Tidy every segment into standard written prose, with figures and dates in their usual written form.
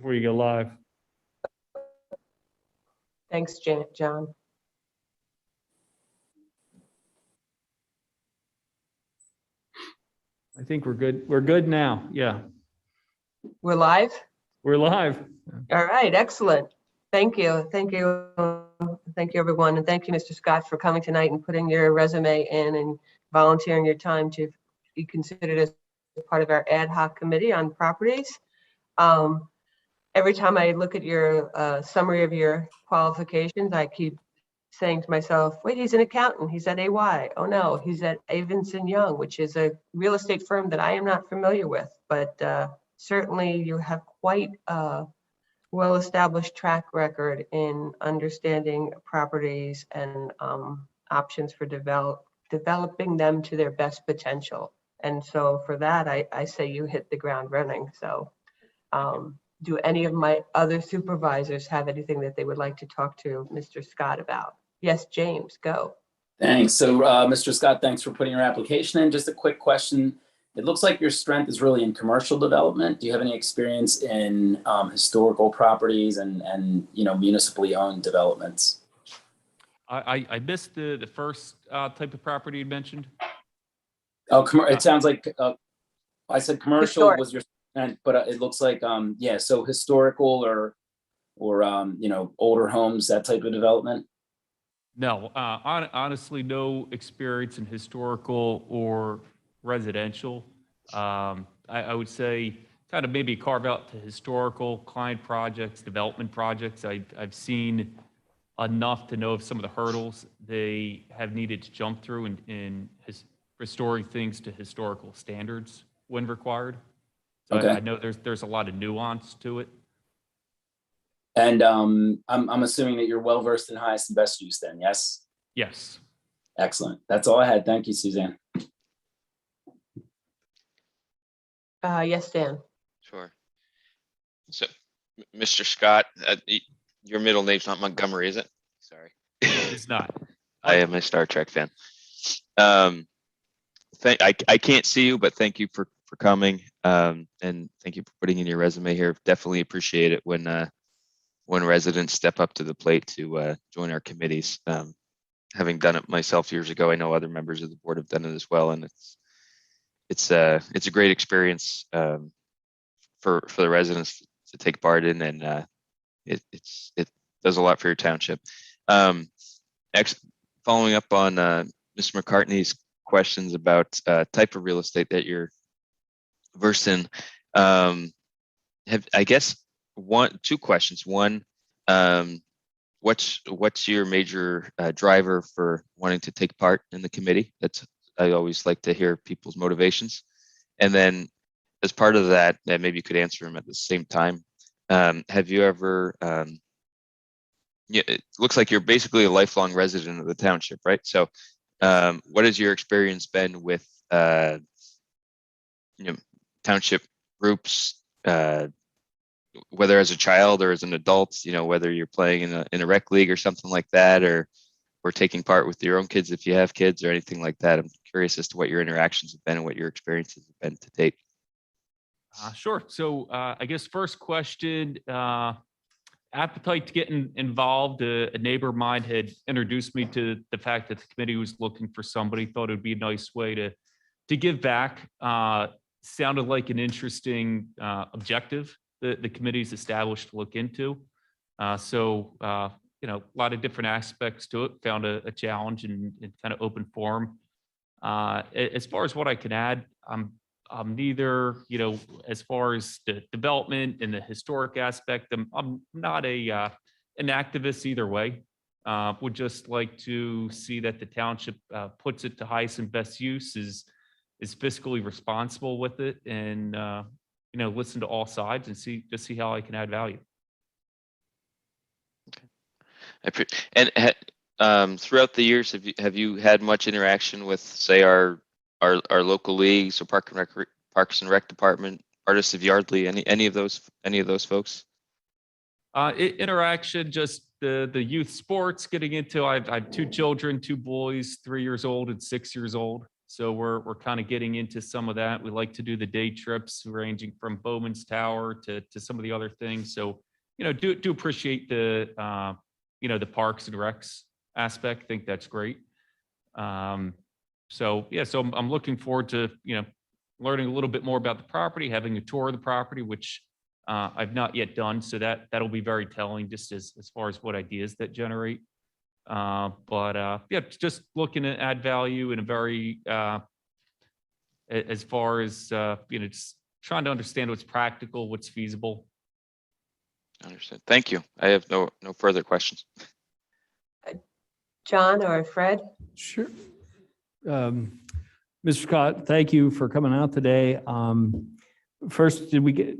before you go live. Thanks, John. I think we're good. We're good now. Yeah, We're live? we're live. All right, excellent. Thank you. Thank you. Thank you, everyone. And thank you, Mr. Scott, for coming tonight and putting your resume in and volunteering your time to be considered as part of our ad hoc committee on properties. Every time I look at your summary of your qualifications, I keep saying to myself, wait, he's an accountant. He's at AY. Oh no, he's at Avinson Young, which is a real estate firm that I am not familiar with, but certainly you have quite a well-established track record in understanding properties and options for developing them to their best potential. And so for that, I say you hit the ground running. So do any of my other supervisors have anything that they would like to talk to Mr. Scott about? Yes, James, go. Thanks. So, Mr. Scott, thanks for putting your application in. Just a quick question. It looks like your strength is really in commercial development. Do you have any experience in historical properties and municipally owned developments? I missed the first type of property you mentioned. Oh, it sounds like I said commercial Historic. was your strength, but it looks like yeah. So historical or older homes, that type of development. No, honestly, no experience in historical or residential. I would say kind of maybe carve out to historical client projects, development projects. I've seen enough to know of some of the hurdles they have needed to jump through in restoring things to historical standards when required. So Okay. I know there's a lot of nuance to it. And I'm assuming that you're well versed in highest and best use then, yes? Yes. Excellent. That's all I had. Thank you, Suzanne. Yes, Dan. Sure. So, Mr. Scott, your middle name's not Montgomery, is it? Sorry. It's not. I am a Star Trek fan. I can't see you, but thank you for coming. And thank you for putting in your resume here. Definitely appreciate it when residents step up to the plate to join our committees. Having done it myself years ago, I know other members of the board have done it as well, and it's a great experience for the residents to take part in, and it does a lot for your township. Following up on Mr. McCartney's questions about type of real estate that you're versed in, I guess two questions. One, what's your major driver for wanting to take part in the committee? I always like to hear people's motivations. And then as part of that maybe you could answer them at the same time. Have you ever, it looks like you're basically a lifelong resident of the township, right? So what has your experience been with township groups, whether as a child or as an adult, whether you're playing in a rec league or something like that, or taking part with your own kids if you have kids or anything like that? I'm curious as to what your interactions have been and what your experiences have been to date. Sure. So I guess first question, appetite to get involved. A neighbor of mine had introduced me to the fact that the committee was looking for somebody, thought it would be a nice way to give back. Sounded like an interesting objective the committee's established to look into. So a lot of different aspects to it. Found a challenge in kind of open forum. As far as what I can add, I'm neither, as far as the development and the historic aspect, I'm not an activist either way. Would just like to see that the township puts it to highest and best use, is fiscally responsible with it, and listen to all sides and see how I can add value. Okay. And throughout the years, have you had much interaction with, say, our local leagues or Parks and Rec department, Artists of Yardley, any of those folks? Interaction, just the youth sports getting into. I have two children, 2 boys, 3 years old and 6 years old. So we're kind of getting into some of that. We like to do the day trips ranging from Bowman's Tower to some of the other things. So, do appreciate the, the parks and recs aspect. Think that's great. So I'm looking forward to, learning a little bit more about the property, having a tour of the property, which I've not yet done. So that'll be very telling just as far as what ideas that generate. Just looking to add value in a very, as far as, just trying to understand what's practical, what's feasible. Understood. Thank you. I have no further questions. John or Fred? Sure. Mr. Scott, thank you for coming out today. First,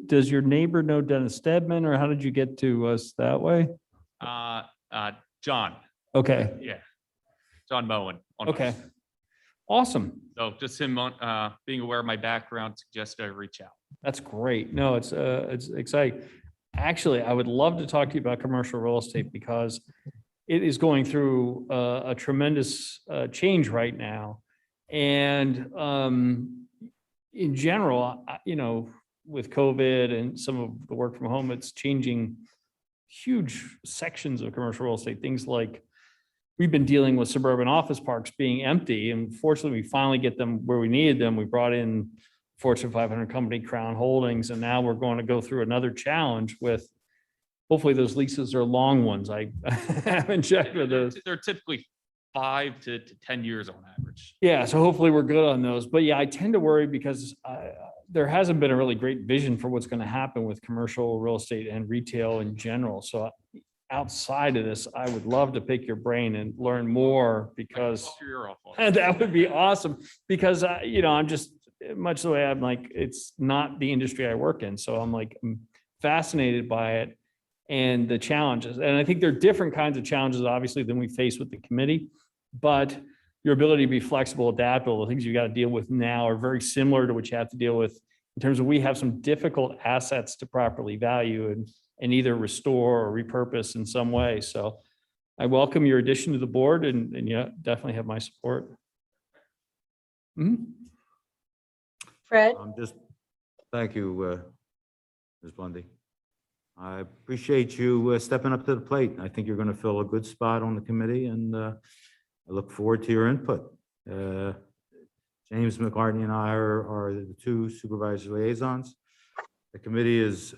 does your neighbor know Dennis Stedman, or how did you get to us that way? John. Okay, Yeah. John Moen. okay. Awesome. So just him being aware of my background suggested I reach out. That's great. No, it's exciting. Actually, I would love to talk to you about commercial real estate because it is going through a tremendous change right now. And in general, with COVID and some of the work from home, it's changing huge sections of commercial real estate. Things like we've been dealing with suburban office parks being empty, and fortunately, we finally get them where we needed them. We brought in Fortune 500 company Crown Holdings, and now we're going to go through another challenge with. Hopefully, those leases are long ones. I haven't checked with those. They're typically 5 to 10 years on average. Yeah, so hopefully we're good on those. But yeah, I tend to worry because there hasn't been a really great vision for what's going to happen with commercial real estate and retail in general. So outside of this, I would love to pick your brain and learn more because that would be awesome. Because I'm just much the way I'm like, it's not the industry I work in. So I'm fascinated by it and the challenges. And I think there are different kinds of challenges, obviously, than we face with the committee. But your ability to be flexible, adaptable, the things you got to deal with now are very similar to what you have to deal with in terms of we have some difficult assets to properly value and either restore or repurpose in some way. So I welcome your addition to the board and you definitely have my support. Fred? Thank you, Ms. Bundy. I appreciate you stepping up to the plate. I think you're going to fill a good spot on the committee, and I look forward to your input. James McCartney and I are the two supervisor liaisons. The committee has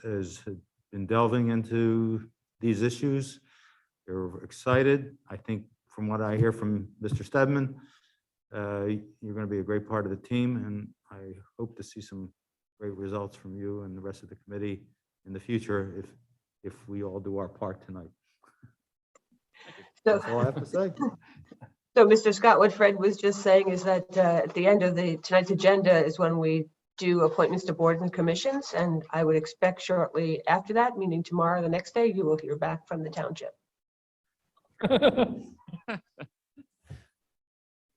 been delving into these issues. They're excited. I think from what I hear from Mr. Stedman, you're going to be a great part of the team, and I hope to see some great results from you and the rest of the committee in the future if we all do our part tonight. So, That's all I have to say. so Mr. Scott, what Fred was just saying is that at the end of tonight's agenda is when we do appointments to boards and commissions, and I would expect shortly after that, meaning tomorrow, the next day, you will hear back from the township.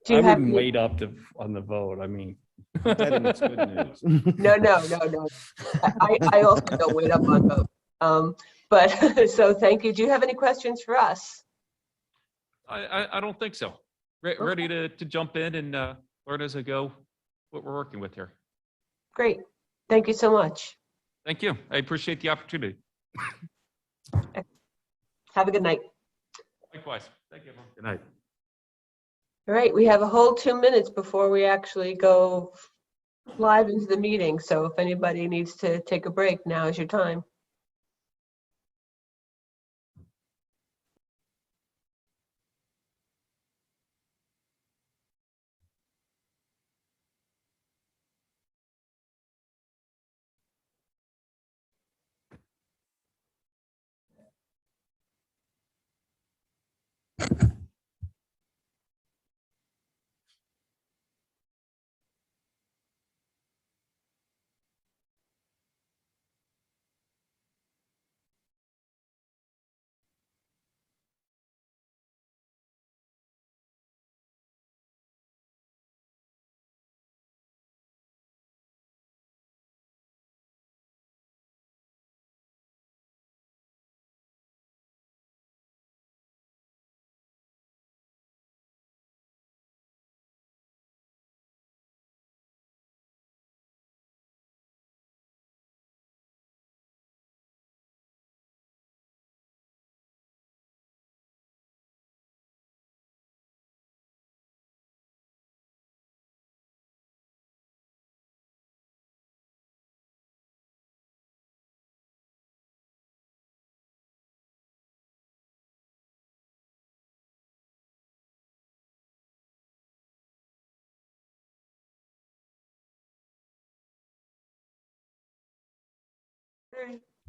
Do you I have wouldn't any- wait up on the vote. I mean, it's good news. No. I also don't wait up on vote. But so thank you. Do you have any questions for us? I don't think so. Ready to jump in and learn as I go what we're working with here. Great. Thank you so much. Thank you. I appreciate the opportunity. Have a good night. Likewise. Thank you, everyone. Good night. All right, we have a whole 2 minutes before we actually go live into the meeting. So if anybody needs to take a break, now is your time.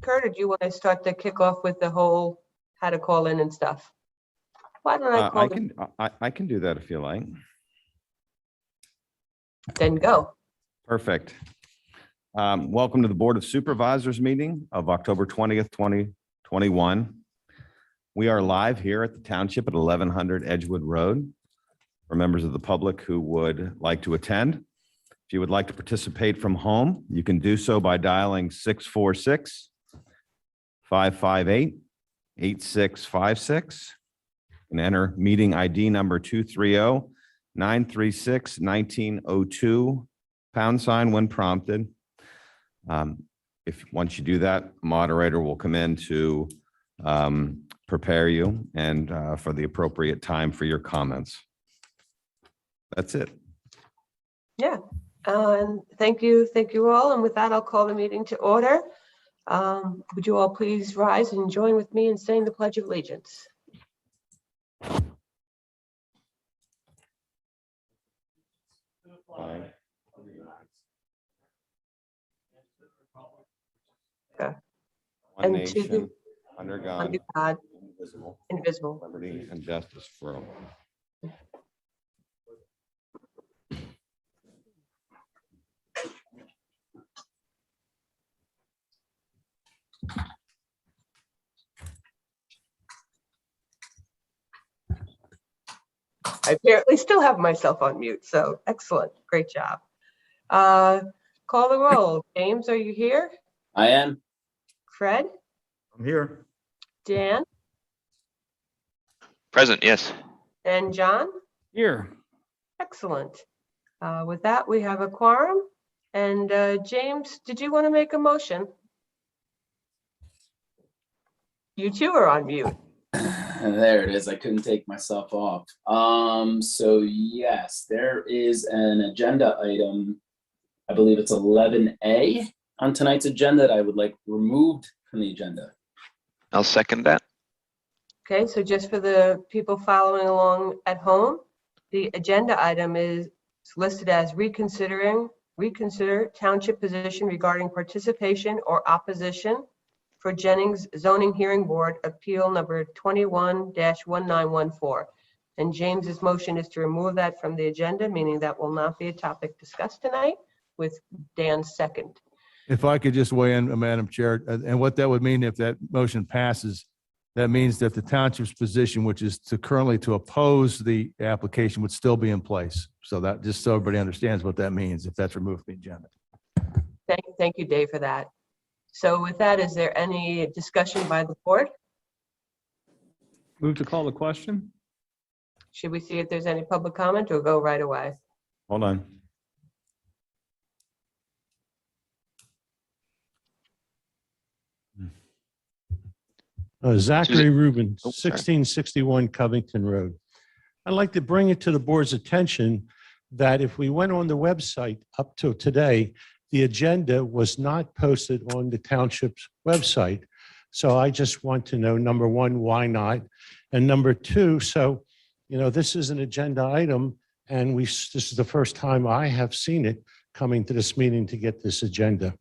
Kurt, or do you want to start the kickoff with the whole how to call in and stuff? Why don't I call it, I can do that if you like. then go. Perfect. Welcome to the Board of Supervisors meeting of October 20th, 2021. We are live here at the Township at 1100 Edgewood Road. For members of the public who would like to attend, if you would like to participate from home, you can do so by dialing 646-558-8656 and enter meeting ID number 230-936-1902, # when prompted. If once you do that, a moderator will come in to prepare you and for the appropriate time for your comments. That's it. Yeah, thank you all. And with that, I'll call the meeting to order. Would you all please rise and join with me in saying the Pledge of Allegiance? Okay. One And to the- nation, under God, Under God, indivisible, indivisible. liberty and justice for all. I apparently still have myself on mute, so excellent, great job. Call the roll. James, are you here? I am. Fred? I'm here. Dan? Present, yes. And John? Here. Excellent. With that, we have a quorum. And James, did you want to make a motion? You too are on mute. There it is. I couldn't take myself off. So yes, there is an agenda item. I believe it's 11A on tonight's agenda that I would like removed from the agenda. I'll second that. Okay, so just for the people following along at home, the agenda item is listed as reconsider township position regarding participation or opposition for Jennings Zoning Hearing Board Appeal number 21-1914. And James's motion is to remove that from the agenda, meaning that will not be a topic discussed tonight, with Dan's second. If I could just weigh in, Madam Chair, and what that would mean if that motion passes, that means that the township's position, which is currently to oppose the application, would still be in place. So that, just so everybody understands what that means if that's removed from the agenda. Thank you, Dave, for that. So with that, is there any discussion by the board? Move to call the question. Should we see if there's any public comment or go right away? Hold on. Zachary Rubin, Oh, sorry. 1661 Covington Road. I'd like to bring it to the board's attention that if we went on the website up till today, the agenda was not posted on the township's website. So I just want to know, number one, why not? And number two, so, this is an agenda item and this is the first time I have seen it coming to this meeting to get this agenda.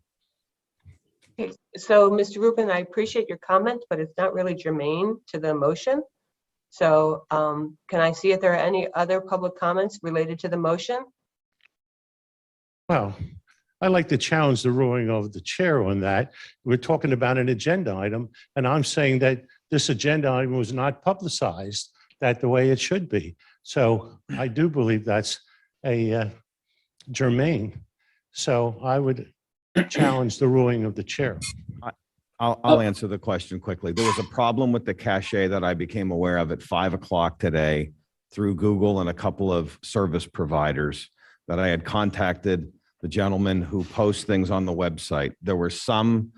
Okay, so Mr. Rubin, I appreciate your comment, but it's not really germane to the motion. So can I see if there are any other public comments related to the motion? Well, I'd like to challenge the ruling of the chair on that. We're talking about an agenda item, and I'm saying that this agenda item was not publicized that the way it should be. So I do believe that's a germane. So I would challenge the ruling of the chair. I'll answer the question quickly. There was a problem with the cache that I became aware of at 5 o'clock today through Google and a couple of service providers that I had contacted the gentleman who posts things on the website. There were some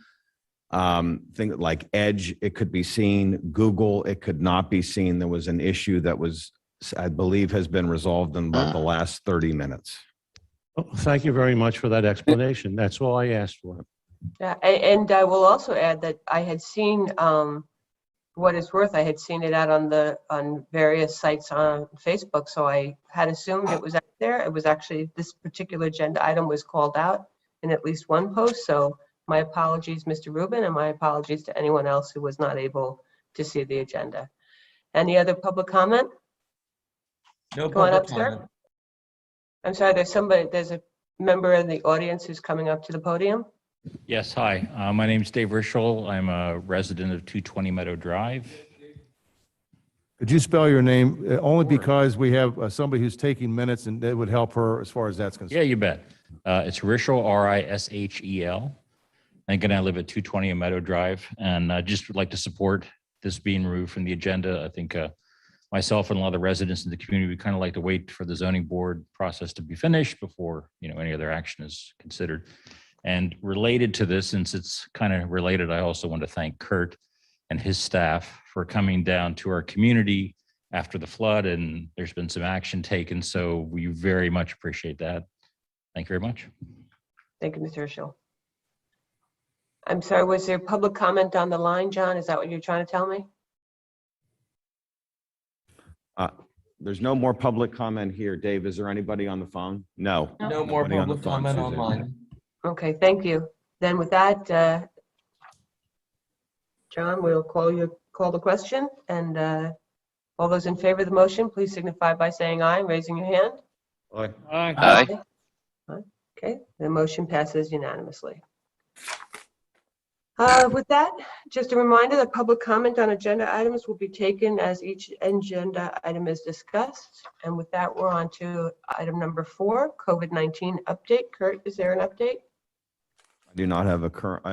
things like Edge, it could be seen. Google, it could not be seen. There was an issue that was, I believe, has been resolved in about the last 30 minutes. Well, thank you very much for that explanation. That's all I asked for. Yeah, and I will also add that I had seen, what it's worth, I had seen it out on various sites on Facebook, so I had assumed it was out there. It was actually, this particular agenda item was called out in at least one post, so My apologies, Mr. Rubin, and my apologies to anyone else who was not able to see the agenda. Any other public comment? No Go on public up, sir. comment. I'm sorry, there's a member in the audience who's coming up to the podium. Yes, hi. My name's Dave Rischel. I'm a resident of 220 Meadow Drive. Could you spell your name? Only because we have somebody who's taking minutes and that would help her as far as that's Yeah, concerned. you bet. It's Rischel, R-I-S-H-E-L. And again, I live at 220 Meadow Drive, and I just would like to support this being removed from the agenda. I think myself and a lot of the residents in the community, we kind of like to wait for the zoning board process to be finished before, any other action is considered. And related to this, since it's kind of related, I also want to thank Kurt and his staff for coming down to our community after the flood, and there's been some action taken. So we very much appreciate that. Thank you very much. Thank you, Mr. Herschel. I'm sorry, was there public comment on the line, John? Is that what you're trying to tell me? There's no more public comment here. Dave, is there anybody on the phone? No. No more Nobody on the public phone, comment Suzanne. online. Okay, thank you. Then with that, John, we'll call the question, and all those in favor of the motion, please signify by saying aye and raising your hand. Aye. Aye. Okay, the motion passes unanimously. With that, just a reminder that public comment on agenda items will be taken as each agenda item is discussed. And with that, we're on to item number 4, COVID-19 update. Kurt, is there an update? I do not have an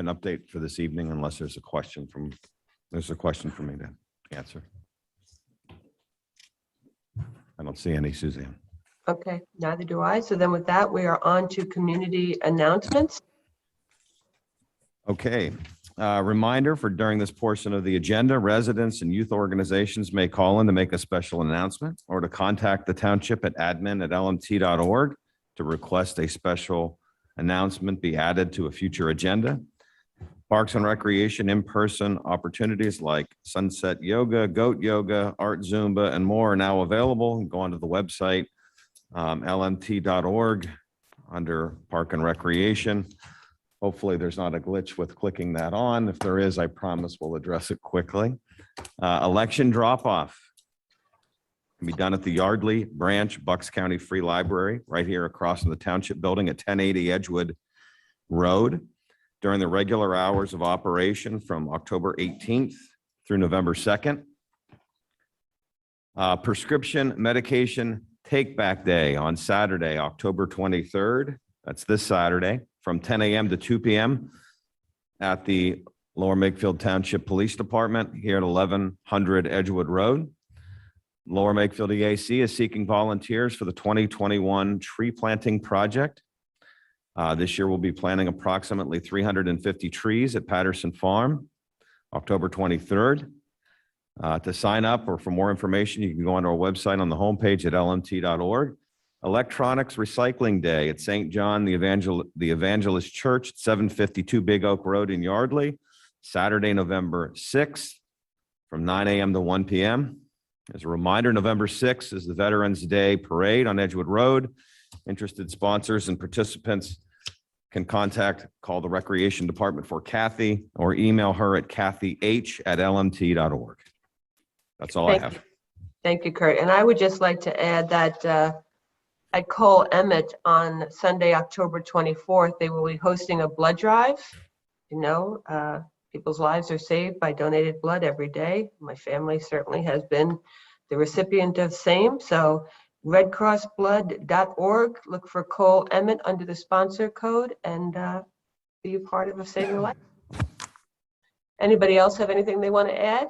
update for this evening unless there's a question for me to answer. I don't see any, Suzanne. Okay, neither do I. So then with that, we are on to community announcements. Okay. Reminder for during this portion of the agenda, residents and youth organizations may call in to make a special announcement or to contact the township at admin@lmt.org to request a special announcement be added to a future agenda. Parks and Recreation in-person opportunities like Sunset Yoga, Goat Yoga, Art Zumba, and more are now available. Go onto the website, lmt.org, under Park and Recreation. Hopefully there's not a glitch with clicking that on. If there is, I promise we'll address it quickly. Election drop-off can be done at the Yardley Branch Bucks County Free Library right here across from the Township Building at 1080 Edgewood Road during the regular hours of operation from October 18th through November 2nd. Prescription medication take-back day on Saturday, October 23rd. That's this Saturday, from 10 a.m. to 2 p.m. at the Lower Makefield Township Police Department here at 1100 Edgewood Road. Lower Makefield EAC is seeking volunteers for the 2021 tree planting project. This year we'll be planting approximately 350 trees at Patterson Farm, October 23rd. To sign up or for more information, you can go onto our website on the homepage at lmt.org. Electronics Recycling Day at St. John the Evangelist Church, 752 Big Oak Road in Yardley, Saturday, November 6th from 9 a.m. to 1 p.m. As a reminder, November 6th is the Veterans Day Parade on Edgewood Road. Interested sponsors and participants can call the Recreation Department for Kathy or email her at kathyh@lmt.org. That's all I have. Thank you, Kurt. And I would just like to add that at Cole Emmett on Sunday, October 24th, they will be hosting a blood drive. People's lives are saved by donated blood every day. My family certainly has been the recipient of same. So redcrossblood.org, look for Cole Emmett under the sponsor code and be a part of saving a life. Anybody else have anything they want to add?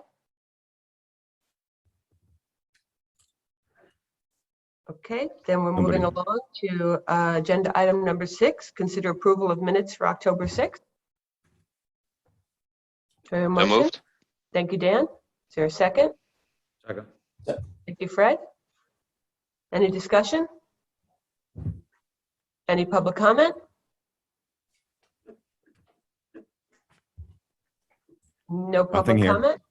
Okay, then we're moving along to agenda item number 6, consider approval of minutes for October 6th. So moved. Thank you, Dan. Is there a second? Second. Thank you, Fred. Any discussion? Any public comment? No Nothing public here. comment?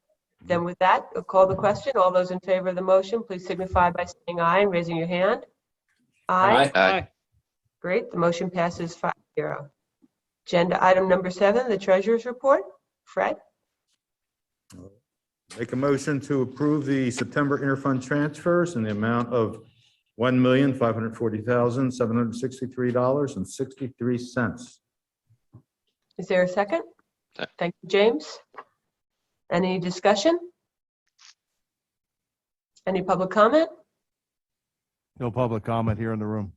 Then with that, we'll call the question. All those in favor of the motion, please signify by saying aye and raising your hand. Aye. Aye. Aye. Great, the motion passes 5-0. Agenda item number 7, the treasurer's report. Fred? Make a motion to approve the September interfund transfers in the amount of $1,540,763.63. Is there a second? Second. Thank you, James. Any discussion? Any public comment? No public comment here in the room.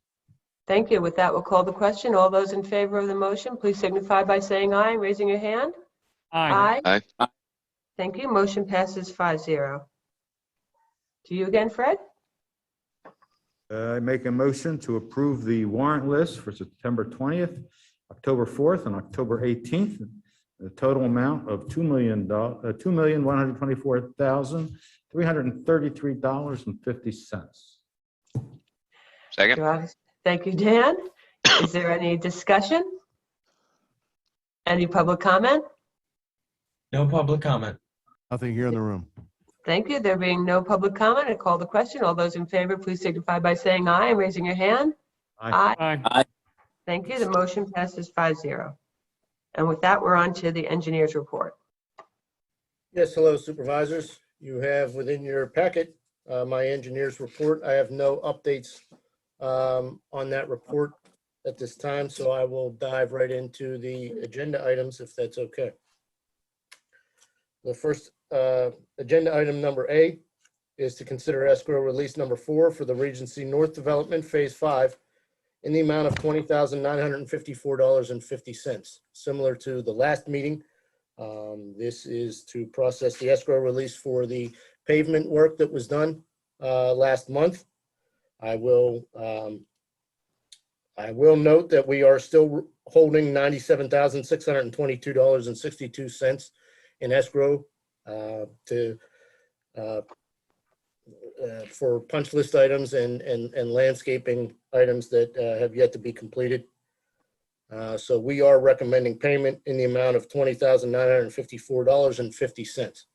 Thank you. With that, we'll call the question. All those in favor of the motion, please signify by saying aye and raising your hand. Aye. Aye. Thank you. Motion passes 5-0. To you again, Fred. I make a motion to approve the warrant list for September 20th, October 4th, and October 18th. The total amount of $2,124,333.50. Second. Thank you, Dan. Is there any discussion? Any public comment? No public comment. Nothing here in the room. Thank you. There being no public comment, I call the question. All those in favor, please signify by saying aye and raising your hand. Aye. Aye. Thank you. The motion passes 5-0. And with that, we're on to the engineer's report. Yes, hello Supervisors. You have within your packet my engineer's report. I have no updates on that report at this time, so I will dive right into the agenda items if that's okay. The first agenda item number A is to consider escrow release number 4 for the Regency North Development Phase 5 in the amount of $20,954.50. Similar to the last meeting, this is to process the escrow release for the pavement work that was done last month. I will note that we are still holding $97,622.62 in escrow for punch list items and landscaping items that have yet to be completed. So we are recommending payment in the amount of $20,954.50. So Is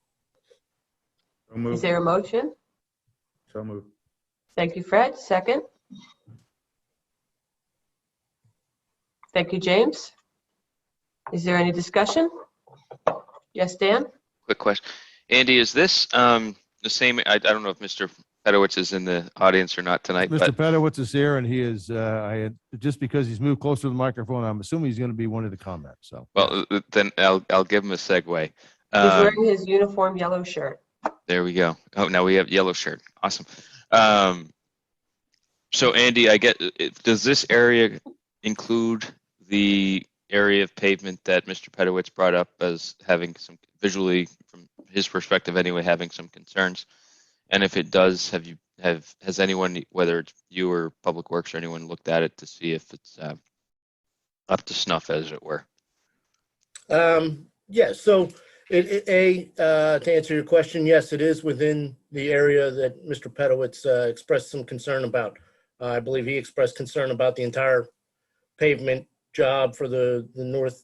moved. there a motion? So moved. Thank you, Fred. Second. Thank you, James. Is there any discussion? Yes, Dan? Quick question. Andy, is this the same? I don't know if Mr. Pedowitz is in the audience or not tonight, Mr. but Pedowitz is here and he is, just because he's moved closer to the microphone, I'm assuming he's going to be one of the comments, so. well, then I'll give him a segue. He's wearing his uniform yellow shirt. There we go. Oh, now we have yellow shirt. Awesome. So Andy, does this area include the area of pavement that Mr. Pedowitz brought up as having some visually, from his perspective anyway, having some concerns? And if it does, has anyone, whether it's you or Public Works or anyone, looked at it to see if it's up to snuff, as it were? Yeah, so to answer your question, yes, it is within the area that Mr. Pedowitz expressed some concern about. I believe he expressed concern about the entire pavement job for the north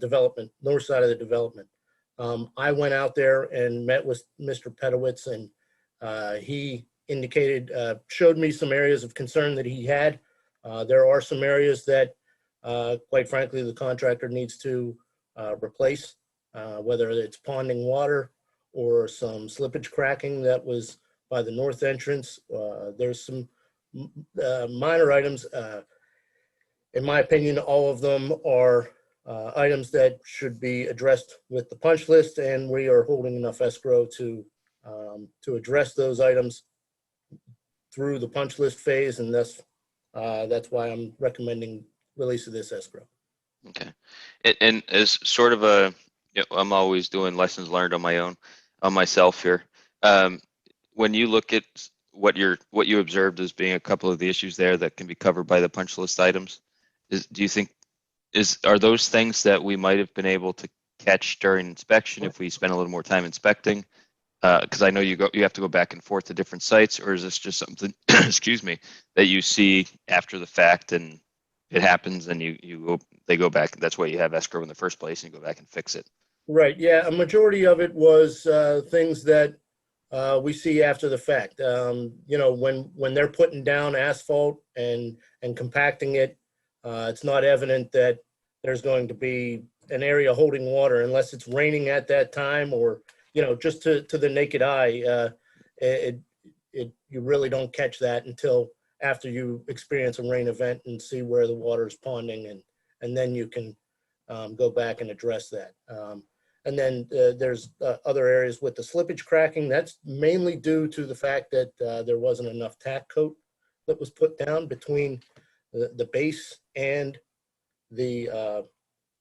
development, north side of the development. I went out there and met with Mr. Pedowitz, and he indicated, showed me some areas of concern that he had. There are some areas that, quite frankly, the contractor needs to replace, whether it's ponding water or some slippage cracking that was by the north entrance. There's some minor items. In my opinion, all of them are items that should be addressed with the punch list, and we are holding enough escrow to address those items through the punch list phase, and that's why I'm recommending release of this escrow. Okay. And as sort of I'm always doing lessons learned on myself here. When you look at what you observed as being a couple of the issues there that can be covered by the punch list items, do you think are those things that we might have been able to catch during inspection if we spent a little more time inspecting? Because I know you have to go back and forth to different sites, or is this just something, excuse me, that you see after the fact and it happens and they go back? That's why you have escrow in the first place, and you go back and fix it. Right. Yeah. A majority of it was things that we see after the fact. When they're putting down asphalt and compacting it, it's not evident that there's going to be an area holding water unless it's raining at that time or, just to the naked eye, you really don't catch that until after you experience a rain event and see where the water is ponding, and then you can go back and address that. And then there's other areas with the slippage cracking. That's mainly due to the fact that there wasn't enough tack coat that was put down between the base and the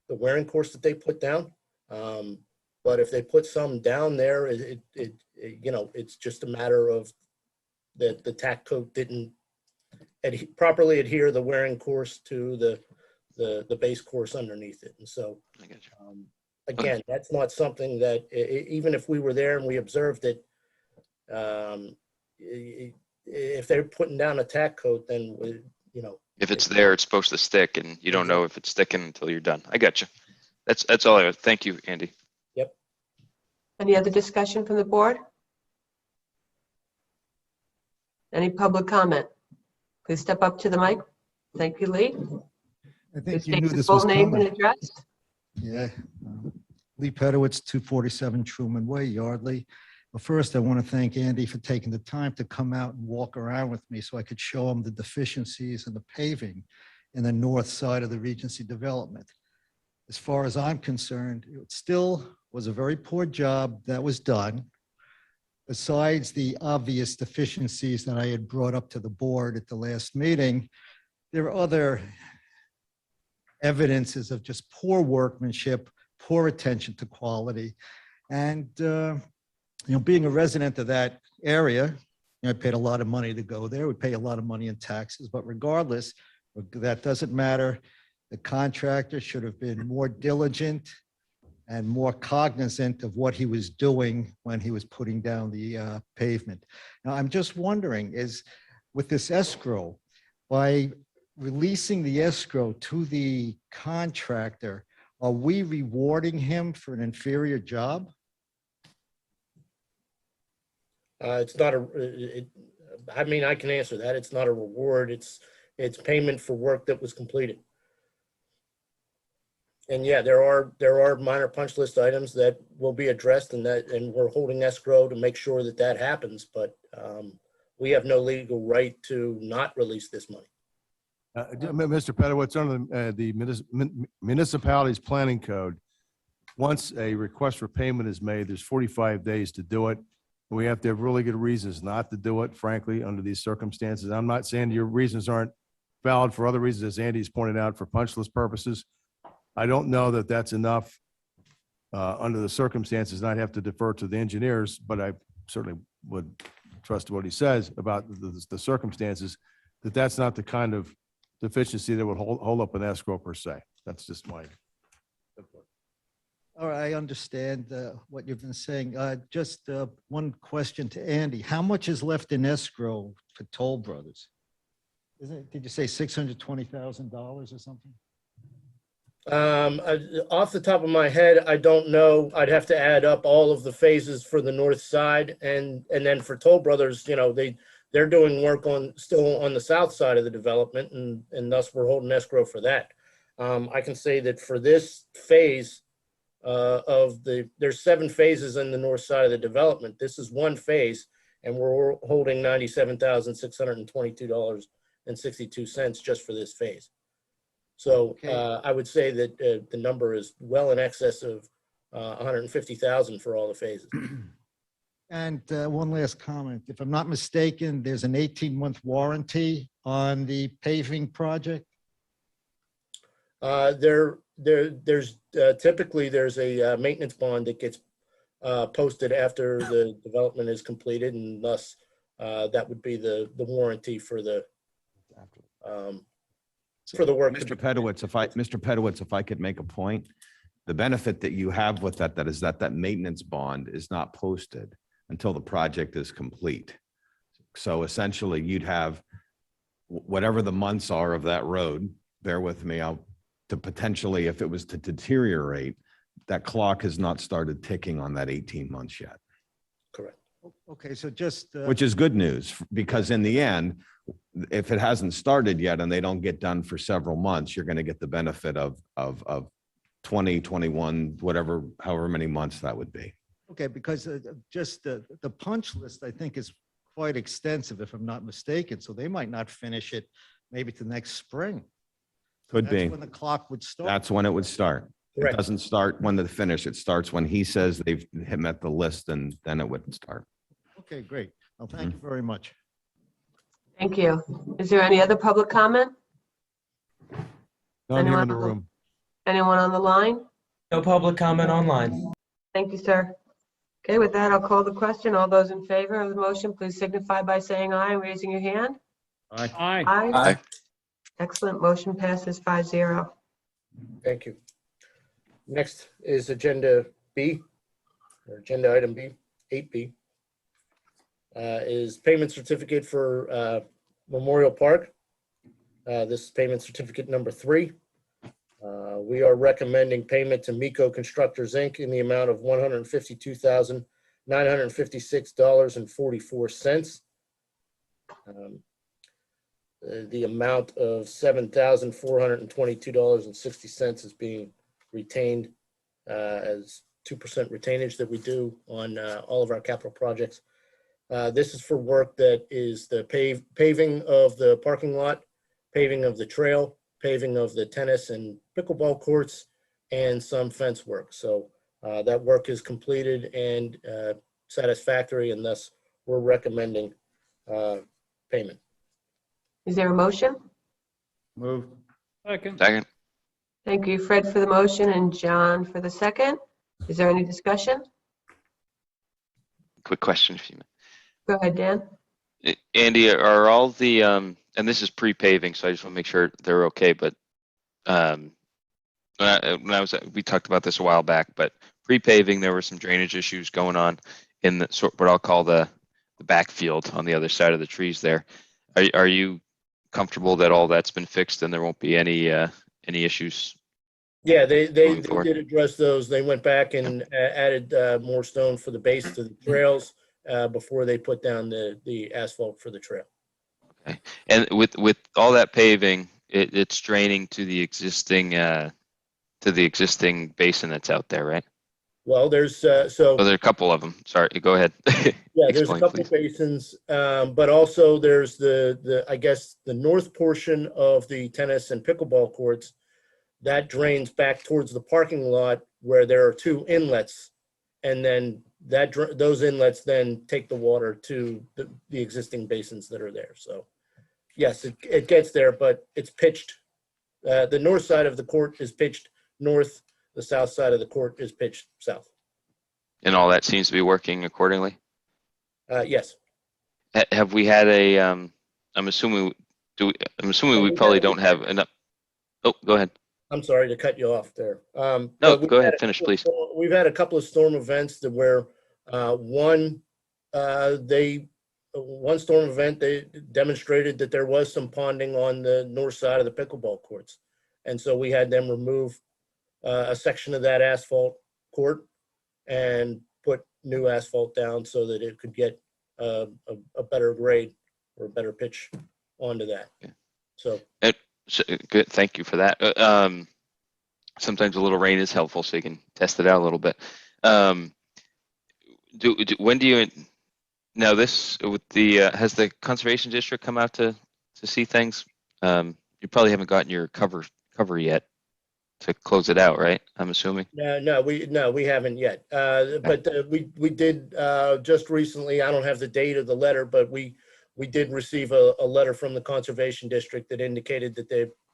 wearing course that they put down. But if they put some down there, it's just a matter of that the tack coat didn't properly adhere the wearing course to the base course underneath it. And so, I got you. again, that's not something that even if we were there and we observed it, if they're putting down a tack coat, then If it's there, it's supposed to stick, and you don't know if it's sticking until you're done. I got you. That's all I have. Thank you, Andy. Any other discussion from the board? Any public comment? Please step up to the mic. Thank you, Lee. I Please think you state knew your this full was name and coming. address. Yeah. Lee Pedowitz, 247 Truman Way, Yardley. Well, first, I want to thank Andy for taking the time to come out and walk around with me so I could show him the deficiencies in the paving in the north side of the Regency development. As far as I'm concerned, it still was a very poor job that was done. Besides the obvious deficiencies that I had brought up to the board at the last meeting, there are other evidences of just poor workmanship, poor attention to quality. And, being a resident of that area, I paid a lot of money to go there. We pay a lot of money in taxes, but regardless, that doesn't matter. The contractor should have been more diligent and more cognizant of what he was doing when he was putting down the pavement. Now, I'm just wondering, is with this escrow, by releasing the escrow to the contractor, are we rewarding him for an inferior job? It's not I can answer that. It's not a reward. It's payment for work that was completed. And yeah, there are minor punch list items that will be addressed, and we're holding escrow to make sure that happens. But we have no legal right to not release this money. Mr. Pedowitz, under the municipality's planning code, once a request for payment is made, there's 45 days to do it. We have to have really good reasons not to do it, frankly, under these circumstances. I'm not saying your reasons aren't valid for other reasons, as Andy's pointed out, for punch list purposes. I don't know that that's enough under the circumstances, and I'd have to defer to the engineers, but I certainly would trust what he says about the circumstances, that's not the kind of deficiency that would hold up an escrow per se. That's just my input. All right, I understand what you've been saying. Just one question to Andy. How much is left in escrow for Toll Brothers? Did you say $620,000 or something? Off the top of my head, I don't know. I'd have to add up all of the phases for the north side, and then for Toll Brothers, they're doing work still on the south side of the development, and thus we're holding escrow for that. I can say that for this phase there's 7 phases in the north side of the development. This is one phase, and we're holding $97,622.62 just for this phase. So Okay. I would say that the number is well in excess of $150,000 for all the phases. And one last comment. If I'm not mistaken, there's an 18-month warranty on the paving project? There's typically a maintenance bond that gets posted after the development is completed, and thus that would be the warranty for the work. Mr. Pedowitz, if I could make a point, the benefit that you have with that is that maintenance bond is not posted until the project is complete. So essentially you'd have whatever the months are of that road, bear with me, to potentially, if it was to deteriorate, that clock has not started ticking on that 18 months yet. Correct. Okay, so just Which is good news, because in the end, if it hasn't started yet and they don't get done for several months, you're going to get the benefit of 20, 21, whatever, however many months that would be. Okay, because just the punch list, I think, is quite extensive, if I'm not mistaken. So they might not finish it maybe to next spring. Could That's be. when the clock would start. That's when it would start. It Correct. doesn't start when they finish. It starts when he says they've met the list, and then it would start. Okay, great. Well, thank you very much. Thank you. Is there any other public comment? None here Anyone in the on the- room. Anyone on the line? No public comment online. Thank you, sir. Okay, with that, I'll call the question. All those in favor of the motion, please signify by saying aye and raising your hand. Aye. Aye. Aye. Excellent. Motion passes 5-0. Thank you. Next is agenda B, or agenda item B, 8B, is payment certificate for Memorial Park. This is payment certificate number 3. We are recommending payment to Miko Constructors, Inc. in the amount of $152,956.44. The amount of $7,422.60 is being retained as 2% retainage that we do on all of our capital projects. This is for work that is the paving of the parking lot, paving of the trail, paving of the tennis and pickleball courts, and some fence work. So that work is completed and satisfactory, and thus we're recommending payment. Is there a motion? Move. Second. Second. Thank you, Fred, for the motion and John for the second. Is there any discussion? Quick question, if you may. Go ahead, Dan. Andy, are all the, and this is pre-paving, so I just want to make sure they're okay, but we talked about this a while back, but pre-paving, there were some drainage issues going on in the sort, what I'll call the backfield on the other side of the trees there. Are you comfortable that all that's been fixed and there won't be any issues? Yeah, they Going forward. did address those. They went back and added more stone for the base to the trails before they put down the asphalt for the trail. Okay. And with all that paving, it's draining to the existing basin that's out there, right? Well, there's Oh, there are a couple of them. Sorry, go ahead. yeah, there's a Explain, couple please. basins, but also there's the I guess the north portion of the tennis and pickleball courts that drains back towards the parking lot where there are 2 inlets, and then those inlets then take the water to the existing basins that are there. So yes, it gets there, but it's pitched. The north side of the court is pitched north. The south side of the court is pitched south. And all that seems to be working accordingly? Yes. Have we had a, I'm assuming we probably don't have enough. Oh, go ahead. I'm sorry to cut you off there. No, but we've go ahead, had a finish, couple of please. We've had a couple of storm events that where one storm event, they demonstrated that there was some ponding on the north side of the pickleball courts. And so we had them remove a section of that asphalt court and put new asphalt down so that it could get a better grade or a better pitch onto that. Yeah. So Good, thank you for that. Sometimes a little rain is helpful, so you can test it out a little bit. When do you, now this, with the, has the Conservation District come out to see things? You probably haven't gotten your cover yet to close it out, right? I'm assuming. No, we haven't yet. But we did just recently. I don't have the date of the letter, but we did receive a letter from the Conservation District that indicated that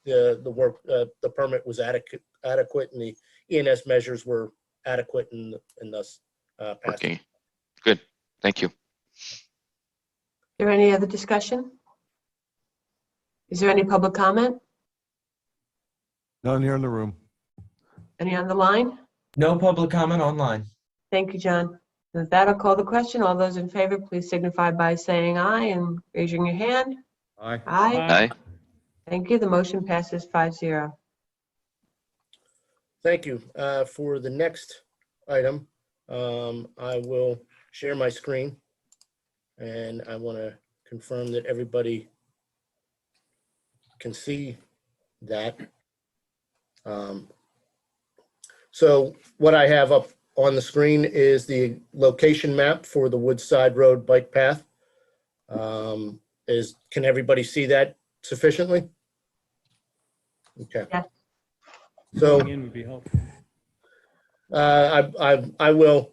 the permit was adequate, and the ENS measures were adequate, and thus passed. Okay, good. Thank you. Is there any other discussion? Is there any public comment? None here in the room. Any on the line? No public comment online. Thank you, John. With that, I'll call the question. All those in favor, please signify by saying aye and raising your hand. Aye. Aye. Aye. Thank you. The motion passes 5-0. Thank you. For the next item, I will share my screen, and I want to confirm that everybody can see that. So what I have up on the screen is the location map for the Woodside Road bike path. Can everybody see that sufficiently? Okay. Yes. So Zooming in would be helpful. I will.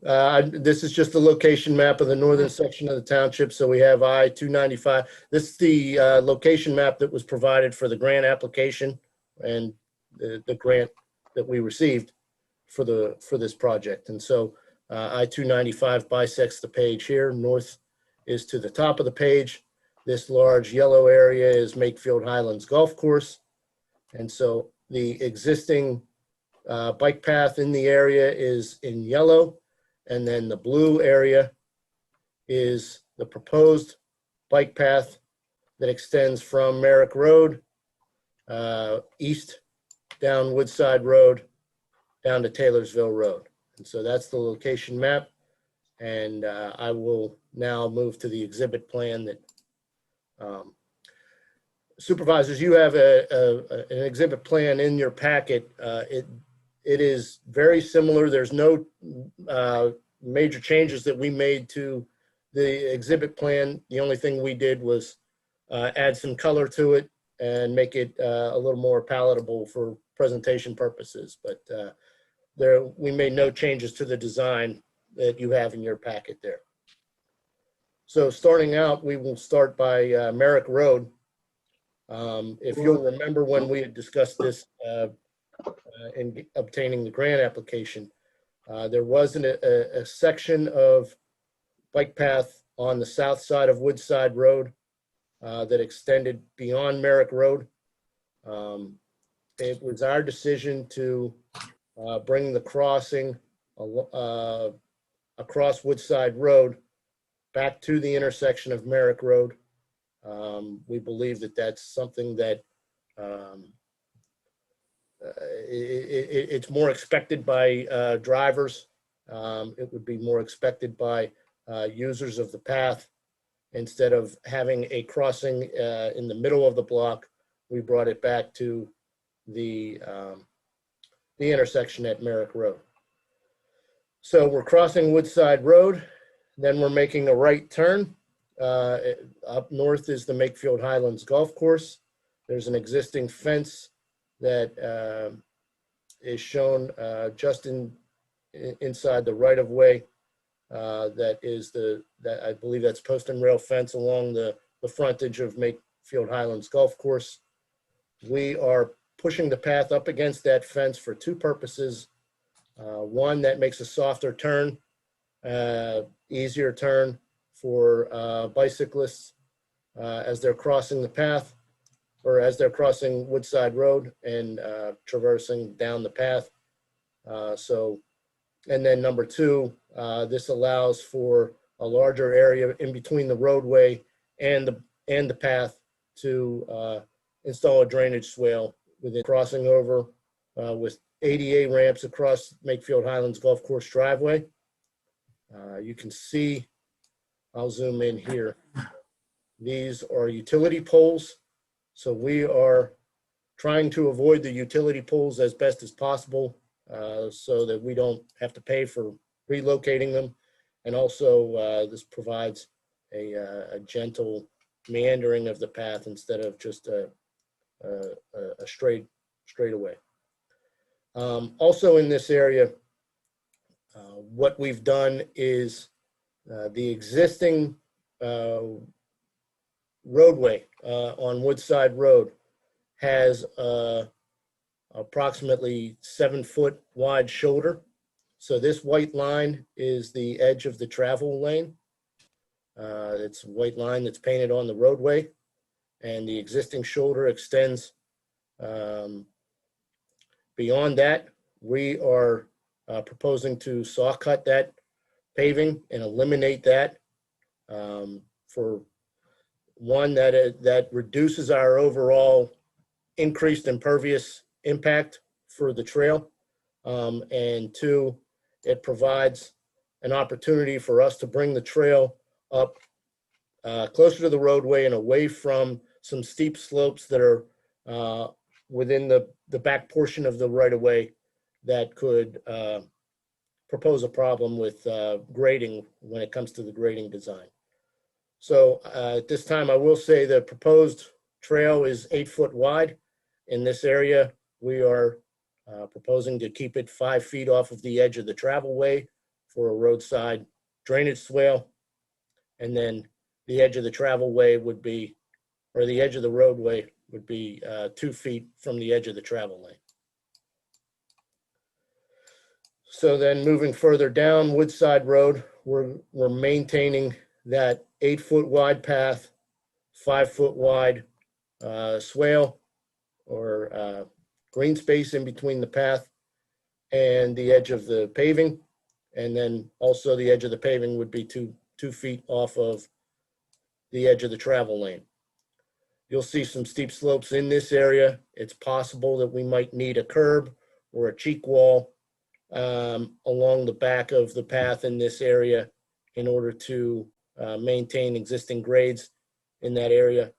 This is just the location map of the northern section of the township. So we have I-295. This is the location map that was provided for the grant application and the grant that we received for this project. And so I-295 bisects the page here. North is to the top of the page. This large yellow area is Makefield Highlands Golf Course. And so the existing bike path in the area is in yellow, and then the blue area is the proposed bike path that extends from Merrick Road east down Woodside Road down to Taylorsville Road. And so that's the location map. And I will now move to the exhibit plan that Supervisors, you have an exhibit plan in your packet. It is very similar. There's no major changes that we made to the exhibit plan. The only thing we did was add some color to it and make it a little more palatable for presentation purposes. But we made no changes to the design that you have in your packet there. So starting out, we will start by Merrick Road. If you'll remember when we had discussed this in obtaining the grant application, there was a section of bike path on the south side of Woodside Road that extended beyond Merrick Road. It was our decision to bring the crossing across Woodside Road back to the intersection of Merrick Road. We believe that that's something that it's more expected by drivers. It would be more expected by users of the path. Instead of having a crossing in the middle of the block, we brought it back to the intersection at Merrick Road. So we're crossing Woodside Road, then we're making a right turn. Up north is the Makefield Highlands Golf Course. There's an existing fence that is shown just inside the right-of-way. That I believe that's post and rail fence along the frontage of Makefield Highlands Golf Course. We are pushing the path up against that fence for two purposes. One, that makes a softer turn, easier turn for bicyclists as they're crossing the path or as they're crossing Woodside Road and traversing down the path. And then number two, this allows for a larger area in between the roadway and the path to install a drainage swale within crossing over with ADA ramps across Makefield Highlands Golf Course driveway. You can see, I'll zoom in here. These are utility poles. So we are trying to avoid the utility poles as best as possible so that we don't have to pay for relocating them. And also this provides a gentle meandering of the path instead of just a straightaway. Also in this area, what we've done is the existing roadway on Woodside Road has approximately 7-foot wide shoulder. So this white line is the edge of the travel lane. It's a white line that's painted on the roadway, and the existing shoulder extends beyond that. We are proposing to saw cut that paving and eliminate that for one, that reduces our overall increased impervious impact for the trail. And two, it provides an opportunity for us to bring the trail up closer to the roadway and away from some steep slopes that are within the back portion of the right-of-way that could propose a problem with grading when it comes to the grading design. So at this time, I will say the proposed trail is 8 foot wide. In this area, we are proposing to keep it 5 feet off of the edge of the travelway for a roadside drainage swale. And then the edge of the travelway would be, or the edge of the roadway would be 2 feet from the edge of the travel lane. So then moving further down Woodside Road, we're maintaining that 8 foot wide path, 5 foot wide swale or green space in between the path and the edge of the paving. And then also the edge of the paving would be two feet off of the edge of the travel lane. You'll see some steep slopes in this area. It's possible that we might need a curb or a cheek wall along the back of the path in this area in order to maintain existing grades in that area.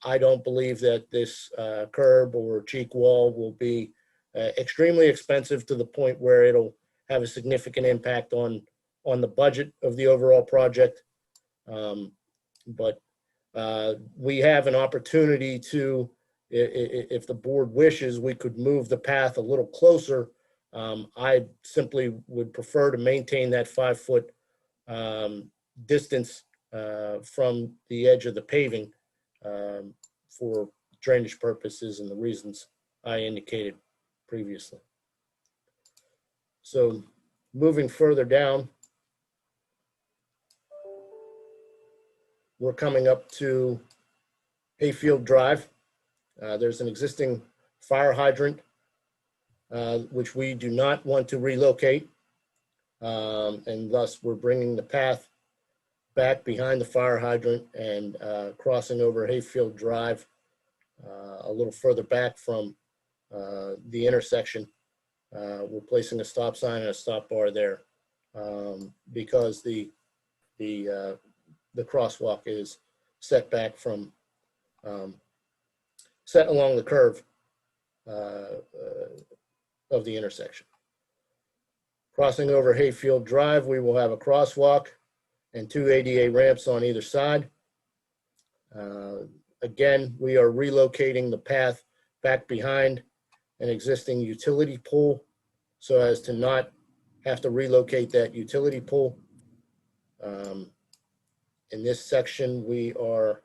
I don't believe that this curb or cheek wall will be extremely expensive to the point where it'll have a significant impact on the budget of the overall project. But we have an opportunity to, if the board wishes, we could move the path a little closer. I simply would prefer to maintain that 5 foot distance from the edge of the paving for drainage purposes and the reasons I indicated previously. So moving further down, we're coming up to Makefield Drive. There's an existing fire hydrant, which we do not want to relocate. And thus we're bringing the path back behind the fire hydrant and crossing over Makefield Drive a little further back from the intersection. We're placing a stop sign and a stop bar there because the crosswalk is set back from, set along the curve of the intersection. Crossing over Makefield Drive, we will have a crosswalk and 2 ADA ramps on either side. Again, we are relocating the path back behind an existing utility pole so as to not have to relocate that utility pole. In this section, we are,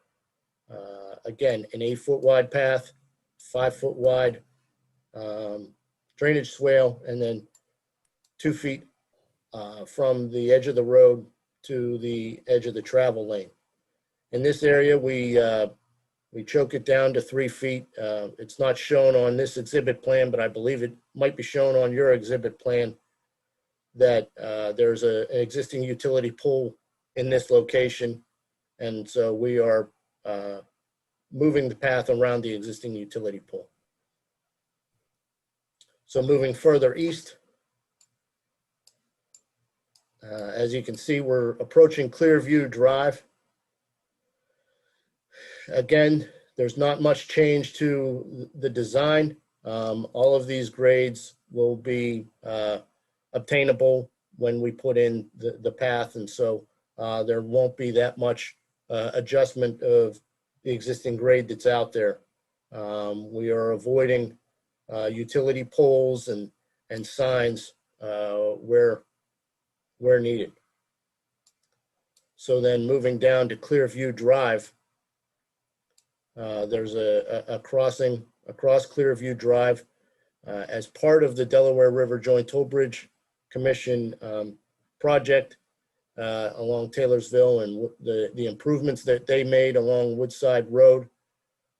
again, an 8 foot wide path, 5 foot wide drainage swale, and then 2 feet from the edge of the road to the edge of the travel lane. In this area, we choke it down to 3 feet. It's not shown on this exhibit plan, but I believe it might be shown on your exhibit plan that there's an existing utility pole in this location. And so we are moving the path around the existing utility pole. So moving further east, as you can see, we're approaching Clearview Drive. Again, there's not much change to the design. All of these grades will be obtainable when we put in the path, and so there won't be that much adjustment of the existing grade that's out there. We are avoiding utility poles and signs where needed. So then moving down to Clearview Drive, there's a crossing across Clearview Drive as part of the Delaware River Joint Toll Bridge Commission project along Taylorsville and the improvements that they made along Woodside Road.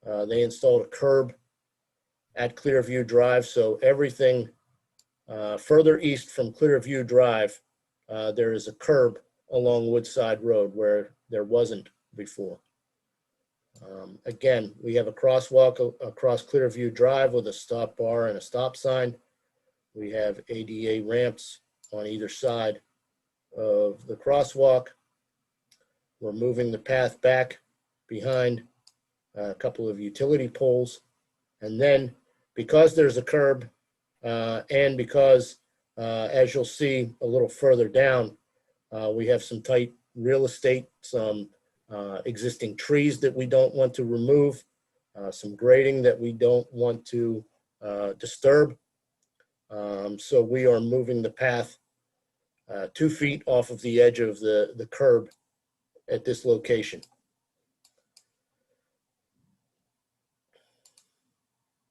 They installed a curb at Clearview Drive. So everything further east from Clearview Drive, there is a curb along Woodside Road where there wasn't before. Again, we have a crosswalk across Clearview Drive with a stop bar and a stop sign. We have ADA ramps on either side of the crosswalk. We're moving the path back behind a couple of utility poles And then because there's a curb and because, as you'll see a little further down, we have some tight real estate, some existing trees that we don't want to remove, some grading that we don't want to disturb. So we are moving the path 2 feet off of the edge of the curb at this location.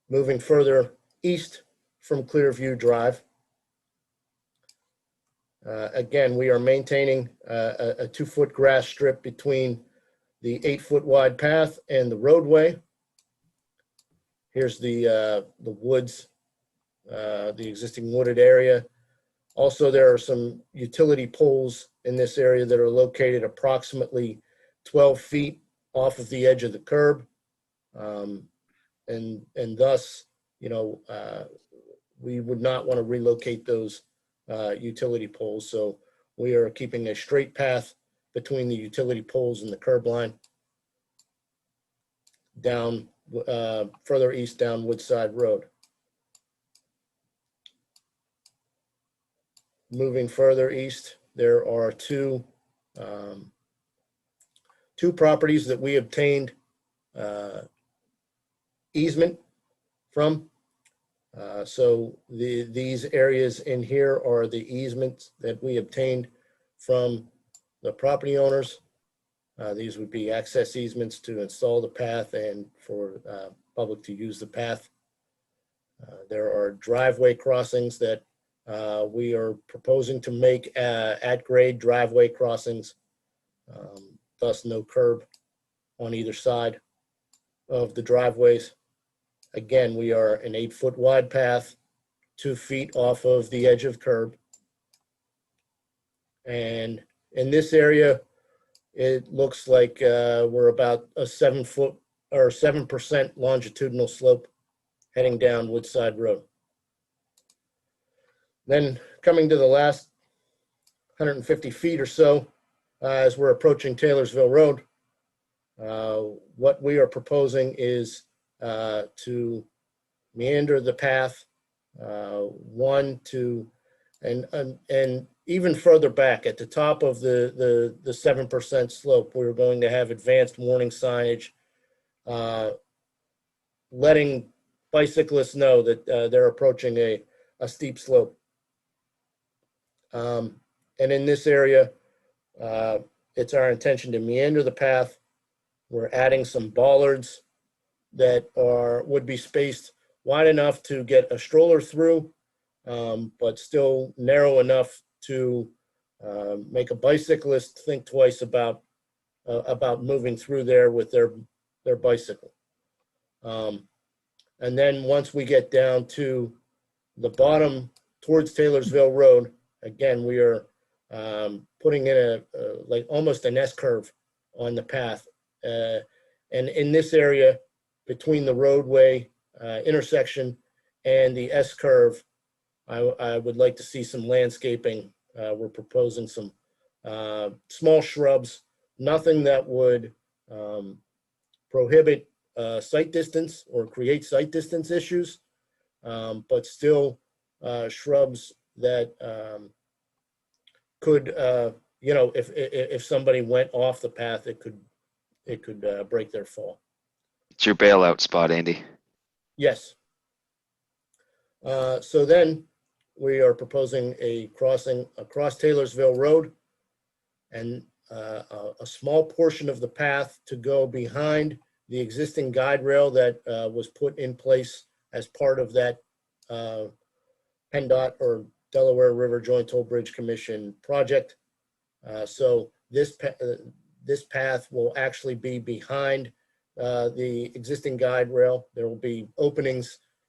Moving further east from Clearview Drive. Again, we are maintaining a 2-foot grass strip between the 8-foot wide path and the roadway. Here's the woods, the existing wooded area. Also, there are some utility poles in this area that are located approximately 12 feet off of the edge of the curb. And thus, we would not want to relocate those utility poles. So we are keeping a straight path between the utility poles and the curb line down further east down Woodside Road. Moving further east, there are two properties that we obtained easement from. So these areas in here are the easements that we obtained from the property owners. These would be access easements to install the path and for public to use the path. There are driveway crossings that we are proposing to make at grade driveway crossings, thus no curb on either side of the driveways. Again, we are an 8-foot wide path, 2 feet off of the edge of curb. And in this area, it looks like we're about a 7-foot or 7% longitudinal slope heading down Woodside Road. Then coming to the last 150 feet or so, as we're approaching Taylorsville Road, what we are proposing is to meander the path, and even further back at the top of the 7% slope, we're going to have advanced warning signage, letting bicyclists know that they're approaching a steep slope. And in this area, it's our intention to meander the path. We're adding some bollards that would be spaced wide enough to get a stroller through, but still narrow enough to make a bicyclist think twice about moving through there with their bicycle. And then once we get down to the bottom towards Taylorsville Road, again, we are putting in like almost an S-curve on the path. And in this area, between the roadway intersection and the S-curve, I would like to see some landscaping. We're proposing some small shrubs, nothing that would prohibit sight distance or create sight distance issues, but still shrubs that could, if somebody went off the path, it could break their fall. It's your bailout spot, Andy. Yes. So then we are proposing a crossing across Taylorsville Road and a small portion of the path to go behind the existing guide rail that was put in place as part of that PennDOT or Delaware River Joint Toll Bridge Commission project. So this path will actually be behind the existing guide rail. There will be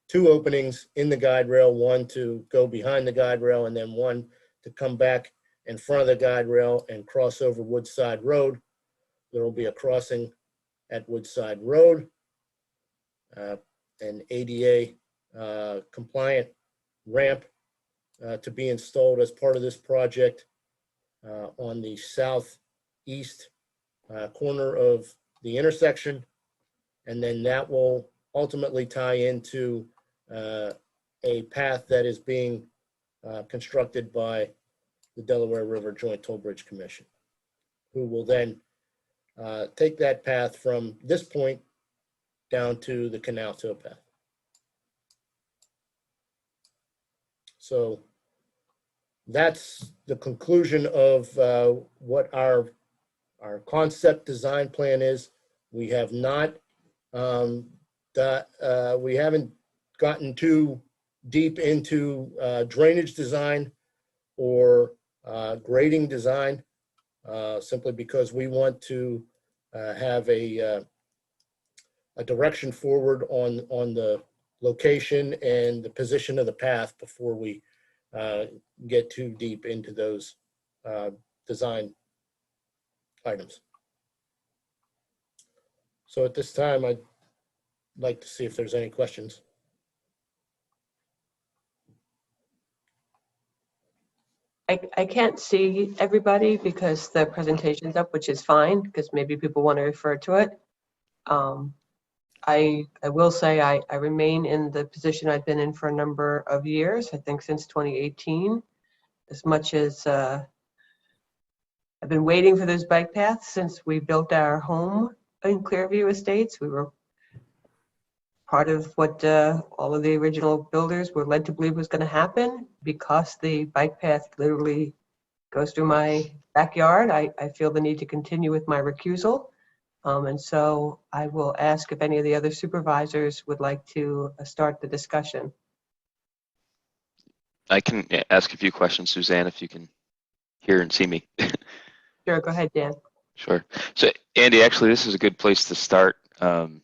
two openings in the guide rail, one to go behind the guide rail and then one to come back in front of the guide rail and cross over Woodside Road. There will be a crossing at Woodside Road, an ADA compliant ramp to be installed as part of this project on the southeast corner of the intersection. And then that will ultimately tie into a path that is being constructed by the Delaware River Joint Toll Bridge Commission, who will then take that path from this point down to the canal towpath. So that's the conclusion of what our concept design plan is. We have not we haven't gotten too deep into drainage design or grading design, simply because we want to have a direction forward on the location and the position of the path before we get too deep into those design items. So at this time, I'd like to see if there's any questions. I can't see everybody because the presentation's up, which is fine, because maybe people want to refer to it. I will say I remain in the position I've been in for a number of years, I think since 2018. As much as I've been waiting for those bike paths since we built our home in Clearview Estates. We were part of what all of the original builders were led to believe was going to happen. Because the bike path literally goes through my backyard, I feel the need to continue with my recusal. And so I will ask if any of the other supervisors would like to start the discussion. I can ask a few questions, Suzanne, if you can hear and see me. Sure, go ahead, Dan. Sure. So, Andy, actually, this is a good place to start. I'm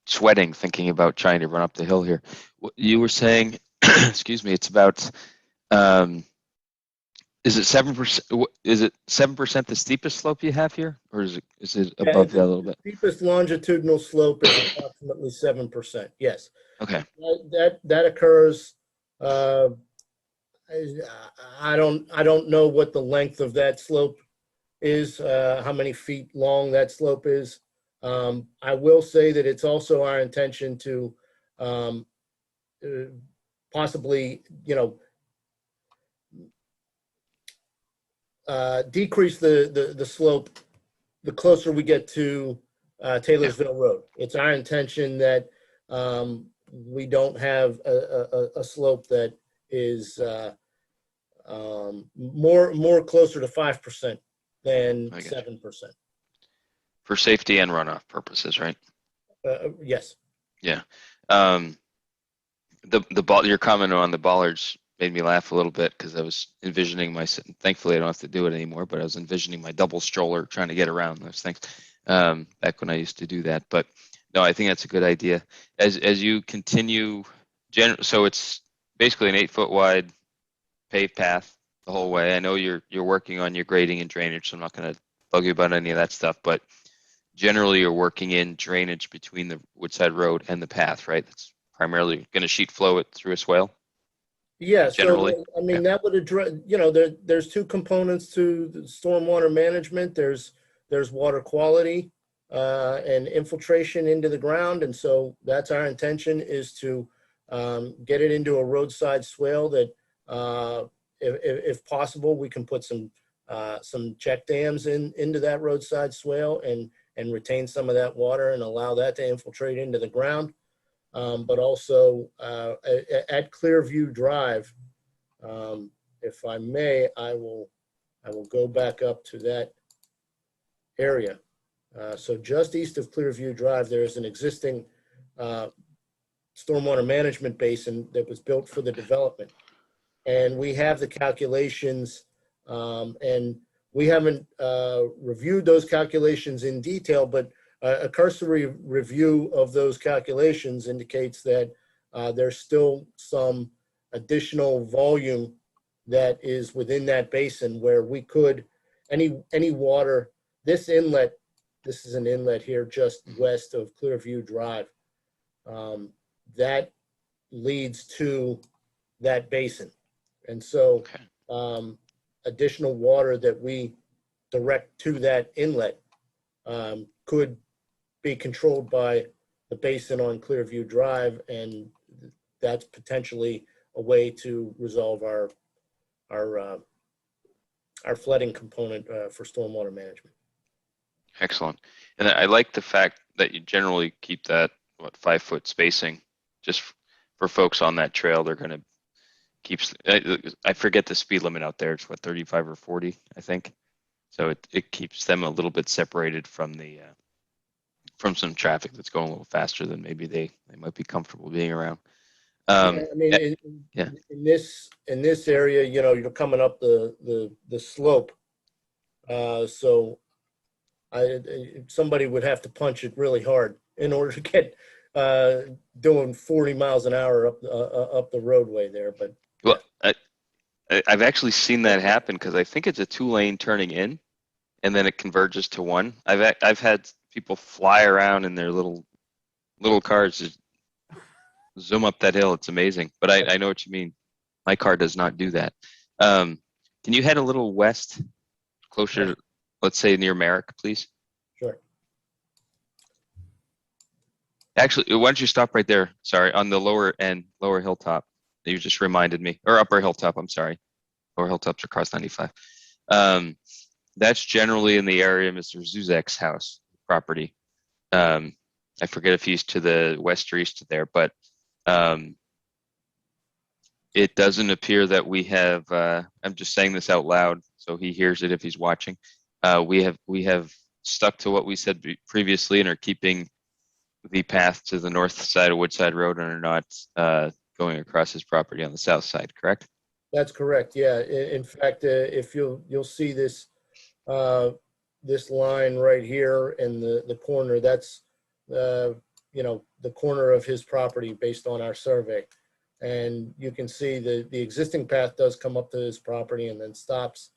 sweating thinking about trying to run up the hill here. What you were saying, excuse me, it's about, is it 7%? Is it 7% the steepest slope you have here, or is it above that a little bit? The steepest longitudinal slope is approximately 7%. Yes. Okay. That occurs. I don't know what the length of that slope is, how many feet long that slope is. I will say that it's also our intention to possibly, decrease the slope the closer we get to Taylorsville Road. It's our intention that we don't have a slope that is more closer to 5% than 7%. For safety and runoff purposes, right? Yes. Yeah. Your comment on the bollards made me laugh a little bit because I was envisioning thankfully I don't have to do it anymore, but I was envisioning my double stroller trying to get around those things back when I used to do that. But no, I think that's a good idea. As you continue, so it's basically an 8-foot wide paved path the whole way. I know you're working on your grading and drainage, so I'm not going to bug you about any of that stuff, but generally you're working in drainage between the Woodside Road and the path, right? That's primarily going to sheet flow it through a swale. Yeah, generally. so I mean that would address. There's two components to the stormwater management. There's water quality and infiltration into the ground, and so that's our intention, is to get it into a roadside swale that, if possible, we can put some check dams into that roadside swale and retain some of that water and allow that to infiltrate into the ground. But also at Clearview Drive, if I may, I will go back up to that area. So just east of Clearview Drive, there is an existing stormwater management basin that was built for the development. And we have the calculations, and we haven't reviewed those calculations in detail, but a cursory review of those calculations indicates that there's still some additional volume that is within that basin where we could, any water, this inlet, this is an inlet here just west of Clearview Drive, that leads to that basin. And so additional water that we direct to that inlet could be controlled by the Basin on Clearview Drive, and that's potentially a way to resolve our flooding component for stormwater management. Excellent. And I like the fact that you generally keep that, 5-foot spacing, just for folks on that trail. They're going to keep, I forget the speed limit out there. It's 35 or 40, I think. So it keeps them a little bit separated from from some traffic that's going a little faster than maybe they might be comfortable being around. I mean, in this area, you're coming up the slope. So somebody would have to punch it really hard in order to get doing 40 miles an hour up the roadway there. But well, I've actually seen that happen because I think it's a 2-lane turning in, and then it converges to one. I've had people fly around in their little cars, just zoom up that hill. It's amazing. But I know what you mean. My car does not do that. Can you head a little west, closer to, let's say, near Merrick, please? Sure. Actually, why don't you stop right there? Sorry, on the lower hilltop. You just reminded me, or upper hilltop. I'm sorry. Lower hilltops across 95. That's generally in the area of Mr. Zuzek's house property. I forget if he's to the west or east of there, but it doesn't appear that we have, I'm just saying this out loud so he hears it if he's watching. We have stuck to what we said previously and are keeping the path to the north side of Woodside Road and are not going across his property on the south side, correct? That's correct. Yeah. In fact, if you'll see this this line right here in the corner, that's the corner of his property based on our survey. And you can see the existing path does come up to his property and then stops.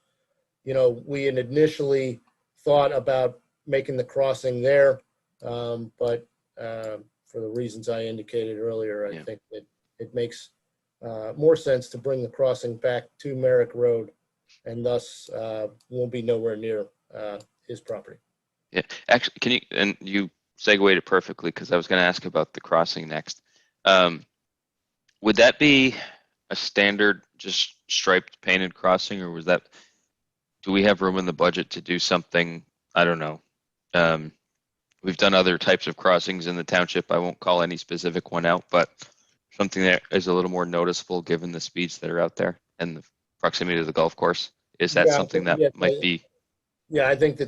We had initially thought about making the crossing there, but for the reasons I indicated earlier, I think that it makes more sense to bring the crossing back to Merrick Road, and thus won't be nowhere near his property. Yeah, actually, you segued it perfectly because I was going to ask about the crossing next. Would that be a standard, just striped painted crossing, or do we have room in the budget to do something? I don't know. We've done other types of crossings in the township. I won't call any specific one out, but something that is a little more noticeable given the speeds that are out there and the proximity to the golf course. Is that something that might be? Yeah, I think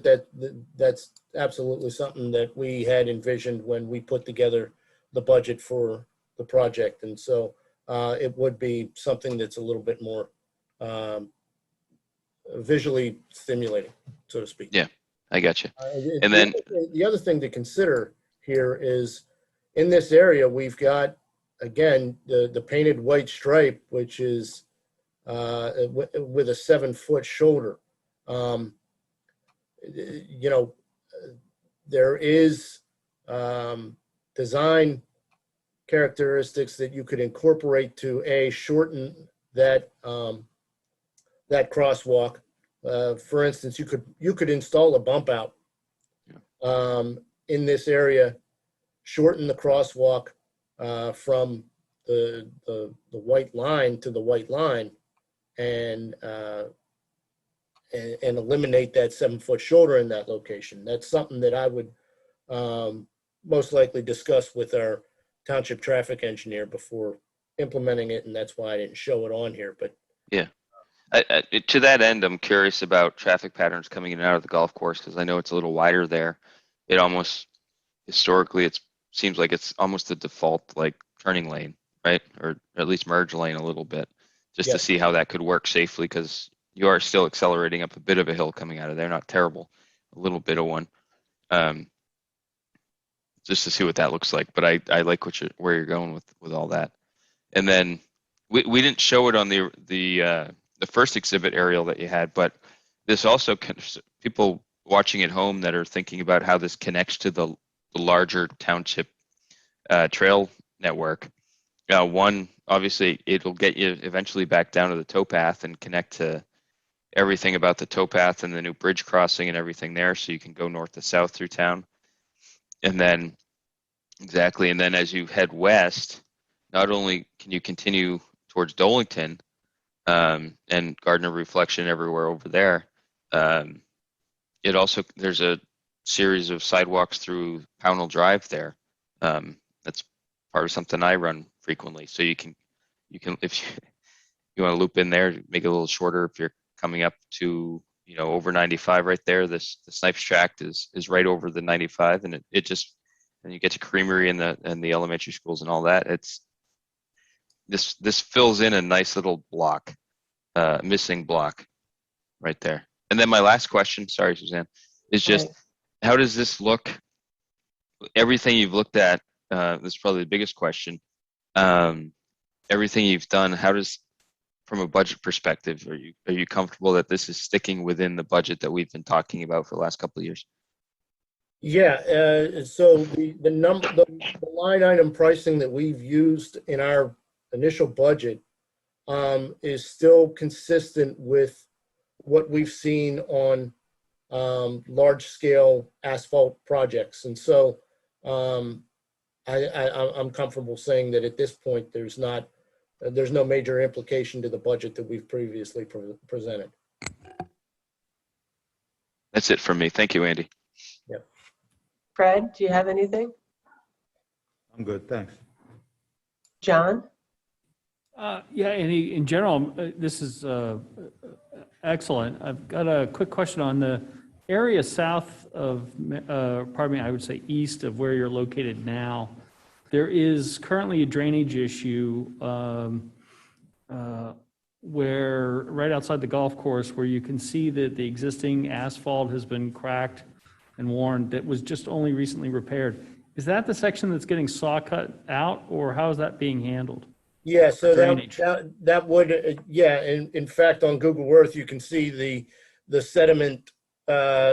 that's absolutely something that we had envisioned when we put together the budget for the project. And so it would be something that's a little bit more visually stimulating, so to speak. Yeah, I got you. And then the other thing to consider here is in this area, we've got, again, the painted white stripe, which is with a 7-foot shoulder. There is design characteristics that you could incorporate to shorten that that crosswalk. For instance, you could install a bump out in this area, shorten the crosswalk from the white line to the white line, and eliminate that 7-foot shoulder in that location. That's something that I would most likely discuss with our township traffic engineer before implementing it, and that's why I didn't show it on here. But yeah, to that end, I'm curious about traffic patterns coming in and out of the golf course because I know it's a little wider there. It almost historically it seems like it's almost the default like turning lane, right, or at least merge lane a little bit, just to see how that could work safely because you are still accelerating up a bit of a hill coming out of there, not terrible, a little bit of one, just to see what that looks like. But I like where you're going with all that. And then we didn't show it on the first exhibit aerial that you had, but this also people watching at home that are thinking about how this connects to the larger township trail network. One, obviously, it'll get you eventually back down to the towpath and connect to everything about the towpath and the new bridge crossing and everything there, so you can go north to south through town. And then, exactly, and then as you head west, not only can you continue towards Dolington, and Gardner Reflection everywhere over there, it also, there's a series of sidewalks through Pownell Drive there. That's part of something I run frequently. So you can, if you want to loop in there, make it a little shorter. If you're coming up to, over 95 right there, the Snipes tract is right over the 95, and it just, and you get to Creamery and the elementary schools and all that. It's, this fills in a nice little block, missing block right there. And then my last question, sorry, Suzanne, is just, how does this look? Everything you've looked at, this is probably the biggest question. Everything you've done, how does, from a budget perspective, are you comfortable that this is sticking within the budget that we've been talking about for the last couple of years? Yeah, so the line item pricing that we've used in our initial budget is still consistent with what we've seen on large scale asphalt projects. And so I'm comfortable saying that at this point, there's no major implication to the budget that we've previously presented. That's it for me. Thank you, Andy. Yep. Fred, do you have anything? I'm good, thanks. John? Yeah, Andy, in general, this is excellent. I've got a quick question on the area south of, pardon me, I would say east of where you're located now. There is currently a drainage issue where, right outside the golf course, where you can see that the existing asphalt has been cracked and worn, that was just only recently repaired. Is that the section that's getting saw cut out, or how is that being handled? Yeah, so Drainage. that would, yeah, in fact, on Google Earth, you can see the sediment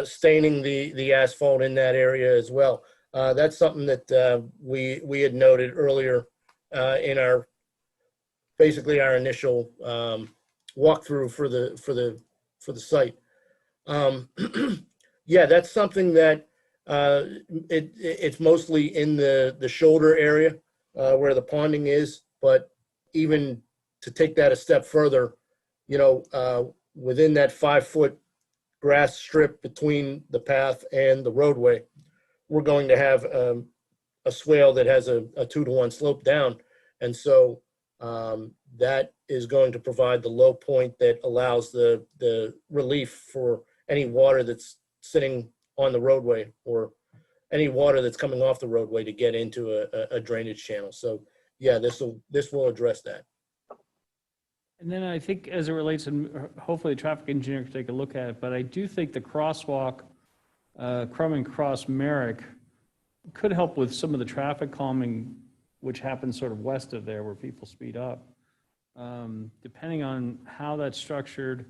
staining the asphalt in that area as well. That's something that we had noted earlier in our, basically our initial walkthrough for the site. Yeah, that's something that it's mostly in the shoulder area where the ponding is, but even to take that a step further, within that 5-foot grass strip between the path and the roadway, we're going to have a swale that has a 2-to-1 slope down. And so that is going to provide the low point that allows the relief for any water that's sitting on the roadway or any water that's coming off the roadway to get into a drainage channel. So yeah, this will address that. And then I think as it relates, and hopefully the traffic engineer can take a look at it, but I do think the crosswalk, Crum and Cross Merrick, could help with some of the traffic calming, which happens sort of west of there where people speed up. Depending on how that's structured,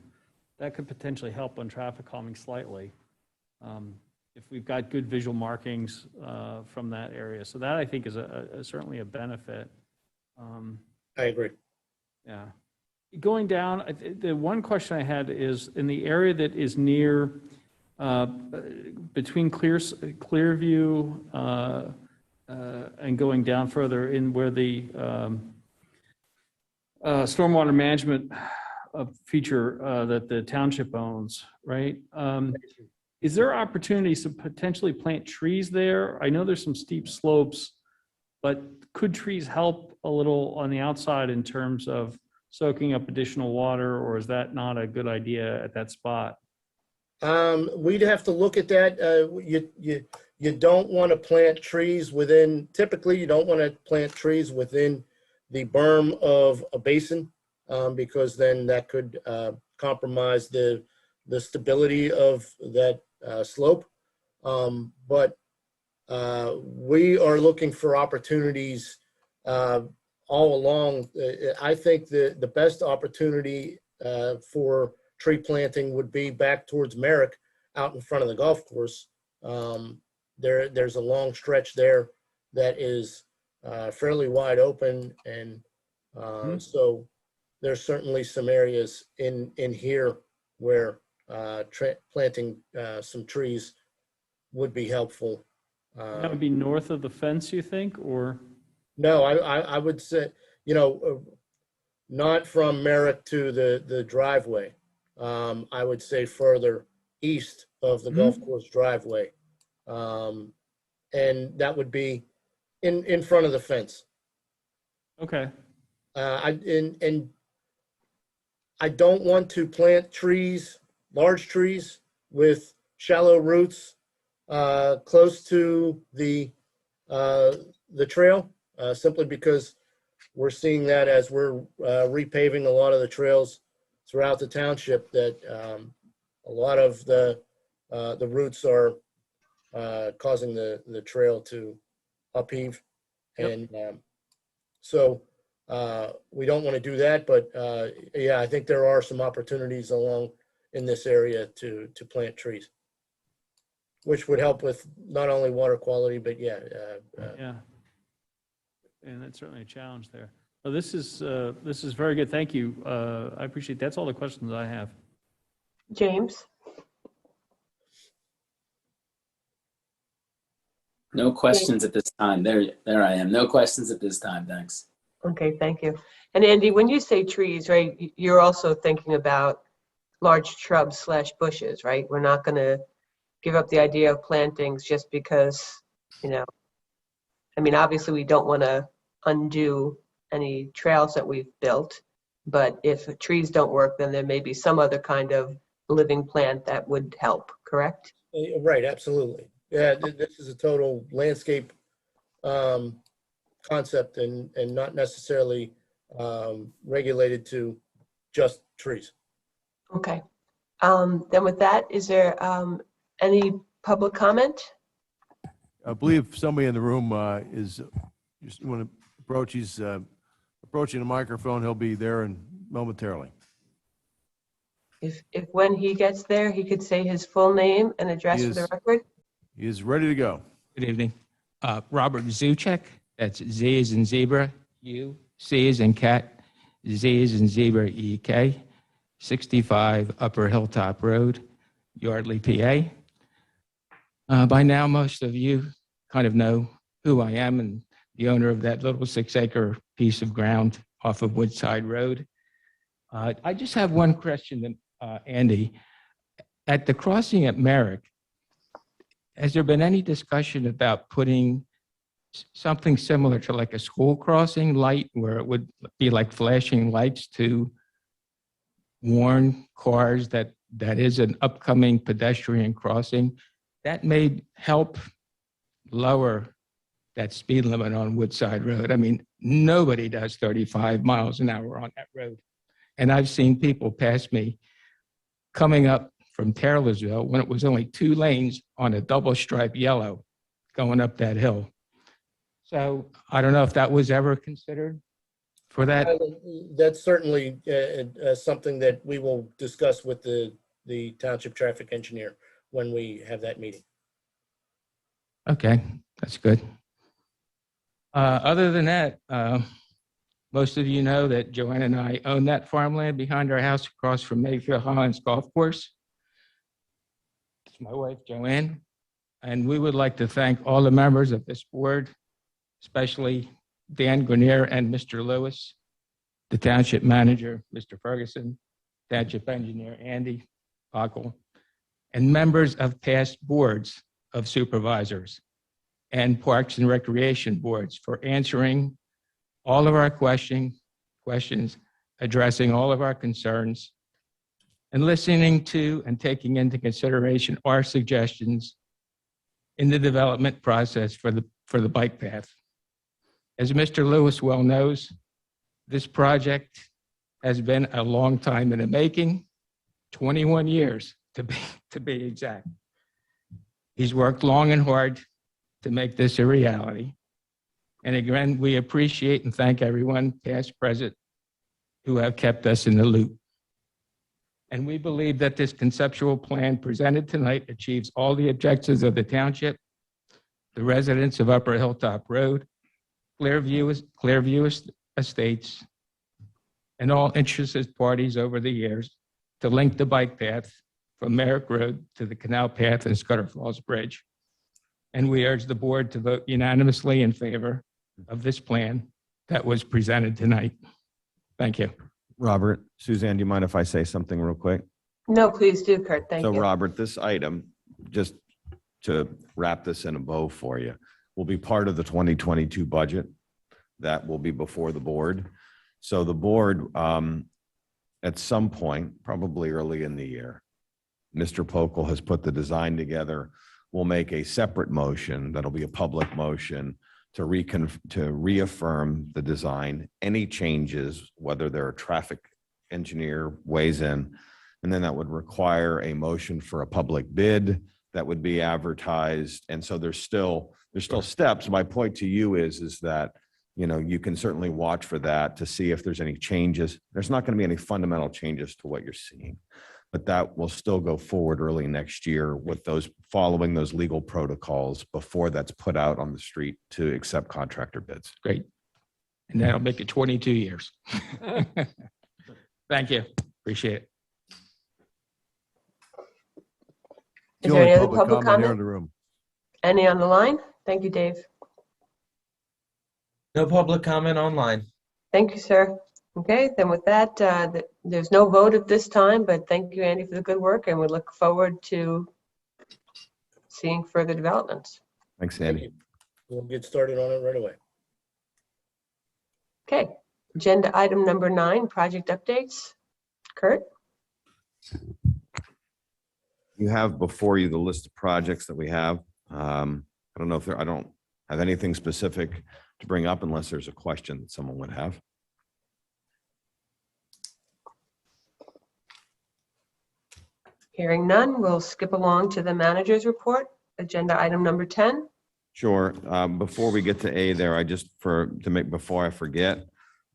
that could potentially help on traffic calming slightly. If we've got good visual markings from that area. So that I think is certainly a benefit. I agree. Yeah. Going down, the one question I had is in the area that is near, between Clearview and going down further in where the stormwater management feature that the township owns, right? Is there opportunities to potentially plant trees there? I know there's some steep slopes, but could trees help a little on the outside in terms of soaking up additional water, or is that not a good idea at that spot? We'd have to look at that. You don't want to plant trees within, typically you don't want to plant trees within the berm of a basin because then that could compromise the stability of that slope. But we are looking for opportunities all along. I think the best opportunity for tree planting would be back towards Merrick, out in front of the golf course. There's a long stretch there that is fairly wide open, and so there's certainly some areas in here where planting some trees would be helpful That would be north of the fence, you think, or? No, I would say, not from Merrick to the driveway. I would say further east of the golf course driveway. And that would be in front of the fence. Okay. And I don't want to plant trees, large trees with shallow roots close to the trail, simply because we're seeing that as we're repaving a lot of the trails throughout the township, that a lot of the roots are causing the trail to upheave. Yep. And so we don't want to do that, but yeah, I think there are some opportunities along in this area to plant trees, which would help with not only water quality, but yeah. Yeah. And that's certainly a challenge there. Well, this is very good. Thank you. I appreciate, that's all the questions I have. James? No questions at this time. There I am. No questions at this time. Thanks. Okay, thank you. And Andy, when you say trees, right, you're also thinking about large shrubs / bushes, right? We're not going to give up the idea of plantings just because, obviously we don't want to undo any trails that we've built, but if trees don't work, then there may be some other kind of living plant that would help, correct? Right, absolutely. Yeah, this is a total landscape concept and not necessarily regulated to just trees. Okay. Then with that, is there any public comment? I believe somebody in the room is, you want to approach, he's approaching the microphone. He'll be there momentarily. If when he gets there, he could say his full name and address for the record? He is ready to go. Good evening. Robert Zuchek. That's Z as in zebra, U, C as in cat, Z as in zebra, EK, 65 Upper Hilltop Road, Yardley, PA. By now, most of you kind of know who I am and the owner of that little 6-acre piece of ground off of Woodside Road. I just have one question, Andy. At the crossing at Merrick, has there been any discussion about putting something similar to like a school crossing light where it would be like flashing lights to warn cars that is an upcoming pedestrian crossing? That may help lower that speed limit on Woodside Road. I mean, nobody does 35 miles an hour on that road. And I've seen people pass me coming up from Taylorsville when it was only 2 lanes on a double stripe yellow going up that hill. So I don't know if that was ever considered for that. That's certainly something that we will discuss with the township traffic engineer when we have that meeting. Okay, that's good. Other than that, most of you know that Joanne and I own that farmland behind our house across from Makefield Highlands Golf Course. It's my wife, Joanne, and we would like to thank all the members of this board, especially Dan Grenier and Mr. Lewis, the township manager, Mr. Ferguson, township engineer, Andy Buckle, and members of past boards of supervisors and Parks and Recreation boards for answering all of our questions, addressing all of our concerns, and listening to and taking into consideration our suggestions in the development process for the bike path. As Mr. Lewis well knows, this project has been a long time in the making, 21 years to be exact. He's worked long and hard to make this a reality. And again, we appreciate and thank everyone, past, present, who have kept us in the loop. And we believe that this conceptual plan presented tonight achieves all the objectives of the township, the residents of Upper Hilltop Road, Clearview Estates, and all interested parties over the years to link the bike path from Merrick Road to the Canal Path and Scudder Falls Bridge. and we urge the board to vote unanimously in favor of this plan that was presented tonight. Thank you. Robert, Suzanne, do you mind if I say something real quick? No, please do, Kurt. Thank So you. Robert, this item, just to wrap this in a bow for you, will be part of the 2022 budget that will be before the board. So the board, at some point, probably early in the year, Mr. Pokel has put the design together. We'll make a separate motion that'll be a public motion to reaffirm the design, any changes, whether they're a traffic engineer weighs in, and then that would require a motion for a public bid that would be advertised. And so there's still steps. My point to you is that, you know, you can certainly watch for that to see if there's any changes. There's not going to be any fundamental changes to what you're seeing, but that will still go forward early next year with those following those legal protocols before that's put out on the street to accept contractor bids. Great. And that'll make it 22 years. Thank you. Appreciate it. Is there any other public here in comment? the room. Any on the line? Thank you, Dave. No public comment online. Thank you, sir. Okay, then with that, there's no vote at this time, but thank you, Andy, for the good work, and we look forward to seeing further developments. Thanks, Andy. We'll get started on it right away. Okay, agenda item number 9, project updates. Kurt? You have before you the list of projects that we have. I don't know if I don't have anything specific to bring up unless there's a question that someone would have. Hearing none, we'll skip along to the manager's report, agenda item number 10. Sure. Before we get to A there, before I forget,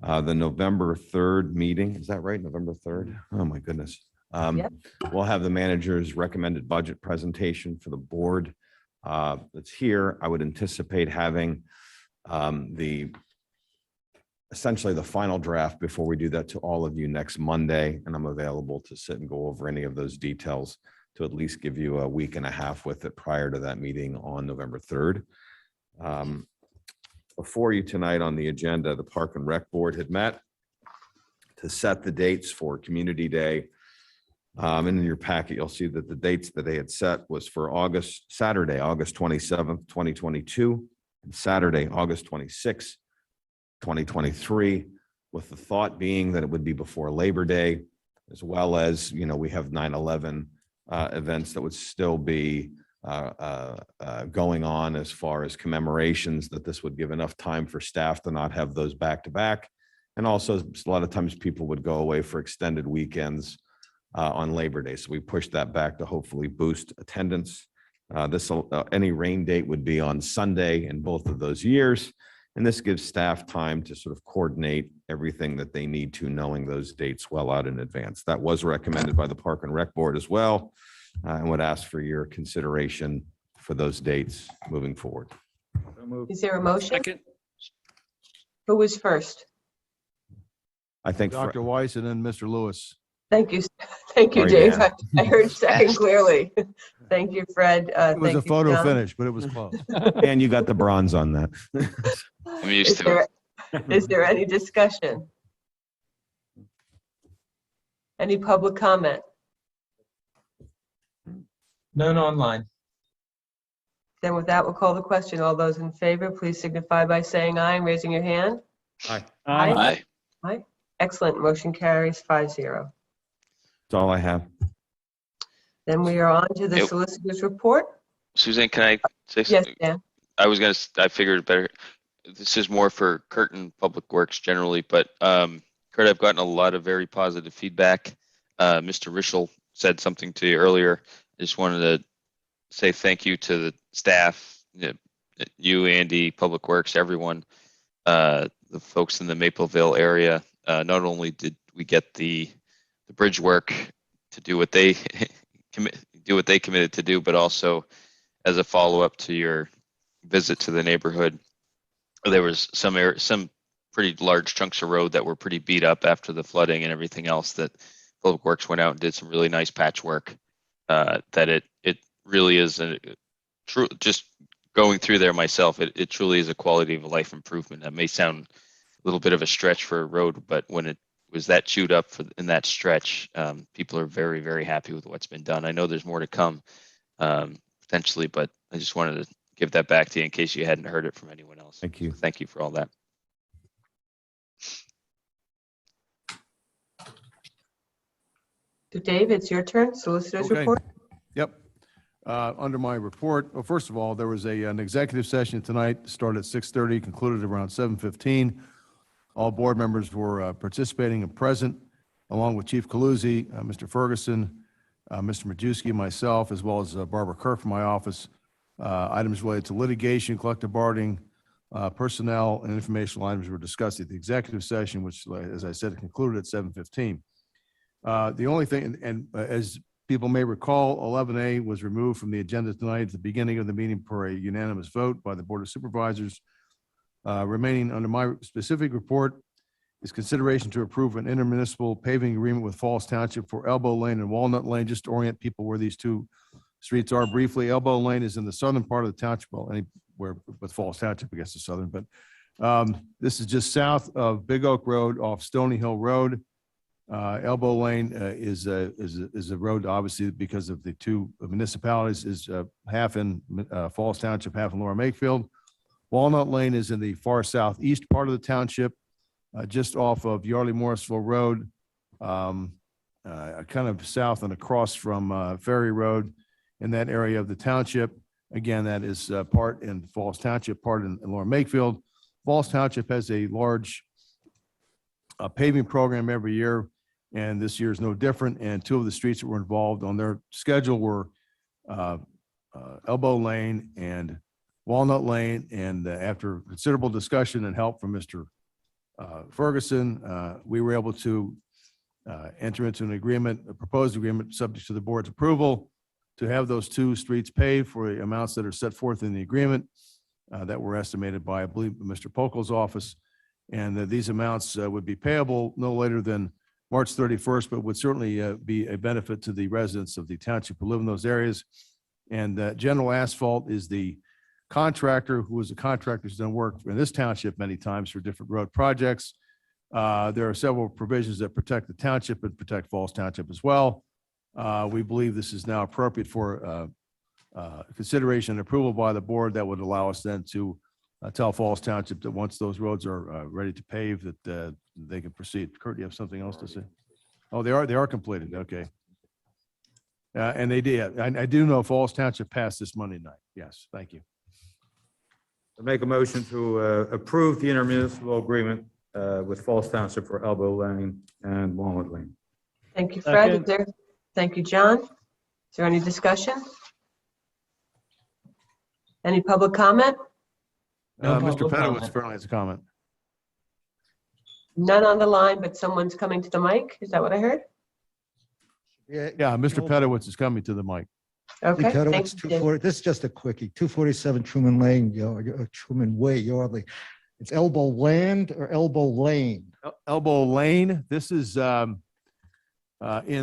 the November 3rd meeting, is that right? November 3rd? Oh, my goodness. Yep. We'll have the manager's recommended budget presentation for the board that's here. I would anticipate having essentially the final draft before we do that to all of you next Monday, and I'm available to sit and go over any of those details to at least give you a week and a half with it prior to that meeting on November 3rd. Before you tonight on the agenda, the Park and Rec Board had met to set the dates for Community Day. In your packet, you'll see that the dates that they had set was for Saturday, August 27th, 2022, and Saturday, August 26th, 2023, with the thought being that it would be before Labor Day, as well as, you know, we have 9/11 events that would still be going on as far as commemorations, that this would give enough time for staff to not have those back to back. And also a lot of times people would go away for extended weekends on Labor Day. So we pushed that back to hopefully boost attendance. Any rain date would be on Sunday in both of those years. And this gives staff time to sort of coordinate everything that they need to, knowing those dates well out in advance. That was recommended by the Park and Rec Board as well, and would ask for your consideration for those dates moving forward. Is there a motion? Who was first? I think Dr. Weiss and then Mr. Lewis. Thank you. Thank you, Sorry, Dave. Dan. I heard second clearly. Thank you, Fred. It was Thank a you, photo John. finish, but it was close. and you got the bronze on that. I'm used to it. Is there any discussion? Any public comment? None online. Then with that, we'll call the question. All those in favor, please signify by saying aye and raising your hand. Aye. Aye. Aye. Excellent. Motion carries 5-0. That's all I have. Then we are on to the Yep. solicitor's report. Suzanne, can I say Yes, something? Dan. I figured better. This is more for Curtin Public Works generally, but Kurt, I've gotten a lot of very positive feedback. Mr. Rischel said something to you earlier. I just wanted to say thank you to the staff, you, Andy, Public Works, everyone, the folks in the Mapleville area. Not only did we get the bridge work to do what they committed to do, but also as a follow-up to your visit to the neighborhood, there was some pretty large chunks of road that were pretty beat up after the flooding and everything else that Public Works went out and did some really nice patchwork. That it really is just going through there myself, it truly is a quality of life improvement. That may sound a little bit of a stretch for a road, but when it was that chewed up in that stretch, people are very, very happy with what's been done. I know there's more to come potentially, but I just wanted to give that back to you in case you hadn't heard it from anyone else. Thank you. Thank you for all that. So Dave, it's your turn. Solicitor's Okay. report. Yep. Under my report, well, first of all, there was an executive session tonight, started at 6:30, concluded around 7:15. All board members were participating and present, along with Chief Coluzzi, Mr. Ferguson, Mr. Majewski, myself, as well as Barbara Kirk from my office. Items related to litigation, collective bargaining, personnel, and informational items were discussed at the executive session, which, as I said, concluded at 7:15. The only thing, and as people may recall, 11A was removed from the agenda tonight at the beginning of the meeting per a unanimous vote by the Board of Supervisors. Remaining under my specific report is consideration to approve an intermunicipal paving agreement with Falls Township for Elbow Lane and Walnut Lane, just to orient people where these two streets are briefly. Elbow Lane is in the southern part of the township, well, anywhere with Falls Township, I guess the southern, but this is just south of Big Oak Road off Stony Hill Road. Elbow Lane is a road, obviously, because of the two municipalities, is half in Falls Township, half in Lower Makefield. Walnut Lane is in the far southeast part of the township, just off of Yardley Morrisville Road, kind of south and across from Ferry Road in that area of the township. Again, that is part in Falls Township, part in Lower Makefield. Falls Township has a large paving program every year, and this year is no different. And two of the streets that were involved on their schedule were Elbow Lane and Walnut Lane. And after considerable discussion and help from Mr. Ferguson, we were able to enter into an agreement, a proposed agreement, subject to the board's approval, to have those two streets paved for the amounts that are set forth in the agreement that were estimated by, I believe, Mr. Pokel's office. And these amounts would be payable no later than March 31st, but would certainly be a benefit to the residents of the township who live in those areas. And General Asphalt is the contractor who is a contractor who's done work in this township many times for different road projects. There are several provisions that protect the township and protect Falls Township as well. We believe this is now appropriate for consideration and approval by the board that would allow us then to tell Falls Township that once those roads are ready to pave, that they can proceed. Kurt, do you have something else to say? Oh, they are completed. Okay. And they did. I do know Falls Township passed this Monday night. Yes, thank you. I make a motion to approve the intermunicipal agreement with Falls Township for Elbow Lane and Walnut Lane. Thank you, Fred. Second. Thank you, John. Is there any discussion? Any public comment? No Mr. public Pettit comment. apparently has a comment. None on the line, but someone's coming to the mic. Is that what I heard? Yeah, Mr. Pettit is coming to the mic. Okay, Dakota, thank it's you. 240, this is just a quickie, 247 Truman Lane, Truman Way, Yardley. It's Elbow Land or Elbow Lane? Elbow Lane, this is in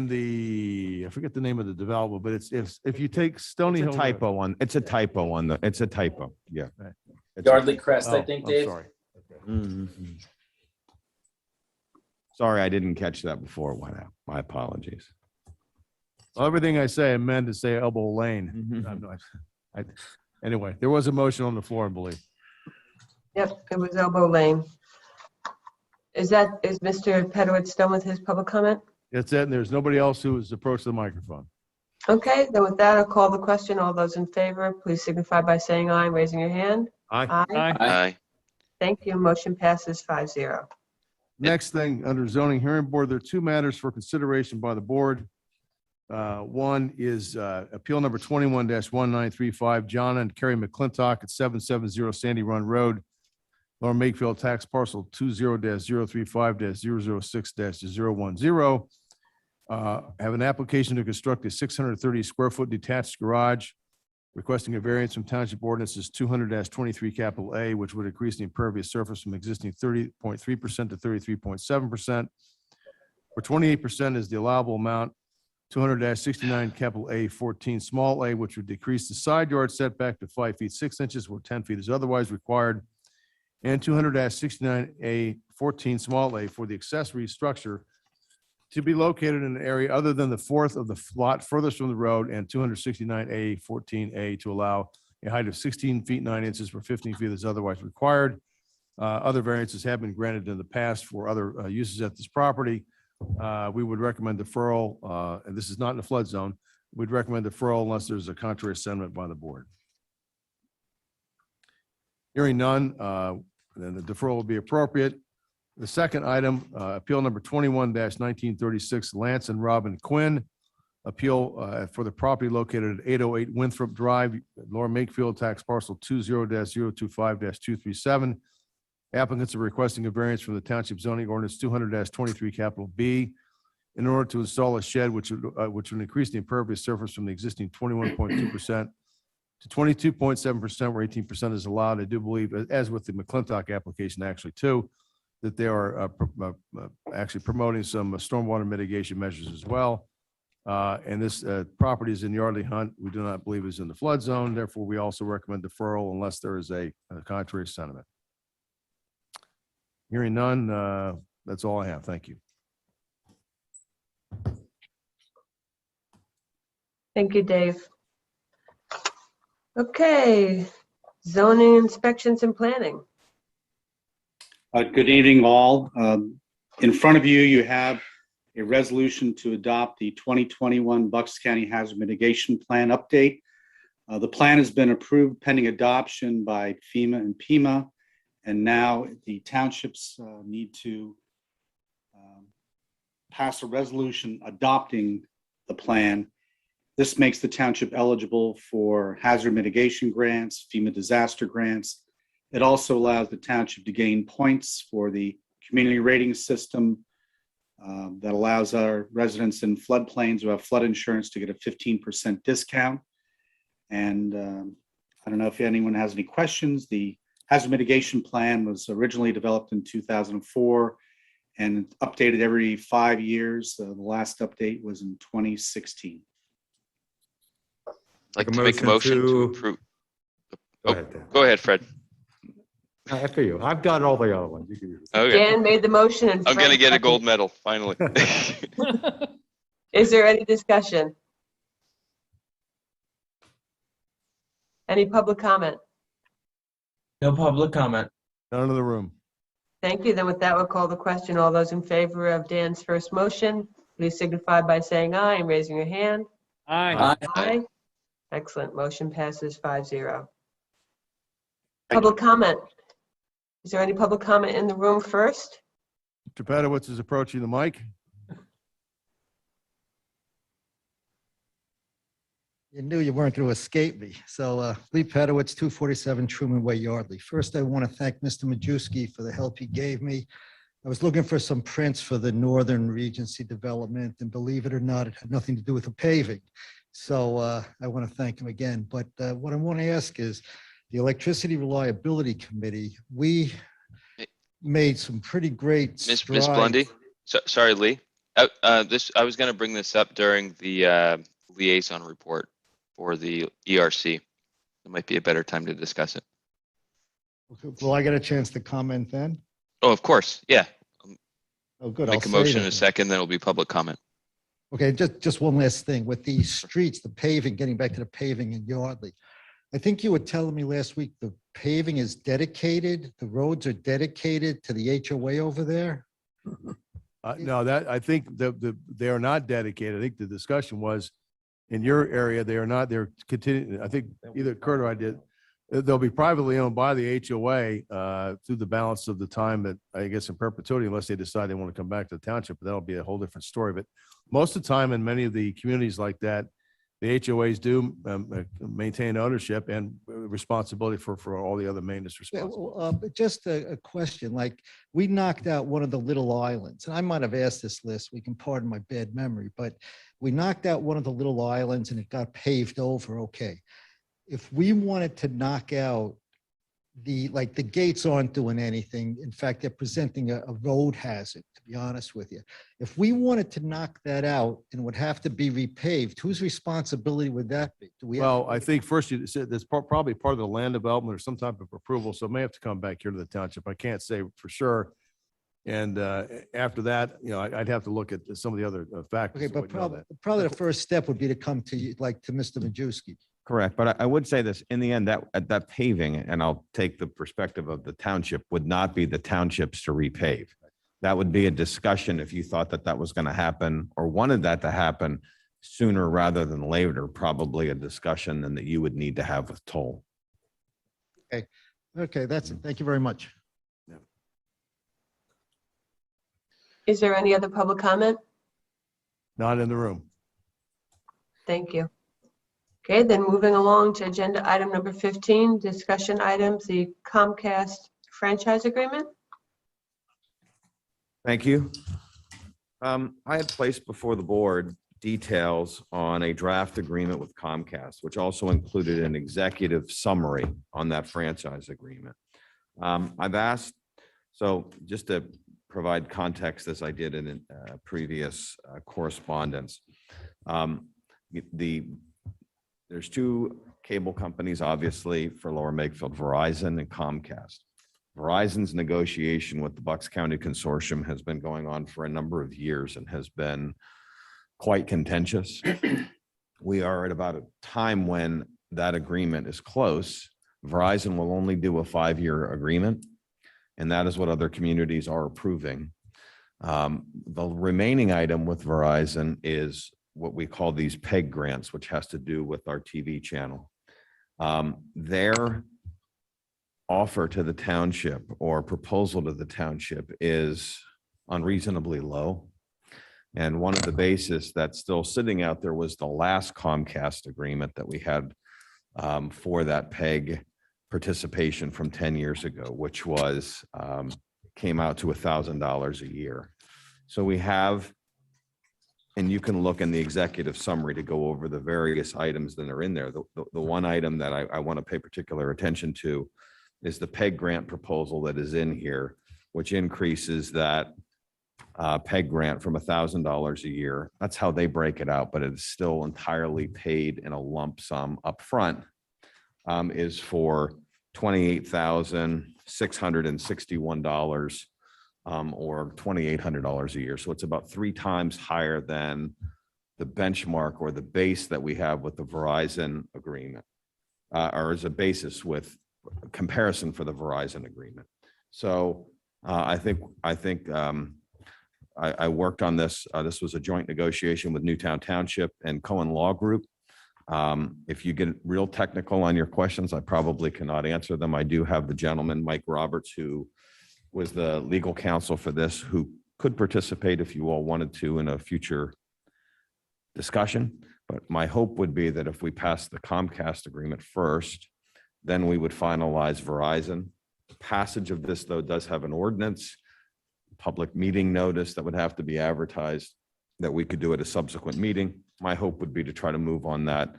the, I forget the name of the development, but it's, if you take Stony It's Hill. a typo on, it's a typo on the, it's a typo, yeah. Right. It's a- Yardley Crest, I Oh, think, I'm Dave. sorry. Mhm. Sorry, I didn't catch that before it went out. My apologies. Well, everything I say, I meant to say Elbow Lane. Anyway, there was a motion on the floor, I believe. Yep, it was Elbow Lane. Is Mr. Pedowitz done with his public comment? That's it, and there's nobody else who has approached the microphone. Okay, then with that, I'll call the question. All those in favor, please signify by saying aye and raising your hand. Aye. Aye. Aye. Thank you. Motion passes 5-0. Next thing, under zoning hearing board, there are two matters for consideration by the board. One is appeal number 21-1935, John and Kerry McClintock at 770 Sandy Run Road, Lower Makefield, tax parcel 20-035-006-010. Have an application to construct a 630 square foot detached garage, requesting a variance from Township Ordinances 200-23 A, which would increase the impervious surface from existing 30.3% to 33.7%. Where 28% is the allowable amount, 200-69 capital A 14 small a, which would decrease the side yard setback to 5 feet 6 inches where 10 feet is otherwise required, and 200-69A 14 small a for the accessory structure to be located in an area other than the fourth of the lot furthest from the road, and 269A 14A to allow a height of 16 feet 9 inches where 15 feet is otherwise required. Other variances have been granted in the past for other uses at this property. We would recommend deferral, and this is not in the flood zone. We'd recommend deferral unless there's a contrary sentiment by the board. Hearing none, then the deferral will be appropriate. The second item, appeal number 21-1936, Lance and Robin Quinn, appeal for the property located at 808 Winthrop Drive, Lower Makefield, tax parcel 20-025-237. Applicants are requesting a variance from the Township zoning ordinance 200-23 capital B in order to install a shed which would increase the impervious surface from the existing 21.2% to 22.7%, where 18% is allowed. I do believe, as with the McClintock application actually too, that they are actually promoting some stormwater mitigation measures as well. And this property is in Yardley Hunt. We do not believe is in the flood zone. Therefore, we also recommend deferral unless there is a contrary sentiment. Hearing none, that's all I have. Thank you. Thank you, Dave. Okay, zoning inspections and planning. Good evening, all. In front of you, you have a resolution to adopt the 2021 Bucks County Hazard Mitigation Plan update. The plan has been approved pending adoption by FEMA and PEMA, and now the townships need to pass a resolution adopting the plan. This makes the township eligible for hazard mitigation grants, FEMA disaster grants. It also allows the township to gain points for the community rating system that allows our residents in floodplains who have flood insurance to get a 15% discount. And I don't know if anyone has any questions. The hazard mitigation plan was originally developed in 2004 and updated every 5 years. The last update was in 2016. I'd like to make a motion to approve. Go ahead, Fred. After you. I've got all the other ones. You can use it. Okay. Dan made the motion and I'm going to Fred get a seconded. gold medal, finally. Is there any discussion? Any public comment? No public comment. None in the room. Thank you. Then with that, we'll call the question. All those in favor of Dan's first motion, please signify by saying aye and raising your hand. Aye. Aye. Excellent. Motion passes 5-0. Public comment. Is there any public comment in the room first? Mr. Pedowitz is approaching the mic. You knew you weren't going to escape me. So Lee Pedowitz, 247 Truman Way, Yardley. First, I want to thank Mr. Majewski for the help he gave me. I was looking for some prints for the Northern Regency development, and believe it or not, it had nothing to do with the paving. So I want to thank him again. But what I want to ask is, the Electricity Reliability Committee, we made some pretty great Miss strides. Blundy, sorry, Lee. I was going to bring this up during the liaison report for the ERC. It might be a better time to discuss it. Will I get a chance to comment then? Oh, of course. Yeah. Oh, good. Make I'll a motion say in that a second, then it'll be public comment. Okay, just one last thing with the streets, the paving, getting back to the paving in Yardley. I think you were telling me last week the paving is dedicated, the roads are dedicated to the HOA over there? No, that I think they are not dedicated. I think the discussion was in your area, they are not. They're continuing. I think either Kurt or I did. They'll be privately owned by the HOA through the balance of the time that I guess in perpetuity, unless they decide they want to come back to the township. But that'll be a whole different story. But most of the time in many of the communities like that, the HOAs do maintain ownership and responsibility for all the other maintenance responsibilities. But just a question, like we knocked out one of the little islands, and I might have asked this list, we can pardon my bad memory, but we knocked out one of the little islands and it got paved over, okay. If we wanted to knock out the gates aren't doing anything. In fact, they're presenting a road hazard, to be honest with you. If we wanted to knock that out and would have to be repaved, whose responsibility would that be? Do we have Well, to- I think first you said that's probably part of the land development or some type of approval, so it may have to come back here to the township. I can't say for sure. And after that, I'd have to look at some of the other factors. Okay, that but would know that. probably the first step would be to come to you, like to Mr. Majewski. Correct, but I would say this, in the end, that paving, and I'll take the perspective of the township, would not be the township's to repave. That would be a discussion if you thought that that was going to happen or wanted that to happen sooner rather than later, probably a discussion then that you would need to have with Toll. Okay, that's it. Thank you very much. Is there any other public comment? Not in the room. Thank you. Okay, then moving along to agenda item number 15, discussion items, the Comcast franchise agreement. Thank you. I had placed before the board details on a draft agreement with Comcast, which also included an executive summary on that franchise agreement. I've asked, so just to provide context as I did in previous correspondence, there's two cable companies, obviously, for Lower Makefield, Verizon and Comcast. Verizon's negotiation with the Bucks County Consortium has been going on for a number of years and has been quite contentious. We are at about a time when that agreement is close. Verizon will only do a 5-year agreement, and that is what other communities are approving. The remaining item with Verizon is what we call these PEG grants, which has to do with our TV channel. Their offer to the township or proposal to the township is unreasonably low. And one of the bases that's still sitting out there was the last Comcast agreement that we had for that PEG participation from 10 years ago, which was came out to $1,000 a year. So we have, and you can look in the executive summary to go over the various items that are in there. The one item that I want to pay particular attention to is the PEG grant proposal that is in here, which increases that PEG grant from $1,000 a year. That's how they break it out, but it is still entirely paid in a lump sum upfront, is for $28,661 or $2,800 a year. So it's about 3 times higher than the benchmark or the base that we have with the Verizon agreement, or as a basis with comparison for the Verizon agreement. So I worked on this. This was a joint negotiation with Newtown Township and Cohen Law Group. If you get real technical on your questions, I probably cannot answer them. I do have the gentleman, Mike Roberts, who was the legal counsel for this, who could participate if you all wanted to in a future discussion. But my hope would be that if we pass the Comcast agreement first, then we would finalize Verizon. The passage of this, though, does have an ordinance, public meeting notice that would have to be advertised, that we could do at a subsequent meeting. My hope would be to try to move on that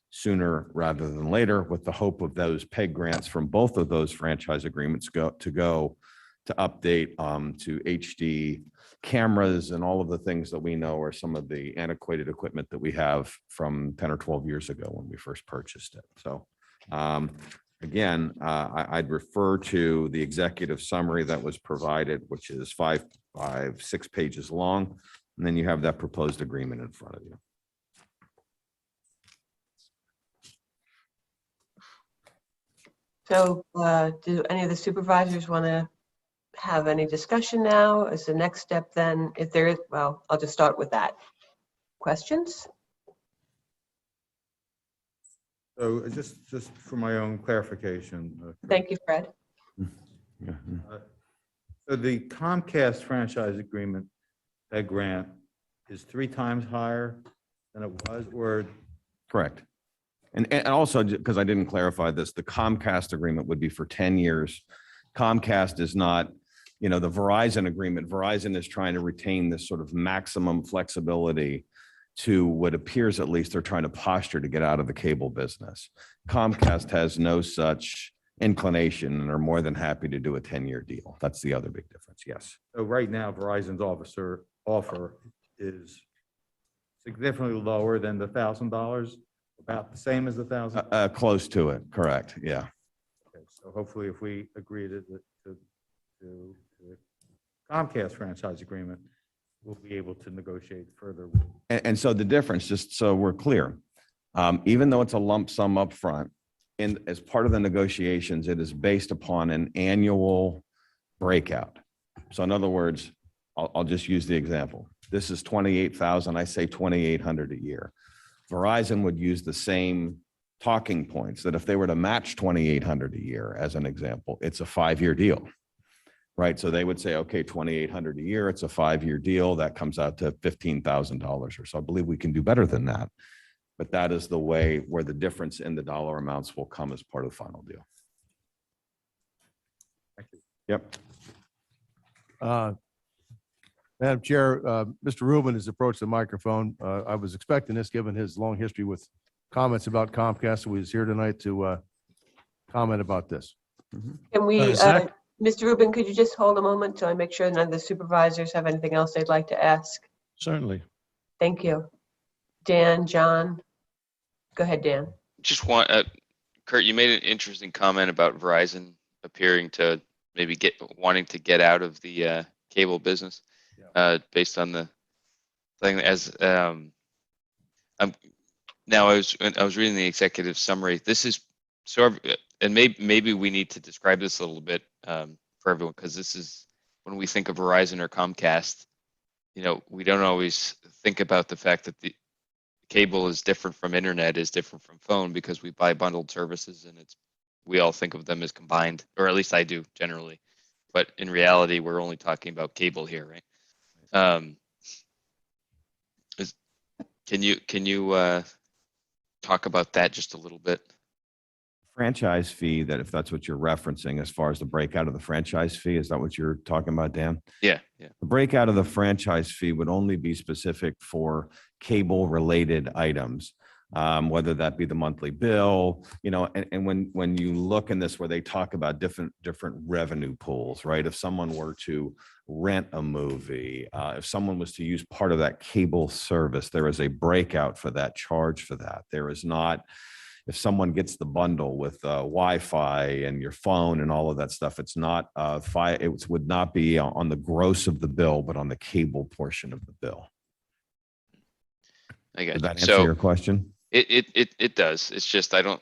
sooner rather than later, with the hope of those PEG grants from both of those franchise agreements go to update to HD cameras and all of the things that we know are some of the antiquated equipment that we have from 10 or 12 years ago when we first purchased it. So again, I'd refer to the executive summary that was provided, which is 6 pages long. And then you have that proposed agreement in front of you. So do any of the supervisors want to have any discussion now? Is the next step then, if there is, well, I'll just start with that. Questions? So just for my own clarification. Thank you, Fred. So the Comcast franchise agreement, that grant is 3 times higher than it was, or? Correct. And also, because I didn't clarify this, the Comcast agreement would be for 10 years. Comcast is not, the Verizon agreement. Verizon is trying to retain this sort of maximum flexibility to what appears, at least they're trying to posture to get out of the cable business. Comcast has no such inclination and are more than happy to do a 10-year deal. That's the other big difference. Yes. So right now, Verizon's offer is significantly lower than the $1,000, about the same as the $1,000. Close to it. Correct. Yeah. Okay, so hopefully if we agree to the Comcast franchise agreement, we'll be able to negotiate further. And so the difference, just so we're clear, even though it's a lump sum upfront, as part of the negotiations, it is based upon an annual breakout. So in other words, I'll just use the example. This is 28,000. I say 2,800 a year. Verizon would use the same talking points that if they were to match 2,800 a year, as an example, it's a 5-year deal, right? So they would say, okay, 2,800 a year, it's a 5-year deal. That comes out to $15,000 or so. I believe we can do better than that. But that is the way where the difference in the dollar amounts will come as part of the final deal. Thank you. Yep. Madam Chair, Mr. Rubin has approached the microphone. I was expecting this, given his long history with comments about Comcast. So he's here tonight to comment about this. Can we, Zach? Mr. Rubin, could you just hold a moment till I make sure none of the supervisors have anything else they'd like to ask? Certainly. Thank you. Dan, John, go ahead, Dan. Just want, Kurt, you made an interesting comment about Verizon appearing to maybe wanting to get out of the cable business, based on the thing. As now, I was reading the executive summary. This is and maybe we need to describe this a little bit for everyone, because this is when we think of Verizon or Comcast, we don't always think about the fact that the cable is different from internet, is different from phone, because we buy bundled services, and we all think of them as combined, or at least I do generally. But in reality, we're only talking about cable here, right? Can you talk about that just a little bit? Franchise fee, that if that's what you're referencing, as far as the breakout of the franchise fee, is that what you're talking about, Dan? Yeah. The breakout of the franchise fee would only be specific for cable related items, whether that be the monthly bill, and when you look in this, where they talk about different revenue pools, right? If someone were to rent a movie, if someone was to use part of that cable service, there is a breakout for that, charge for that. There is not, if someone gets the bundle with Wi-Fi and your phone and all of that stuff, it's not, it would not be on the gross of the bill, but on the cable portion of the bill. I got Did you. that answer your question? It does. It's just I don't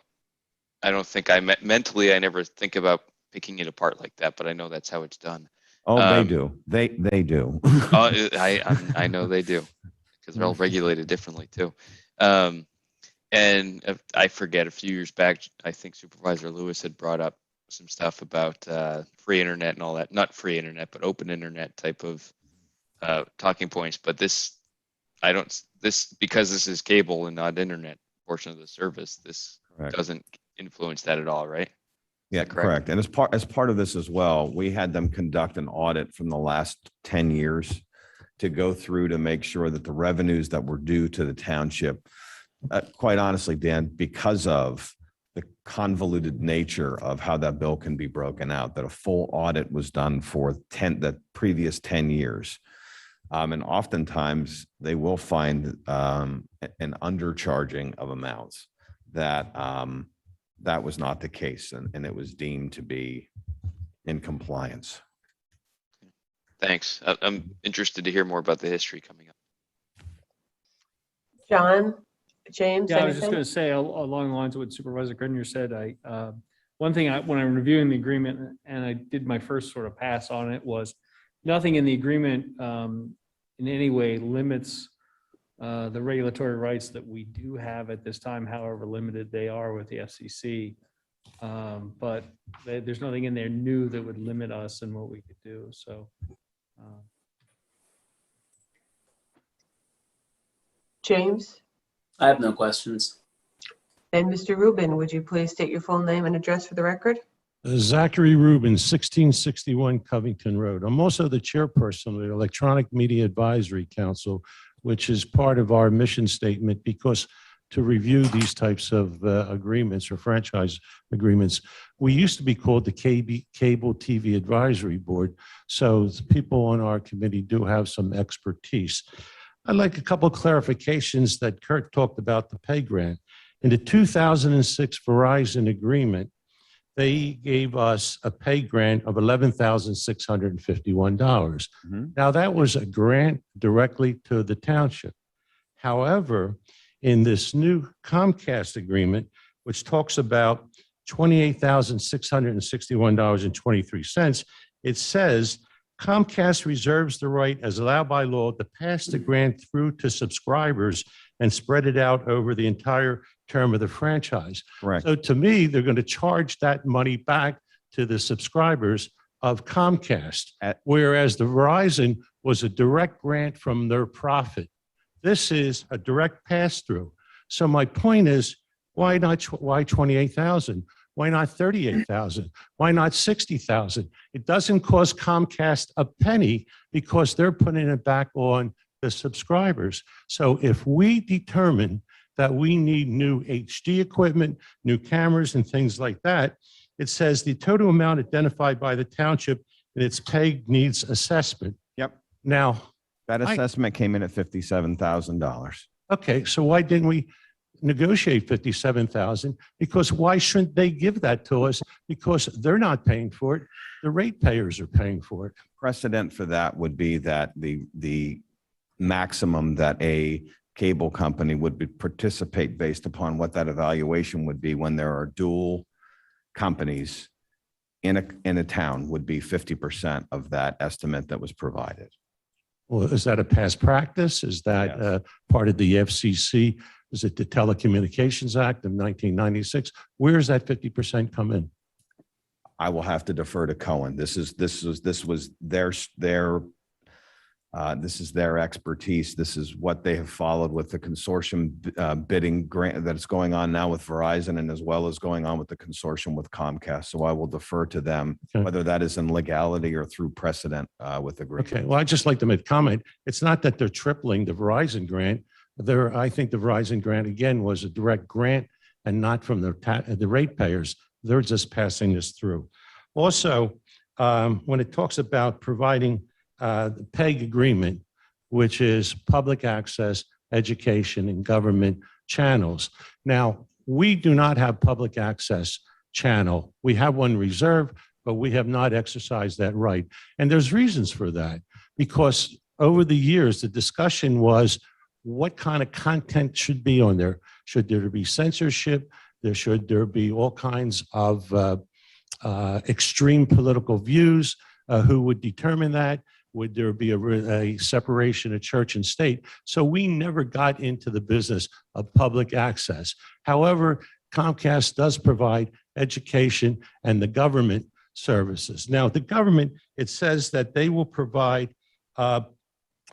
think mentally I never think about picking it apart like that, but I know that's how it's done. Oh, they do. They do. I know they do, because they're all regulated differently too. And I forget, a few years back, I think Supervisor Lewis had brought up some stuff about free internet and all that. Not free internet, but open internet type of talking points. But because this is cable and not internet portion of the service, this Correct. Doesn't influence that at all, right? Yeah, correct. And as part of this as well, we had them conduct an audit from the last 10 years to go through to make sure that the revenues that were due to the township, quite honestly, Dan, because of the convoluted nature of how that bill can be broken out, that a full audit was done for the previous 10 years. And oftentimes they will find an undercharging of amounts that was not the case, and it was deemed to be in compliance. Thanks. I'm interested to hear more about the history coming up. John, James, Yeah, I was just anything? going to say along the lines of what Supervisor Grenier said, one thing when I'm reviewing the agreement, and I did my first sort of pass on it, was nothing in the agreement in any way limits the regulatory rights that we do have at this time, however limited they are with the FCC. But there's nothing in there new that would limit us in what we could do. So. James? I have no questions. And Mr. Rubin, would you please state your full name and address for the record? Zachary Rubin, 1661 Covington Road. I'm also the chairperson of the Electronic Media Advisory Council, which is part of our mission statement, because to review these types of agreements or franchise agreements. We used to be called the Cable TV Advisory Board, so the people on our committee do have some expertise. I'd like a couple of clarifications that Kurt talked about the pay grant. In the 2006 Verizon agreement, they gave us a pay grant of $11,651. Now, that was a grant directly to the township. However, in this new Comcast agreement, which talks about $28,661.23, it says Comcast reserves the right, as allowed by law, to pass the grant through to subscribers and spread it out over the entire term of the franchise. Correct. So to me, they're going to charge that money back to the subscribers of Comcast, whereas the Verizon was a direct grant from their profit. This is a direct pass-through. So my point is, why 28,000? Why not 38,000? Why not 60,000? It doesn't cost Comcast a penny because they're putting it back on the subscribers. So if we determine that we need new HD equipment, new cameras and things like that, it says the total amount identified by the township in its pay needs assessment. Yep. Now, That assessment came in at $57,000. okay, so why didn't we negotiate 57,000? Because why shouldn't they give that to us? Because they're not paying for it. The ratepayers are paying for it. Precedent for that would be that the maximum that a cable company would participate based upon what that evaluation would be when there are dual companies in a town would be 50% of that estimate that was provided. Well, is that a past practice? Is that Yes. part of the FCC? Is it the Telecommunications Act of 1996? Where does that 50% come in? I will have to defer to Cohen. This was their expertise. This is what they have followed with the consortium bidding grant that's going on now with Verizon and as well as going on with the consortium with Comcast. So I will defer to them, Okay. whether that is in legality or through precedent with agreement. Okay, well, I'd just like to make a comment. It's not that they're tripling the Verizon grant. I think the Verizon grant, again, was a direct grant and not from the ratepayers. They're just passing this through. Also, when it talks about providing the PEG agreement, which is public access, education, and government channels. Now, we do not have public access channel. We have one reserved, but we have not exercised that right. And there's reasons for that, because over the years, the discussion was what kind of content should be on there. Should there be censorship? Should there be all kinds of extreme political views? Who would determine that? Would there be a separation of church and state? So we never got into the business of public access. However, Comcast does provide education and the government services. Now, the government, it says that they will provide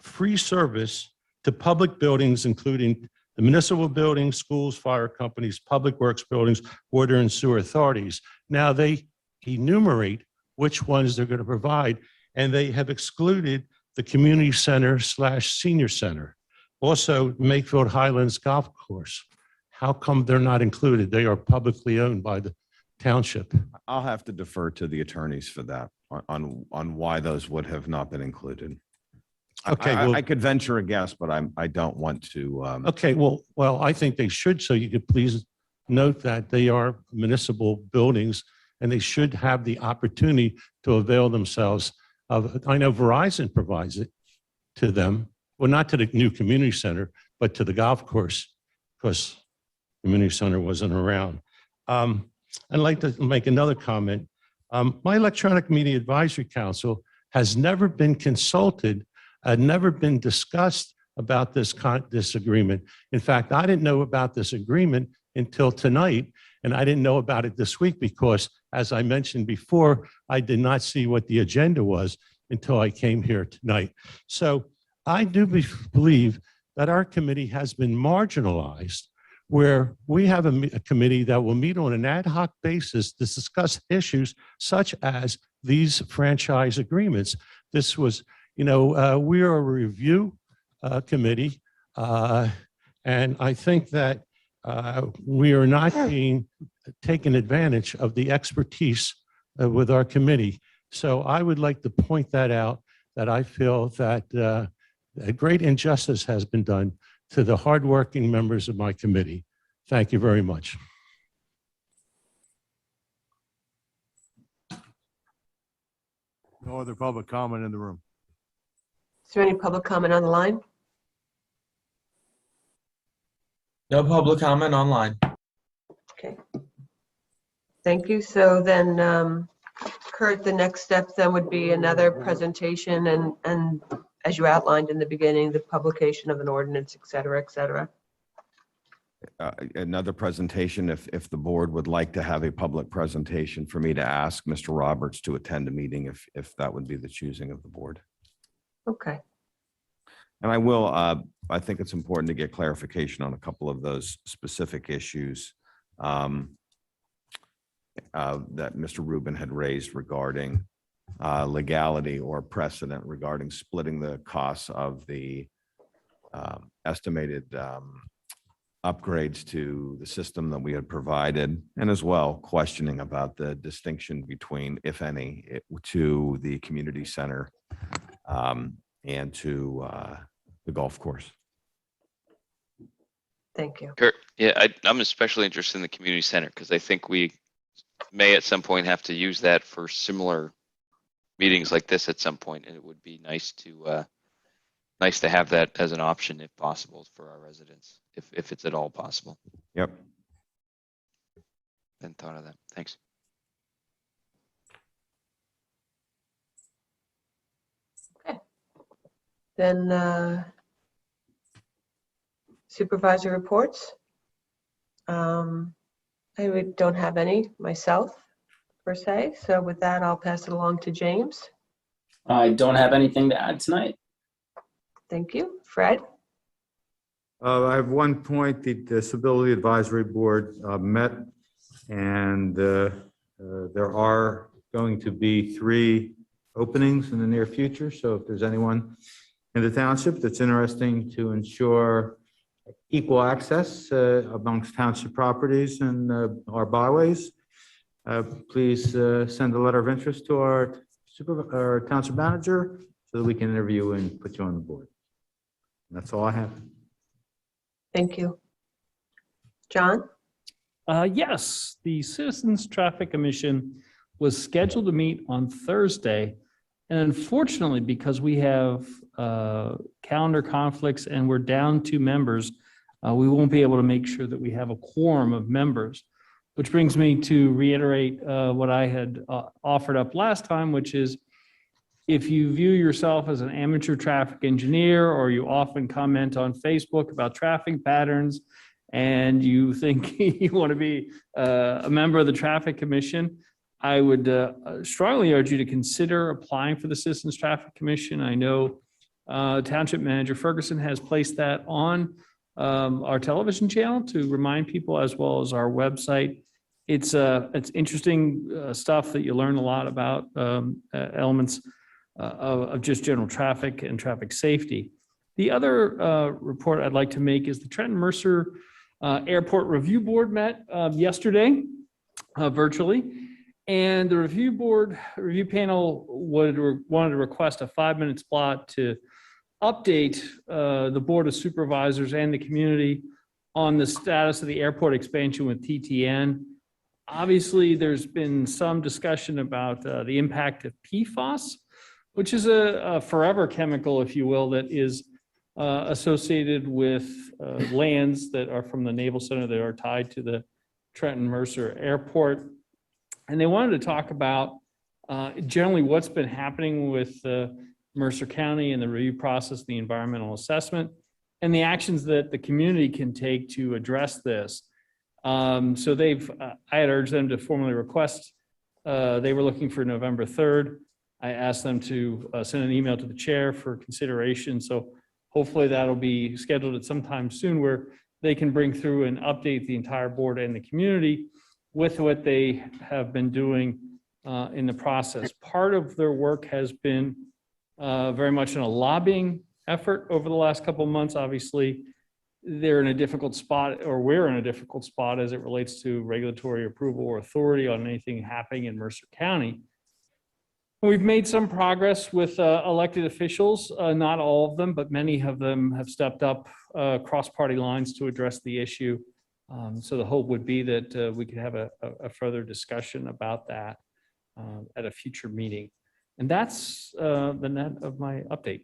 free service to public buildings, including the municipal buildings, schools, fire companies, public works buildings, water and sewer authorities. Now, they enumerate which ones they're going to provide, and they have excluded the community center / senior center. Also, Makefield Highlands Golf Course. How come they're not included? They are publicly owned by the township. I'll have to defer to the attorneys for that on why those would have not been included. Okay, I could venture a guess, but I don't want to. Okay, well, I think they should, so you could please note that they are municipal buildings and they should have the opportunity to avail themselves of, I know Verizon provides it to them, well, not to the new community center, but to the golf course, because community center wasn't around. I'd like to make another comment. My Electronic Media Advisory Council has never been consulted, never been discussed about this agreement. In fact, I didn't know about this agreement until tonight, and I didn't know about it this week because, as I mentioned before, I did not see what the agenda was until I came here tonight. So I do believe that our committee has been marginalized, where we have a committee that will meet on an ad hoc basis to discuss issues such as these franchise agreements. This was, we are a review committee, and I think that we are not being taken advantage of the expertise with our committee. So I would like to point that out, that I feel that a great injustice has been done to the hardworking members of my committee. Thank you very much. No other public comment in the room. Is there any public comment on the line? No public comment online. Okay. Thank you. So then, Kurt, the next step then would be another presentation and as you outlined in the beginning, the publication of an ordinance, et cetera, et cetera. Another presentation, if the board would like to have a public presentation for me to ask Mr. Roberts to attend a meeting, if that would be the choosing of the board. Okay. And I will, I think it's important to get clarification on a couple of those specific issues that Mr. Rubin had raised regarding legality or precedent regarding splitting the costs of the estimated upgrades to the system that we had provided, and as well questioning about the distinction between, if any, to the community center and to the golf course. Thank you. Kurt, yeah, I'm especially interested in the community center because I think we may at some point have to use that for similar meetings like this at some point, and it would be nice to have that as an option if possible for our residents, if it's at all possible. Yep. Hadn't thought of that. Thanks. Okay. Then Supervisor reports. I don't have any myself per se. So with that, I'll pass it along to James. I don't have anything to add tonight. Thank you. Fred? I have one point. The Disability Advisory Board met, and there are going to be 3 openings in the near future. So if there's anyone in the township that's interesting to ensure equal access amongst township properties and our byways, please send a letter of interest to our township manager so that we can interview and put you on the board. And that's all I have. Thank you. John? Yes, the Citizens Traffic Commission was scheduled to meet on Thursday. And unfortunately, because we have calendar conflicts and we're down 2 members, we won't be able to make sure that we have a quorum of members, which brings me to reiterate what I had offered up last time, which is if you view yourself as an amateur traffic engineer, or you often comment on Facebook about traffic patterns, and you think you want to be a member of the Traffic Commission, I would strongly urge you to consider applying for the Citizens Traffic Commission. I know Township Manager Ferguson has placed that on our television channel to remind people, as well as our website. It's interesting stuff that you learn a lot about elements of just general traffic and traffic safety. The other report I'd like to make is the Trenton Mercer Airport Review Board met yesterday virtually. And the review panel wanted to request a 5-minute slot to update the Board of Supervisors and the community on the status of the airport expansion with TTN. Obviously, there's been some discussion about the impact of PFAS, which is a forever chemical, if you will, that is associated with lands that are from the Naval Center that are tied to the Trenton Mercer Airport. And they wanted to talk about generally what's been happening with Mercer County and the review process, the environmental assessment, and the actions that the community can take to address this. So I had urged them to formally request, they were looking for November 3rd. I asked them to send an email to the chair for consideration. So hopefully that'll be scheduled at some time soon where they can bring through and update the entire board and the community with what they have been doing in the process. Part of their work has been very much in a lobbying effort over the last couple of months. Obviously, they're in a difficult spot, or we're in a difficult spot as it relates to regulatory approval or authority on anything happening in Mercer County. We've made some progress with elected officials, not all of them, but many of them have stepped up across party lines to address the issue. So the hope would be that we could have a further discussion about that at a future meeting. And that's the net of my update.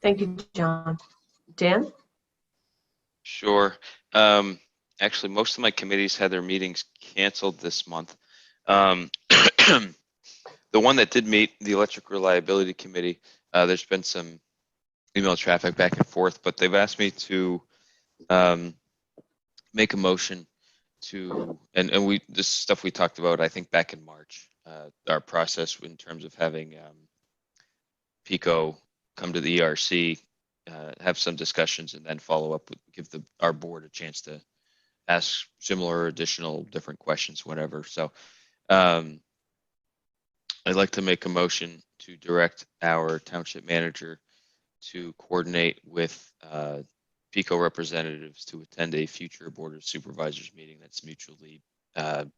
Thank you, John. Dan? Sure. Actually, most of my committees had their meetings canceled this month. The one that did meet, the Electric Reliability Committee, there's been some email traffic back and forth, but they've asked me to make a motion to, and this stuff we talked about, I think, back in March, our process in terms of having PICO come to the ERC, have some discussions, and then follow up, give our board a chance to ask similar or additional different questions, whatever. So I'd like to make a motion to direct our township manager to coordinate with PICO representatives to attend a future Board of Supervisors meeting that's mutually at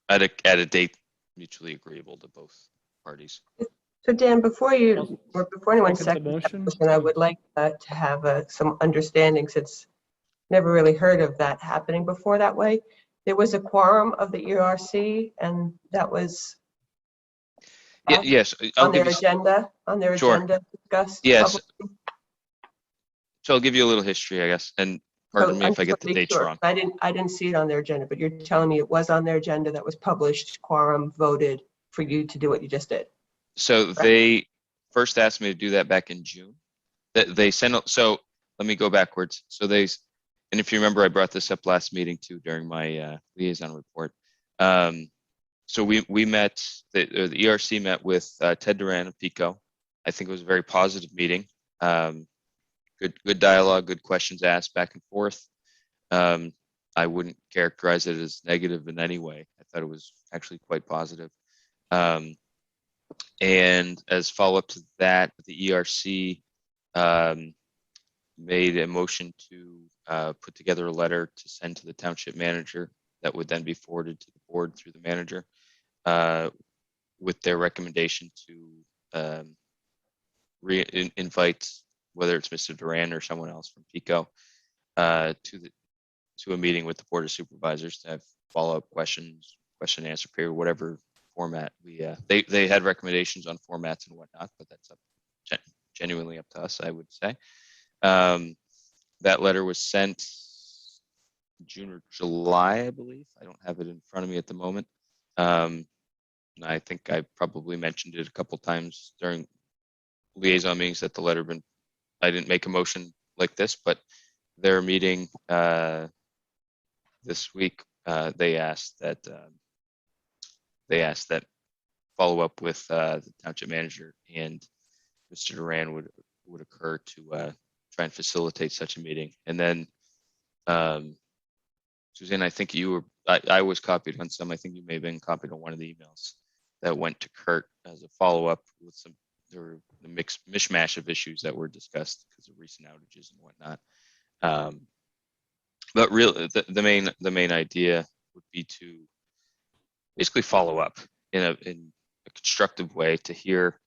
a date mutually agreeable to both parties. So Dan, before anyone Second the seconds that motion. motion, I would like to have some understanding, since never really heard of that happening before that way. There was a quorum of the ERC, and that was Yes, on their agenda discussed. Yes. publicly. So I'll give you a little history, I guess, and pardon me if I get the dates wrong. I didn't see it on their agenda, but you're telling me it was on their agenda, that was published, quorum voted for you to do what you just did. So they first asked me to do that back in June. They sent, so let me go backwards. So and if you remember, I brought this up last meeting too during my liaison report. So we met, the ERC met with Ted Duran of PICO. I think it was a very positive meeting. Good dialogue, good questions asked back and forth. I wouldn't characterize it as negative in any way. I thought it was actually quite positive. And as follow-up to that, the ERC made a motion to put together a letter to send to the township manager that would then be forwarded to the board through the manager with their recommendation to invite, whether it's Mr. Duran or someone else from PICO, to a meeting with the Board of Supervisors to have follow-up questions, question and answer period, whatever format they had recommendations on formats and whatnot, but that's genuinely up to us, I would say. That letter was sent June or July, I believe. I don't have it in front of me at the moment. I think I probably mentioned it a couple times during liaison meetings that the letter I didn't make a motion like this, but their meeting this week, they asked that follow up with the township manager and Mr. Duran would occur to try and facilitate such a meeting. And then Suzanne, I think I was copied on some. I think you may have been copied on one of the emails that went to Kurt as a follow up with there were a mishmash of issues that were discussed because of recent outages and whatnot. But really, the main idea would be to basically follow up in a constructive way to hear.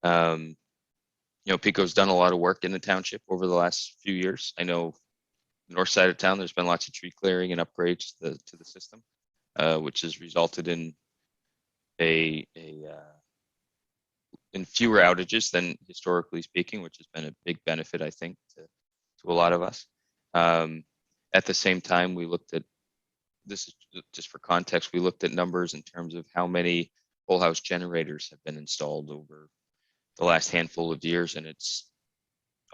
PICO's done a lot of work in the township over the last few years. I know the north side of town, there's been lots of tree clearing and upgrades to the system, which has resulted in in fewer outages than historically speaking, which has been a big benefit, I think, to a lot of us. At the same time, we looked at, this is just for context, we looked at numbers in terms of how many whole house generators have been installed over the last handful of years, and it's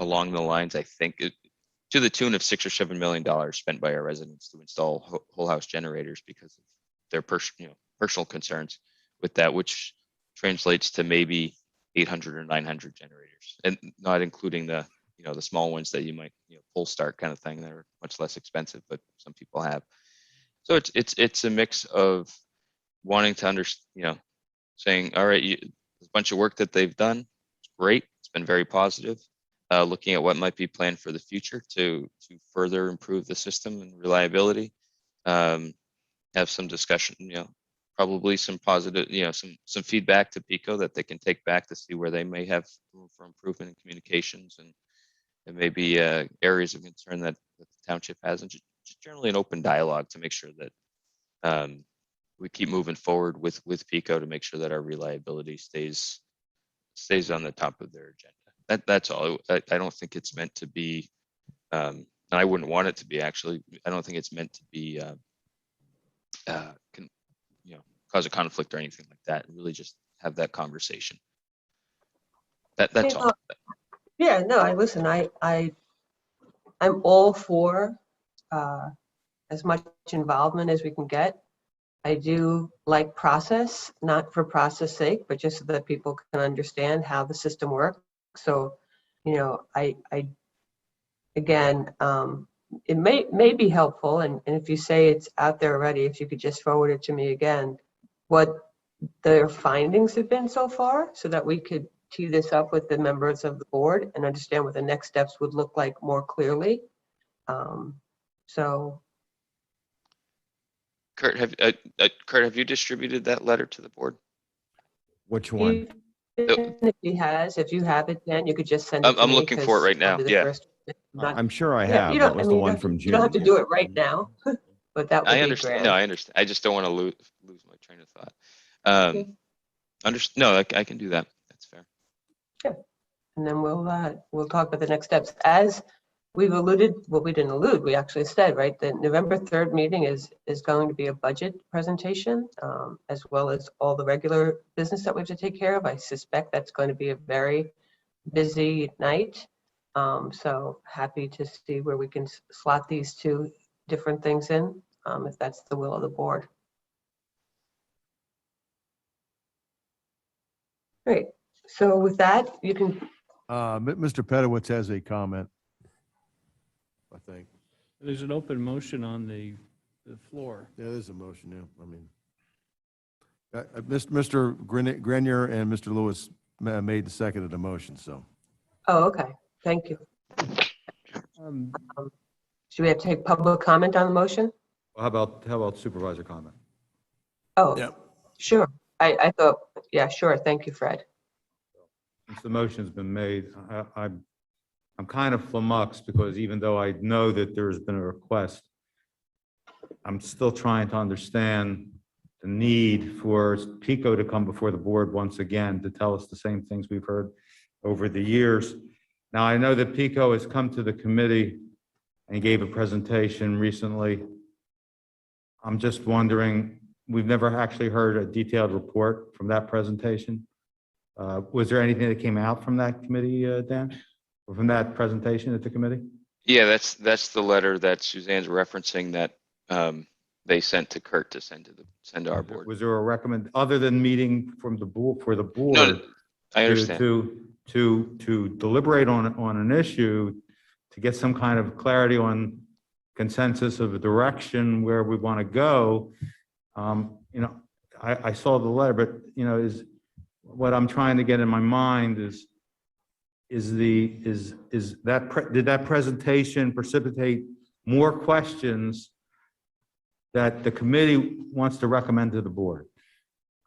along the lines, I think, to the tune of $6 or $7 million spent by our residents to install whole house generators because of their personal concerns with that, which translates to maybe 800 or 900 generators, and not including the small ones that you might pull start kind of thing that are much less expensive, but some people have. So it's a mix of wanting to understand, saying, all right, there's a bunch of work that they've done. It's great. It's been very positive. looking at what might be planned for the future to further improve the system and reliability. Have some discussion, probably some positive, some feedback to PICO that they can take back to see where they may have room for improvement in communications and maybe areas of concern that the township has, and just generally an open dialogue to make sure that we keep moving forward with PICO to make sure that our reliability stays on the top of their agenda. That's all. I don't think it's meant to be, and I wouldn't want it to be actually. I don't think it's meant to be, cause a conflict or anything like that. Really, just have that conversation. That's all. Yeah, no, listen, I'm all for as much involvement as we can get. I do like process, not for process sake, but just so that people can understand how the system works. So, again, it may be helpful, and if you say it's out there already, if you could just forward it to me again, what their findings have been so far, so that we could tee this up with the members of the board and understand what the next steps would look like more clearly. So. Kurt, have you distributed that letter to the board? Which one? If he has, if you have it, Dan, you could just send it to me. I'm looking for it right now. Yeah. I'm sure I have. That was the one from June. You don't have to do it right now, but that would be understand. grand. No, I understand. I just don't want to lose my train of thought. No, I can do that. That's fair. Yeah. And then we'll talk about the next steps. As we've alluded, well, we didn't allude, we actually said, right, the November 3rd meeting is going to be a budget presentation, as well as all the regular business that we have to take care of. I suspect that's going to be a very busy night. So happy to see where we can slot these two different things in, if that's the will of the board. Great. So with that, you can. Mr. Pedowitz has a comment, I think. There's an open motion on the floor. Yeah, there's a motion, yeah. I mean, Mr. Grenier and Mr. Lewis made the second of the motion, so. Oh, okay. Thank you. Should we have to take public comment on the motion? How about supervisor comment? Oh, yeah. Sure. I thought, yeah, sure. Thank you, Fred. Since the motion's been made, I'm kind of flummoxed because even though I know that there's been a request, I'm still trying to understand the need for PICO to come before the board once again to tell us the same things we've heard over the years. Now, I know that PICO has come to the committee and gave a presentation recently. I'm just wondering, we've never actually heard a detailed report from that presentation. Was there anything that came out from that committee, Dan? Or from that presentation at the committee? Yeah, that's the letter that Suzanne's referencing that they sent to Kurt to send to our board. Was there a other than meeting from the board for the board? No, I understand. To deliberate on an issue, to get some kind of clarity on consensus of a direction where we want to go. I saw the letter, but is what I'm trying to get in my mind did that presentation precipitate more questions that the committee wants to recommend to the board?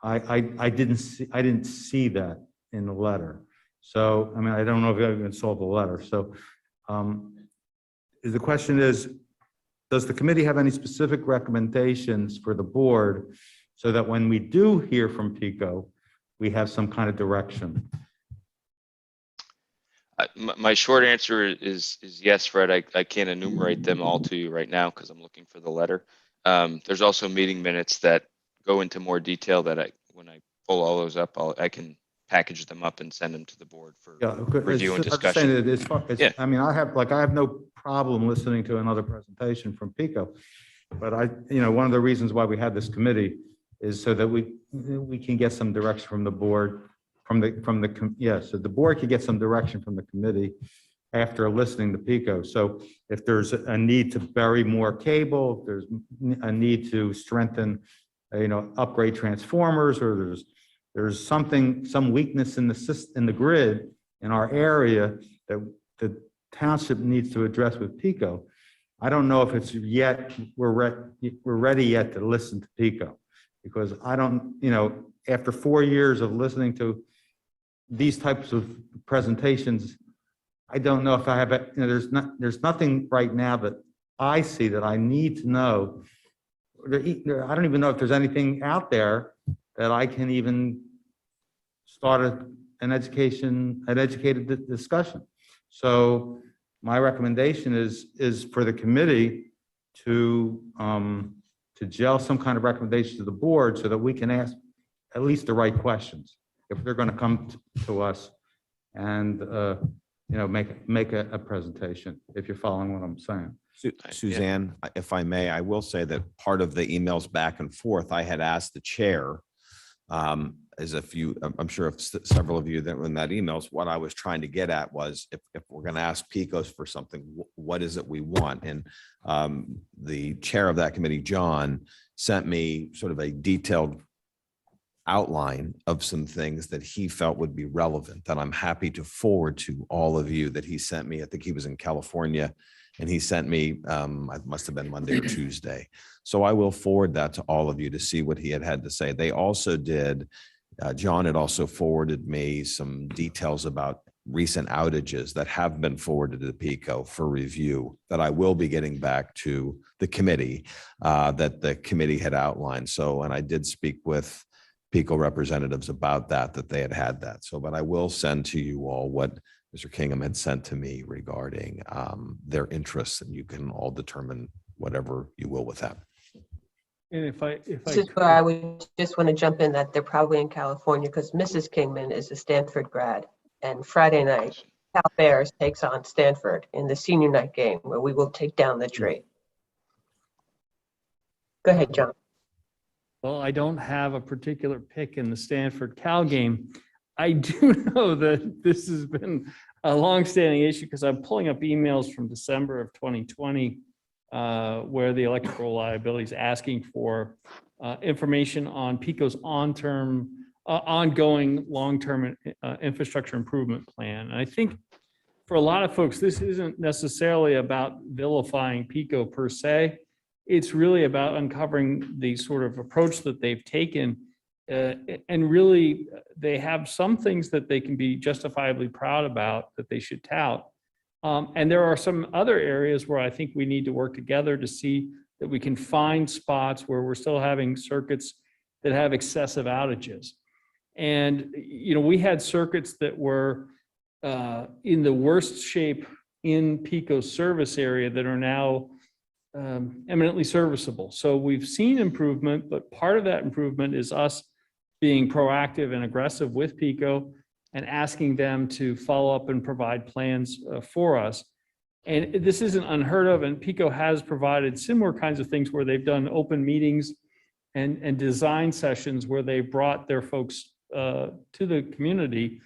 I didn't see that in the letter. So, I mean, I don't know if you even saw the letter. So, the question is, does the committee have any specific recommendations for the board so that when we do hear from PICO, we have some kind of direction? My short answer is yes, Fred. I can't enumerate them all to you right now because I'm looking for the letter. There's also meeting minutes that go into more detail that when I pull all those up, I can package them up and send them to the board for review and discussion. I mean, I have no problem listening to another presentation from PICO, but one of the reasons why we had this committee is so that we can get some direction from the board, so the board can get some direction from the committee after listening to PICO. So if there's a need to bury more cable, if there's a need to strengthen, upgrade transformers, or there's some weakness in the grid in our area that the township needs to address with Pico. I don't know if it's yet, we're ready yet to listen to Pico, because I don't, after 4 years of listening to these types of presentations, I don't know if I have, there's nothing right now that I see that I need to know. I don't even know if there's anything out there that I can even start an educated discussion. So my recommendation is for the committee to gel some kind of recommendation to the board so that we can ask at least the right questions if they're going to come to us and make a presentation, if you're following what I'm saying. Suzanne, if I may, I will say that part of the emails back and forth, I had asked the chair, I'm sure if several of you that were in that emails, what I was trying to get at was if we're going to ask Picos for something, what is it we want? And the chair of that committee, John, sent me sort of a detailed outline of some things that he felt would be relevant that I'm happy to forward to all of you that he sent me. I think he was in California and he sent me, it must have been Monday or Tuesday. So I will forward that to all of you to see what he had to say. They also did, John had also forwarded me some details about recent outages that have been forwarded to Pico for review that I will be getting back to the committee that the committee had outlined. So, and I did speak with Pico representatives about that they had that. So, but I will send to you all what Mr. Kingham had sent to me regarding their interests, and you can all determine whatever you will with that. And This is where I would just want to jump in that they're probably in California because Mrs. Kingman is a Stanford grad, and Friday night, Cal Bears takes on Stanford in the senior night game where we will take down the tree. Go ahead, John. Well, I don't have a particular pick in the Stanford Cal game. I do know that this has been a longstanding issue because I'm pulling up emails from December of 2020 where the electrical liability is asking for information on Pico's ongoing long-term infrastructure improvement plan. And I think for a lot of folks, this isn't necessarily about vilifying Pico per se. It's really about uncovering the sort of approach that they've taken. And really, they have some things that they can be justifiably proud about that they should tout. And there are some other areas where I think we need to work together to see that we can find spots where we're still having circuits that have excessive outages. And, we had circuits that were in the worst shape in Pico's service area that are now eminently serviceable. So we've seen improvement, but part of that improvement is us being proactive and aggressive with Pico and asking them to follow up and provide plans for us. And this isn't unheard of, and Pico has provided similar kinds of things where they've done open meetings and design sessions where they brought their folks to the community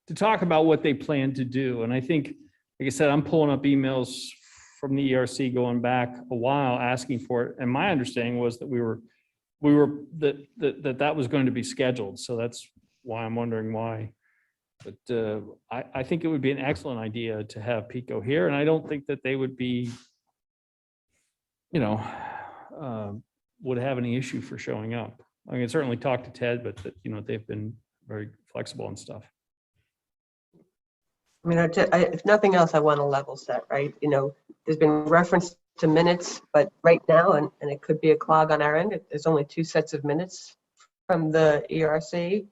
to talk about what they plan to do. And I think, like I said, I'm pulling up emails from the ERC going back a while asking for it. And my understanding was that that was going to be scheduled. So that's why I'm wondering why. But I think it would be an excellent idea to have Pico here. And I don't think that they would be, would have any issue for showing up. I can certainly talk to Ted, but they've been very flexible and stuff. I mean, if nothing else, I want to level set, right? There's been reference to minutes, but right now, and it could be a clog on our end, there's only 2 sets of minutes from the ERC.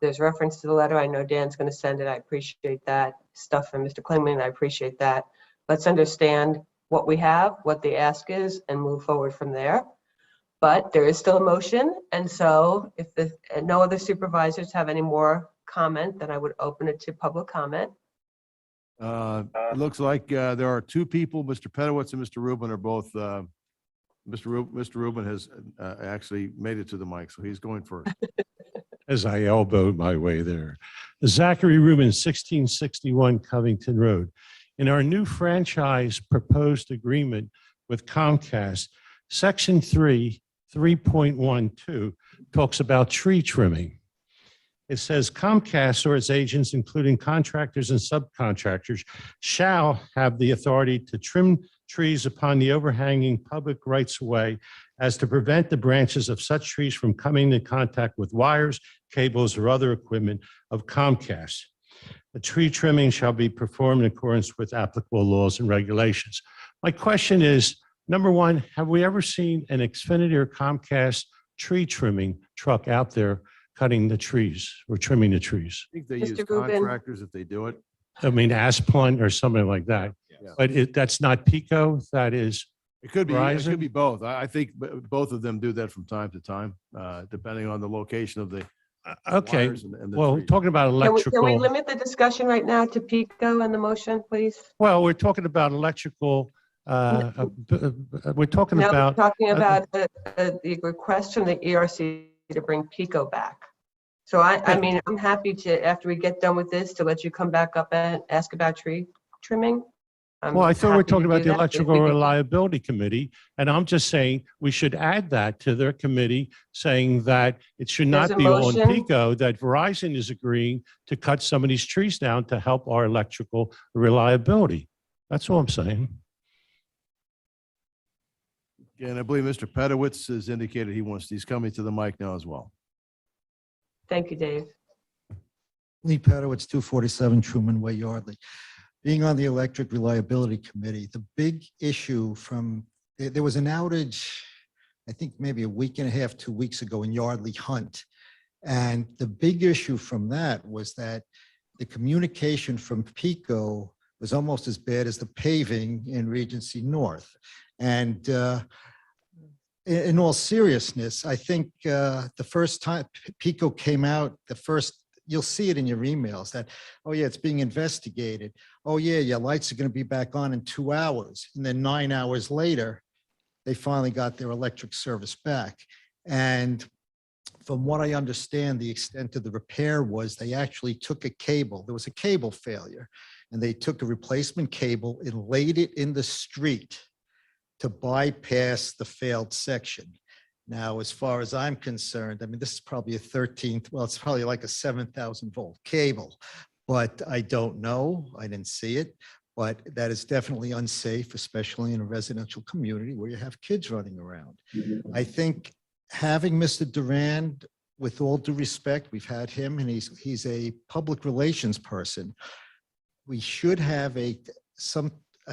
There's reference to the letter. I know Dan's going to send it. I appreciate that. Stuff from Mr. Klingman, I appreciate that. Let's understand what we have, what the ask is, and move forward from there. But there is still a motion. And so if no other supervisors have any more comment, then I would open it to public comment. It looks like there are 2 people, Mr. Pedowitz and Mr. Rubin are both, Mr. Rubin has actually made it to the mic, so he's going first. As I elbowed my way there. Zachary Rubin, 1661 Covington Road. In our new franchise proposed agreement with Comcast, Section 3, 3.12 talks about tree trimming. it says Comcast or its agents, including contractors and subcontractors, shall have the authority to trim trees upon the overhanging public rights of way as to prevent the branches of such trees from coming in contact with wires, cables, or other equipment of Comcast. The tree trimming shall be performed in accordance with applicable laws and regulations. My question is, number one, have we ever seen an Xfinity or Comcast tree trimming truck out there cutting the trees or trimming the trees? I think they Mr. use Rubin. contractors if they do it. I mean, Asplund or something like that. Yeah. But that's not Pico, that is, It could be, it Verizon? could be both. I think both of them do that from time to time, depending on the location of the okay. wires and the Well, trees. talking about Can we electrical, limit the discussion right now to Pico and the motion, please? well, we're talking about electrical, we're talking No, we're about, talking about the request from the ERC to bring Pico back. So I mean, I'm happy to, after we get done with this, to let you come back up and ask about tree trimming. I'm well, I thought we were happy to talking about do the that, but if Electrical we could- Reliability Committee, and I'm just saying we should add that to their committee, saying that it should There's not a be on motion. Pico, that Verizon is agreeing to cut some of these trees down to help our electrical reliability. That's all I'm saying. And I believe Mr. Pedowitz has indicated he's coming to the mic now as well. Thank you, Dave. Lee Pedowitz, 247 Truman Way, Yardley. Being on the Electric Reliability Committee, the big issue there was an outage, I think maybe a week and a half, 2 weeks ago in Yardley Hunt. And the big issue from that was that the communication from Pico was almost as bad as the paving in Regency North. And in all seriousness, I think the first time Pico came out, you'll see it in your emails that, oh yeah, it's being investigated. Oh yeah, your lights are going to be back on in 2 hours. And then 9 hours later, they finally got their electric service back. And from what I understand, the extent of the repair was they actually took a cable. There was a cable failure, and they took a replacement cable and laid it in the street to bypass the failed section. Now, as far as I'm concerned, I mean, this is probably it's probably like a 7,000 volt cable, but I don't know. I didn't see it, but that is definitely unsafe, especially in a residential community where you have kids running around. I think having Mr. Durand, with all due respect, we've had him and he's a public relations person. We should have a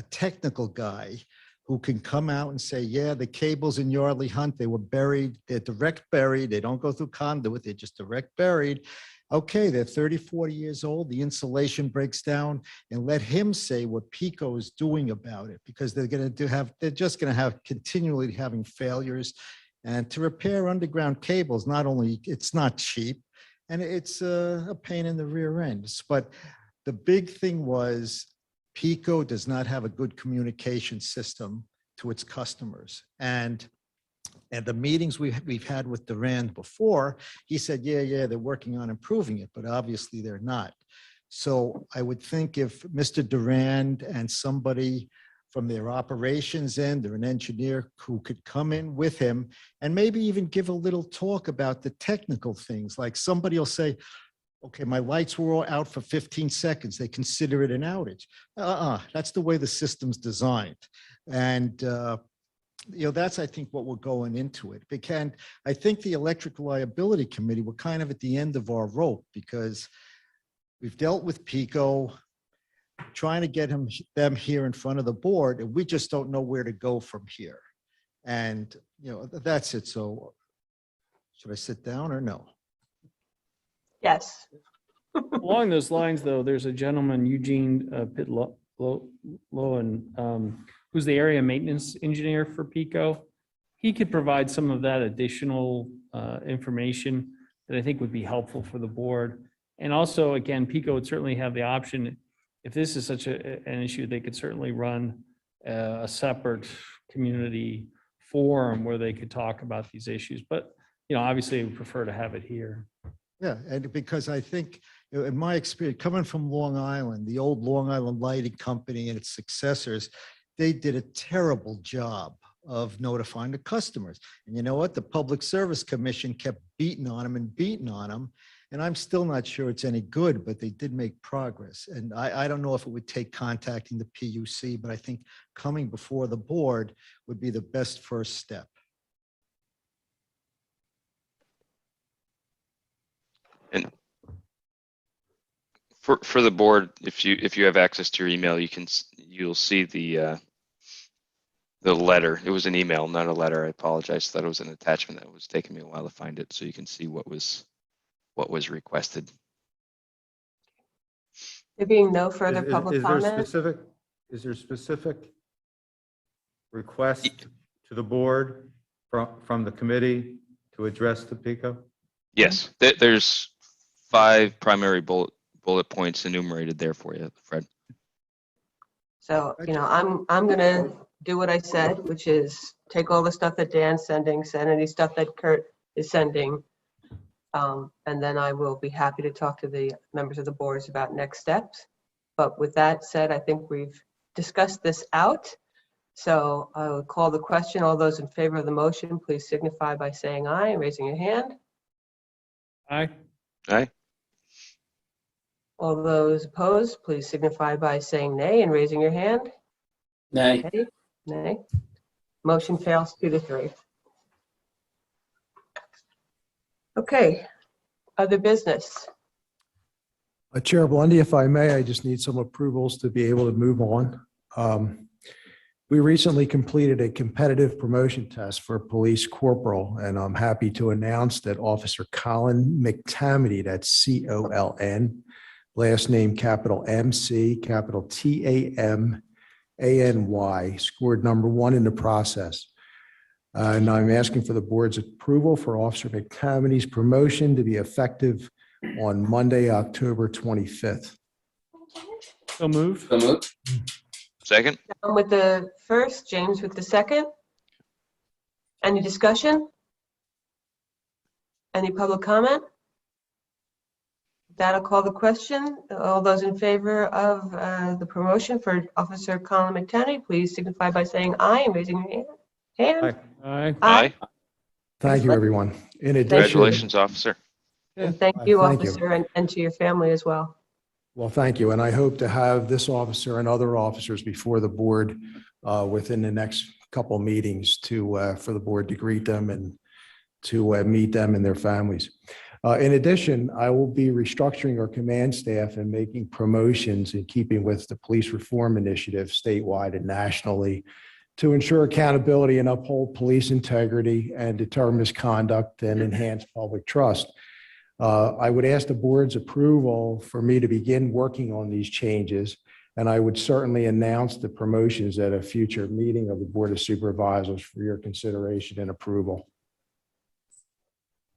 technical guy who can come out and say, yeah, the cables in Yardley Hunt, they were buried, they're direct buried, they don't go through conduit, they're just direct buried. Okay, they're 30, 40 years old, the insulation breaks down, and let him say what Pico is doing about it, because they're just gonna have continually having failures. And to repair underground cables, it's not cheap, and it's a pain in the rear end. But the big thing was, Pico does not have a good communication system to its customers. And the meetings we've had with Durand before, he said, yeah, they're working on improving it, but obviously they're not. So I would think if Mr. Durand and somebody from their operations end or an engineer who could come in with him and maybe even give a little talk about the technical things, like somebody will say, okay, my lights were all out for 15 seconds. They consider it an outage. That's the way the system's designed. And, that's, I think, what we're going into it. Because I think the Electric Reliability Committee, we're kind of at the end of our rope because we've dealt with Pico, trying to get them here in front of the board, and we just don't know where to go from here. And, that's it. So should I sit down or no? Yes. Along those lines, though, there's a gentleman, Eugene Pitlowen, who's the area maintenance engineer for Pico. He could provide some of that additional information that I think would be helpful for the board. And also, again, Pico would certainly have the option, if this is such an issue, they could certainly run a separate community forum where they could talk about these issues. But, obviously, we prefer to have it here. Yeah, and because I think, in my experience, coming from Long Island, the old Long Island Lighting Company and its successors, they did a terrible job of notifying the customers. And you know what? The Public Service Commission kept beating on them. And I'm still not sure it's any good, but they did make progress. And I don't know if it would take contacting the PUC, but I think coming before the board would be the best first step. And for the board, if you have access to your email, you'll see the letter. It was an email, not a letter. I apologize. Thought it was an attachment. That was taking me a while to find it, so you can see what was requested. There being no further public comment. Is there specific request to the board from the committee to address the PICO? Yes, there's 5 primary bullet points enumerated there for you, Fred. So, I'm gonna do what I said, which is take all the stuff that Dan's sending, send any stuff that Kurt is sending. And then I will be happy to talk to the members of the boards about next steps. But with that said, I think we've discussed this out. So I will call the question. All those in favor of the motion, please signify by saying aye and raising your hand. Aye. Aye. All those opposed, please signify by saying nay and raising your hand. Nay. Nay. Motion fails 2-3. Okay, other business. Chair Blundy, if I may, I just need some approvals to be able to move on. We recently completed a competitive promotion test for police corporal, and I'm happy to announce that Officer Colin McTamany, that's C-O-L-N, last name capital M-C, capital T-A-M-A-N-Y, scored number 1 in the process. And I'm asking for the board's approval for Officer McTamany's promotion to be effective on Monday, October 25th. So moved. So moved. Second. John with the first, James with the second. Any discussion? Any public comment? That'll call the question. All those in favor of the promotion for Officer Colin McTamany, please signify by saying aye and raising your hand. Aye. Aye. Thank you, everyone. In addition, Congratulations, officer. And thank you, Thank you. officer, and to your family as well. well, thank you. And I hope to have this officer and other officers before the board within the next couple meetings for the board to greet them and to meet them and their families. In addition, I will be restructuring our command staff and making promotions in keeping with the police reform initiative statewide and nationally to ensure accountability and uphold police integrity and deter misconduct and enhance public trust. I would ask the board's approval for me to begin working on these changes, and I would certainly announce the promotions at a future meeting of the Board of Supervisors for your consideration and approval.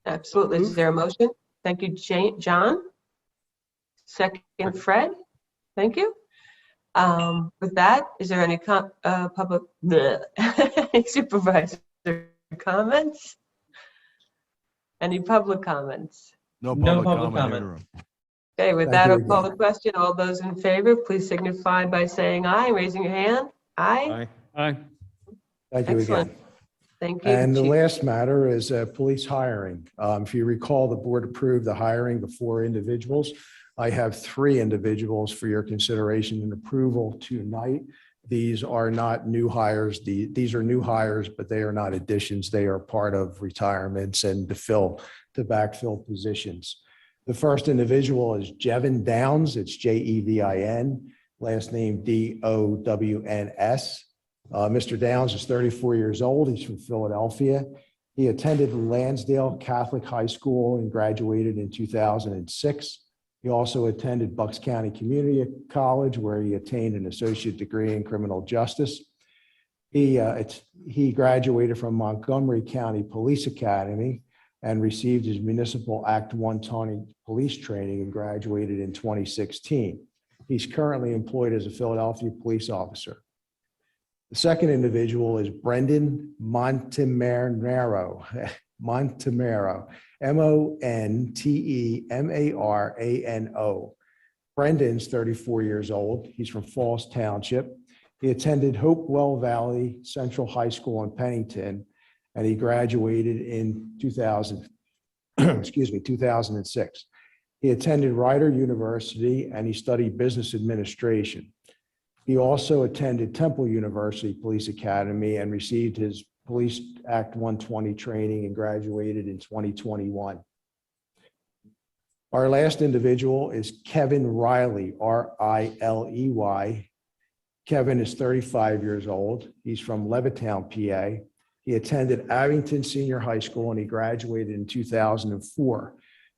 Absolutely. Is there a motion? Thank you, John. Second, Fred. Thank you. With that, is there any public supervisor comments? Any public comments? No public comment. Okay, with Thank that, you I'll call again. the question. All those in favor, please signify by saying aye, raising your hand. Aye. Aye. Thank you Excellent. again. Thank you. And the Chief. last matter is police hiring. If you recall, the board approved the hiring of 4 individuals. I have 3 individuals for your consideration and approval tonight. These are not new hires. These are new hires, but they are not additions. They are part of retirements and to backfill positions. The first individual is Jevin Downs. It's Jevin, last name Downs. Mr. Downs is 34 years old. He's from Philadelphia. He attended Lansdale Catholic High School and graduated in 2006. He also attended Bucks County Community College, where he attained an associate degree in criminal justice. He graduated from Montgomery County Police Academy and received his Municipal Act 120 police training and graduated in 2016. He's currently employed as a Philadelphia police officer. The second individual is Brendan Montemarano, Montemarano. Brendan's 34 years old. He's from Falls Township. He attended Hopewell Valley Central High School in Pennington, and he graduated in 2006. He attended Rider University and he studied business administration. He also attended Temple University Police Academy and received his Police Act 120 training and graduated in 2021. Our last individual is Kevin Riley, R-I-L-E-Y. Kevin is 35 years old. He's from Levittown, PA. He attended Abington Senior High School and he graduated in 2004.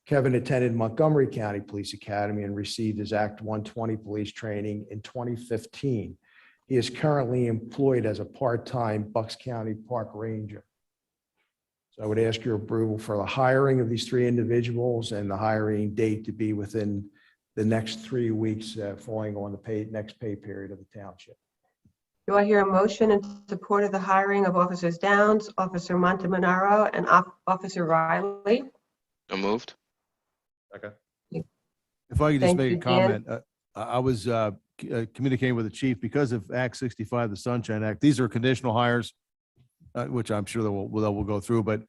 Kevin attended Montgomery County Police Academy and received his Act 120 police training in 2015. He is currently employed as a part-time Bucks County Park Ranger. So I would ask your approval for the hiring of these three individuals and the hiring date to be within the next 3 weeks falling on the next pay period of the township. Do I hear a motion in support of the hiring of Officers Downs, Officer Montemonaro, and Officer Riley? So moved. Second. If I could just Thank make a you, Dan. comment, I was communicating with the chief because of Act 65, the Sunshine Act. These are conditional hires, which I'm sure that we'll go through, but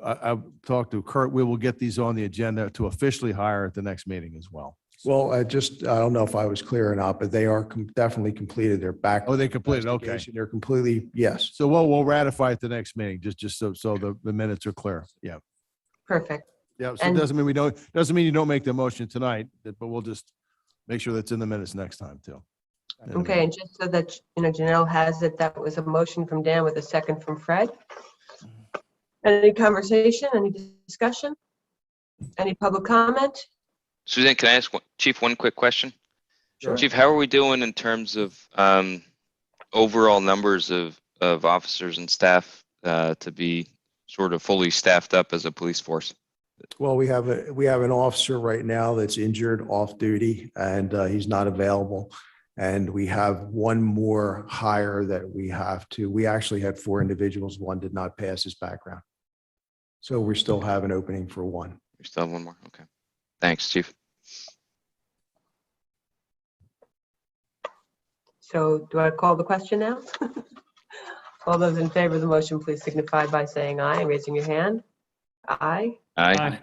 I've talked to Kurt. We will get these on the agenda to officially hire at the next meeting as well. Well, I don't know if I was clear or not, but they are definitely completed their back. Oh, they completed, okay. investigation. They're completely, yes. So we'll ratify at the next meeting, just so the minutes are clear. Yeah. Perfect. Yeah. So And- it doesn't mean you don't make the motion tonight, but we'll just make sure that's in the minutes next time too. Okay, and just so that, Janelle has it, that was a motion from Dan with a second from Fred. Any conversation, any discussion? Any public comment? Suzanne, can I ask Chief one quick question? Sure. Chief, how are we doing in terms of overall numbers of officers and staff to be sort of fully staffed up as a police force? Well, we have an officer right now that's injured off duty and he's not available. And we have one more hire that we actually had 4 individuals. One did not pass his background. So we still have an opening for one. We still have one more. Okay. Thanks, Chief. So do I call the question now? All those in favor of the motion, please signify by saying aye and raising your hand. Aye. Aye.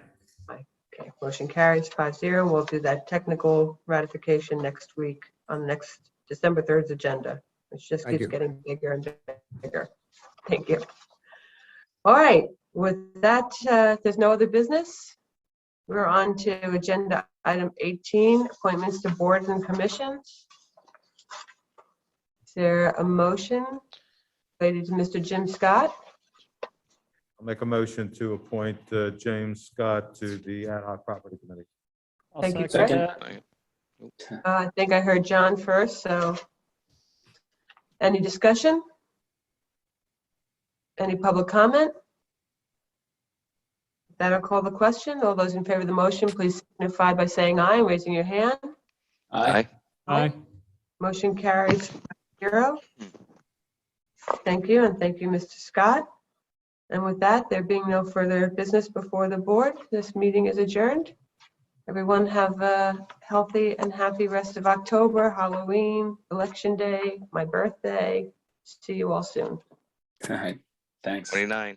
Okay, motion carries 5-0. We'll do that technical ratification next week on next December 3rd's agenda, which just Thank keeps you. getting bigger and bigger. Thank you. All right, with that, if there's no other business, we're on to agenda item 18, appointments to boards and commissions. Is there a motion related to Mr. Jim Scott? I'll make a motion to appoint James Scott to the Ad hoc Property Committee. Thank you, second Fred. that. I think I heard John first, so any discussion? Any public comment? That'll call the question. All those in favor of the motion, please signify by saying aye and raising your hand. Aye. Aye. Motion carries 0. Thank you, and thank you, Mr. Scott. And with that, there being no further business before the board, this meeting is adjourned. Everyone have a healthy and happy rest of October, Halloween, Election Day, my birthday. See you all soon. All right. Thanks. 29.